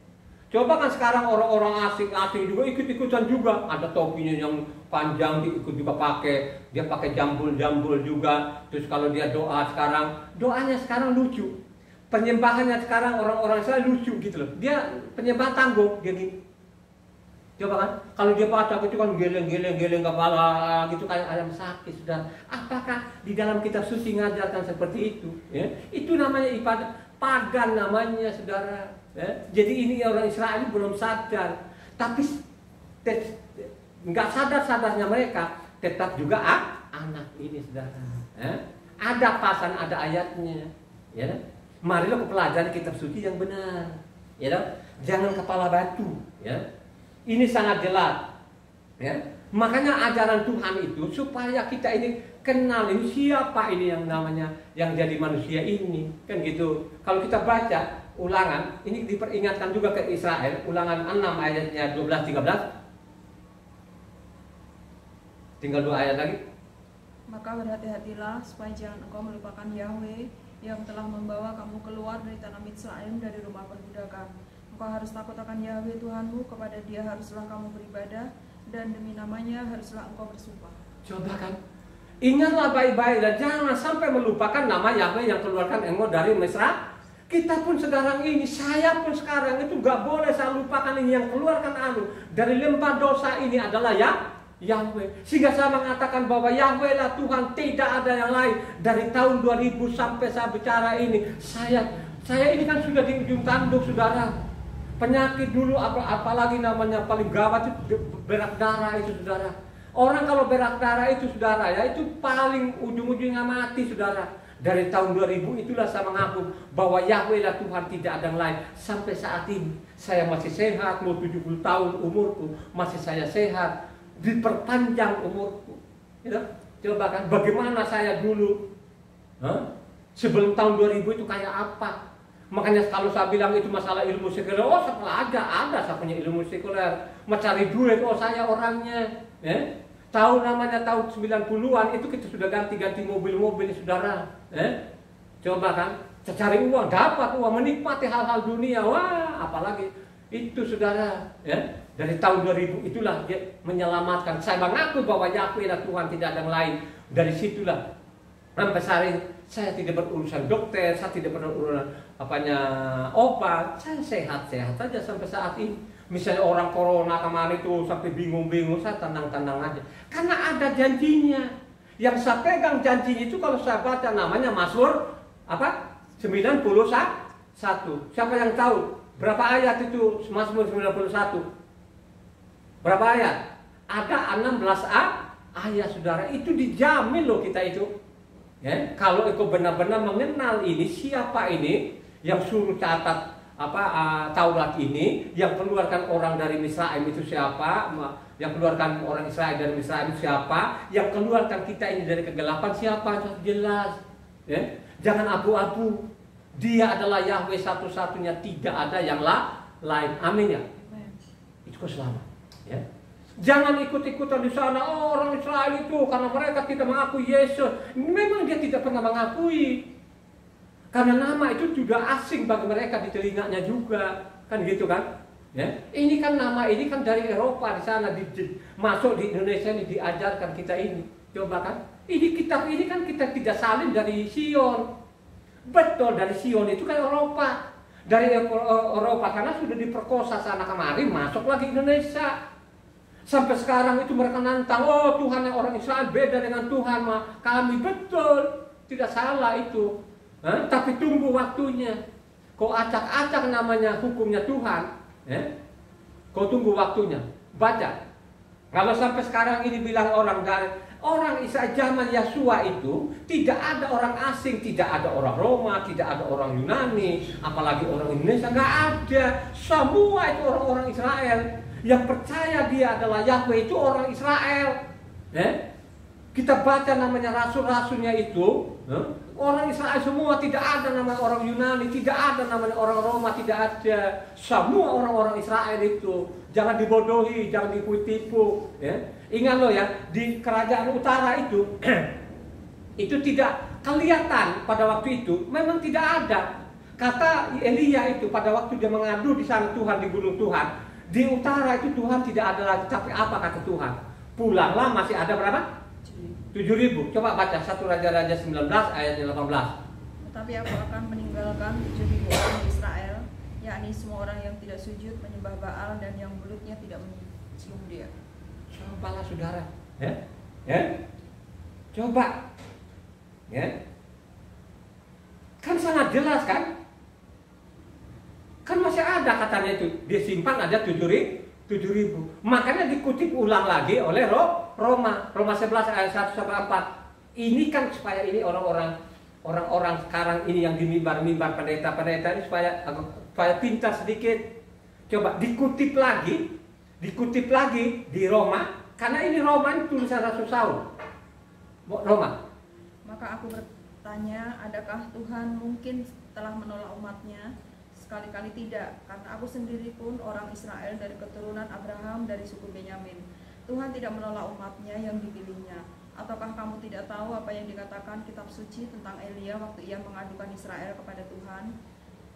Coba kan sekarang orang-orang asing juga ikut-ikutan juga. Ada topinya yang panjang diikut juga pakai. Dia pakai jambul-jambul juga. Terus kalau dia doa sekarang, doanya sekarang lucu. Penyembahannya sekarang orang-orang Israel lucu gitu loh. Dia penyembah tanggung dia gini. Coba kan, kalau dia baca itu kan geleng-geleng kepala gitu kayak ayam sakit sudah. Apakah di dalam kitab suci ngajarkan seperti itu? Ya? Itu namanya ibadah pagan namanya saudara. Ya? Jadi ini orang Israel belum sadar, tapi nggak sadar-sadarnya mereka tetap juga anak ini saudara. Ya? Ada pasan, ada ayatnya. Ya? Marilah pelajari kitab suci yang benar. Ya? Jangan kepala batu. Ya? Ini sangat jelas. Ya? Makanya ajaran Tuhan itu supaya kita ini kenal ini siapa ini yang namanya yang jadi manusia ini kan gitu. Kalau kita baca Ulangan ini diperingatkan juga ke Israel, Ulangan 6 ayatnya 12-13. Tinggal 2 ayat lagi. Maka berhati-hatilah supaya jangan engkau melupakan Yahweh yang telah membawa kamu keluar dari tanah Mitsraim, dari rumah perbudakan. Engkau harus takut akan Yahweh Tuhanmu, kepada Dia haruslah kamu beribadah, dan demi namanya haruslah engkau bersumpah. Coba kan, ingatlah baik-baik dan jangan sampai melupakan nama Yahweh yang keluarkan engkau dari Mesra. Kita pun sekarang ini, saya pun sekarang itu gak boleh saya lupakan ini yang keluarkan dari lembah dosa ini adalah Yahweh. Sehingga saya mengatakan bahwa Yahweh lah Tuhan, tidak ada yang lain. Dari tahun 2000 sampai saya bicara ini, saya ini kan sudah di ujung tanduk saudara. Penyakit dulu apalagi namanya paling gawat itu berak darah itu saudara. Orang kalau berak darah itu saudara ya, itu paling ujung-ujungnya mati saudara. Dari tahun 2000 itulah saya mengaku bahwa Yahweh lah Tuhan, tidak ada yang lain. Sampai saat ini saya masih sehat, mau 70 tahun umurku, masih saya sehat, diperpanjang umurku. Ya, coba kan bagaimana saya dulu sebelum tahun 2000 itu kayak apa. Makanya kalau saya bilang itu masalah ilmu sekuler, oh setelah ada saya punya ilmu sekuler, mencari duit, oh saya orangnya. Tahun namanya tahun 90-an itu kita sudah ganti-ganti mobil-mobil saudara. Coba kan, cari uang, dapat uang, menikmati hal-hal dunia, wah apalagi itu saudara. Dari tahun 2000 itulah dia menyelamatkan. Saya mengaku bahwa Yahweh adalah Tuhan, tidak ada yang lain. Dari situlah sampai hari saya tidak berurusan dokter, saya tidak berurusan obat, saya sehat-sehat saja sampai saat ini. Misalnya orang corona kemarin itu sampai bingung-bingung, saya tenang-tenang aja. Karena ada janjinya. Yang saya pegang janjinya itu kalau saya baca namanya Mazmur 91. Siapa yang tahu berapa ayat itu Mazmur 91? Berapa ayat? Ada 16 ayat saudara. Itu dijamin loh kita itu. Kalau itu benar-benar mengenal ini siapa ini yang suruh catat Taurat ini, yang keluarkan orang dari Misraim itu siapa, yang keluarkan orang Israel dari Misraim siapa, yang keluarkan kita ini dari kegelapan siapa, jelas. Jangan abu-abu. Dia adalah Yahweh satu-satunya, tidak ada yang lain. Amin ya. Itu selamat. Jangan ikut-ikutan di sana. Oh, orang Israel itu karena mereka tidak mengakui Yesus. Memang dia tidak pernah mengakui. Karena nama itu juga asing bagi mereka di telinganya juga, kan gitu kan? Ini kan nama ini kan dari Eropa di sana masuk di Indonesia ini diajarkan kita ini. Coba kan? Ini kitab ini kan kita tidak salin dari Sion. Betul, dari Sion itu kan Eropa. Dari Eropa karena sudah diperkosa sana kemari, masuk lagi Indonesia. Sampai sekarang itu mereka nantang, oh Tuhan yang orang Israel beda dengan Tuhan kami. Betul, tidak salah itu. Tapi tunggu waktunya. Kau acak-acak namanya hukumnya Tuhan. Kau tunggu waktunya. Baca. Kalau sampai sekarang ini bilang orang Israel zaman Yesua itu tidak ada orang asing, tidak ada orang Roma, tidak ada orang Yunani, apalagi orang Indonesia, nggak ada. Semua itu orang-orang Israel. Yang percaya dia adalah Yahweh itu orang Israel. Kita baca namanya rasul-rasulnya itu, orang Israel semua, tidak ada nama orang Yunani, tidak ada namanya orang Roma, tidak ada. Semua orang-orang Israel itu. Jangan dibodohi, jangan ditipu. Ya. Ingat loh ya, di kerajaan utara itu, itu tidak kelihatan pada waktu itu, memang tidak ada. Kata Elia itu pada waktu dia mengadu di sana Tuhan, di gunung Tuhan, di utara itu Tuhan tidak ada lagi. Tapi apa kata Tuhan? Pulanglah, masih ada berapa? 7.000. Coba baca 1 Raja-Raja 19 ayatnya 18. Tetapi aku akan meninggalkan 7.000 orang Israel, yakni semua orang yang tidak sujud menyembah Baal dan yang mulutnya tidak mencium dia. Cobalah saudara, ya, coba, ya, kan sangat jelas kan? Kan masih ada katanya itu, dia simpan ada 7.000. Makanya dikutip ulang lagi oleh Roma 11 ayat 1 sampai 4. Ini kan supaya ini orang-orang sekarang ini yang di mimbar pendeta ini supaya pintar sedikit. Coba dikutip lagi di Roma, karena ini Roma ini tulisan Rasul Saul. Roma. Maka aku bertanya, adakah Tuhan mungkin telah menolak umatnya? Sekali-kali tidak, karena aku sendiri pun orang Israel dari keturunan Abraham dari suku Benyamin. Tuhan tidak menolak umatnya yang dipilihnya. Ataukah kamu tidak tahu apa yang dikatakan kitab suci tentang Elia waktu ia mengadukan Israel kepada Tuhan?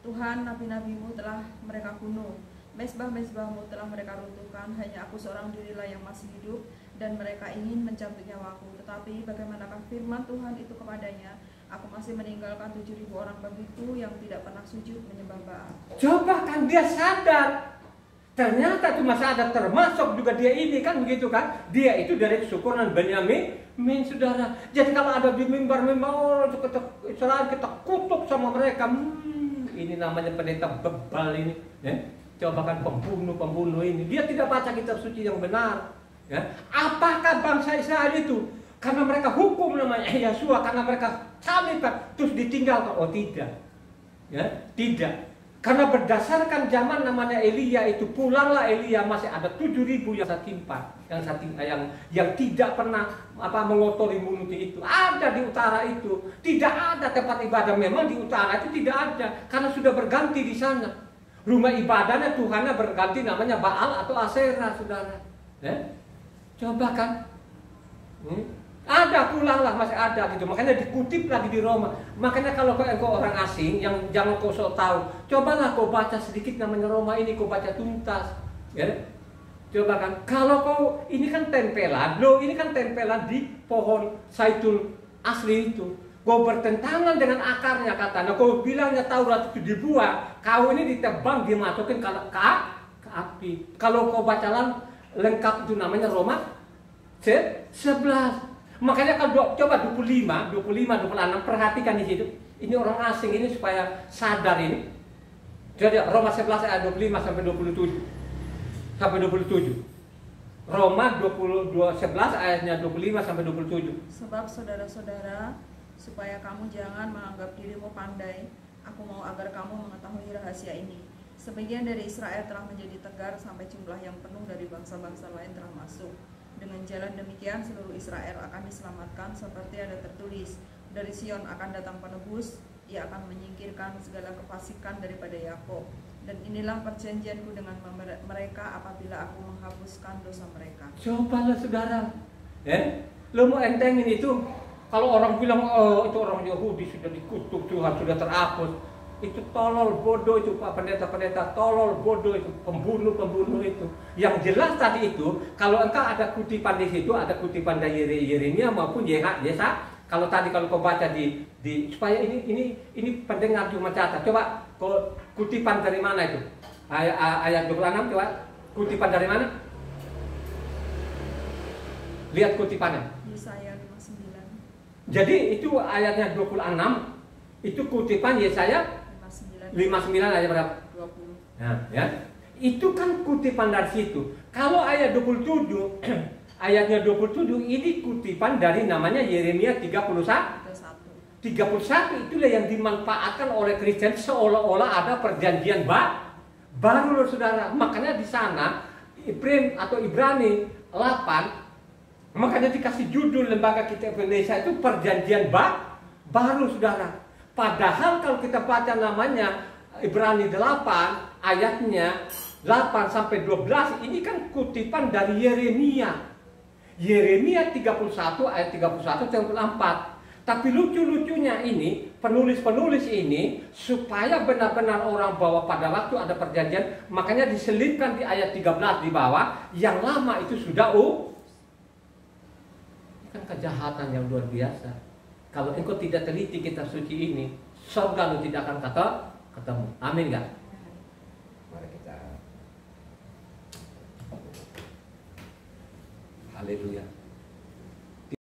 Tuhan, nabi-nabimu telah mereka bunuh, mezbah-mezbahmu telah mereka runtuhkan, hanya aku seorang dirilah yang masih hidup, dan mereka ingin mencabut nyawaku. Tetapi bagaimanakah firman Tuhan itu kepadanya? Aku masih meninggalkan 7.000 orang bagiku yang tidak pernah sujud menyembah Baal. Coba kan dia sadar. Ternyata itu masih ada, termasuk juga dia ini kan begitu kan. Dia itu dari kesukuran Benyamin, saudara. Jadi kalau ada di mimbar kita kutuk sama mereka. Ini namanya pendeta bebal ini. Ya. Coba kan pembunuh ini. Dia tidak baca kitab suci yang benar. Ya. Apakah bangsa Israel itu? Karena mereka hukum namanya Yosua, karena mereka salibkan terus ditinggalkan. Oh tidak, ya tidak. Karena berdasarkan zaman namanya Elia itu, pulanglah Elia, masih ada 7.000 yang satimpan, yang tidak pernah mengotori mulutnya itu. Ada di utara itu, tidak ada tempat ibadah. Memang di utara itu tidak ada, karena sudah berganti di sana. Rumah ibadahnya Tuhannya berganti namanya Baal atau Aserah, saudara. Ya? Coba kan. Ada, pulanglah, masih ada gitu. Makanya dikutip lagi di Roma. Makanya kalau kau orang asing yang jangan kau sok tahu, cobalah kau baca sedikit namanya Roma ini, kau baca tuntas, ya. Coba kan, kalau kau ini kan tempelan, ini kan tempelan di pohon zaitun asli itu. Kau bertentangan dengan akarnya katanya. Kau bilangnya Taurat itu dibuat, kau ini ditebang, dimasukin ke api. Kalau kau baca lengkap itu namanya Roma 11. Makanya kalau coba 25, 26 perhatikan di situ. Ini orang asing ini supaya sadar ini. Jadi Roma 11 ayat 25 sampai 27. Roma 11 ayatnya 25 sampai 27. Sebab saudara-saudara, supaya kamu jangan menganggap dirimu pandai, aku mau agar kamu mengetahui rahasia ini. Sebagian dari Israel telah menjadi tegar sampai jumlah yang penuh dari bangsa-bangsa lain telah masuk. Dengan jalan demikian seluruh Israel akan diselamatkan, seperti ada tertulis, dari Sion akan datang penebus, ia akan menyingkirkan segala kefasikan daripada Yakob. Dan inilah perjanjianku dengan mereka apabila aku menghapuskan dosa mereka. Cobalah saudara, lo mau entengin itu. Kalau orang bilang, oh itu orang Yahudi sudah dikutuk Tuhan, sudah terhapus. Itu tolol, bodoh itu Pak pendeta-pendeta, tolol, bodoh itu, pembunuh itu. Yang jelas tadi itu, kalau engkau ada kutipan di situ, ada kutipan dari Yeremia maupun Yesaya. Kalau tadi kalau kau baca di supaya ini pendengar cuma catat. Coba kau kutipan dari mana itu? Ayat 26 coba. Kutipan dari mana? Lihat kutipannya. Yesaya 59. Jadi itu ayatnya 26. Itu kutipan Yesaya 59 ayat berapa? 20. Nah, ya. Itu kan kutipan dari situ. Kalau ayat 27, ayatnya 27 ini kutipan dari namanya Yeremia 31. 31 itulah yang dimanfaatkan oleh Kristen seolah-olah ada perjanjian baru loh saudara. Makanya di sana Ibrani 8 Makanya dikasih judul lembaga kita Indonesia itu Perjanjian Baru, saudara. Padahal kalau kita baca namanya Ibrani 8 ayatnya 8 sampai 12, ini kan kutipan dari Yeremia. Yeremia 31 ayat 31 sampai 4. Tapi lucu-lucunya ini, penulis-penulis ini supaya benar-benar orang bahwa pada waktu ada perjanjian, makanya diselipkan di ayat 13 di bawah, yang lama itu sudah ini kan kejahatan yang luar biasa. Kalau engkau tidak teliti kitab suci ini, surga lu tidak akan ketemu. Amin gak? Mari kita. Haleluya.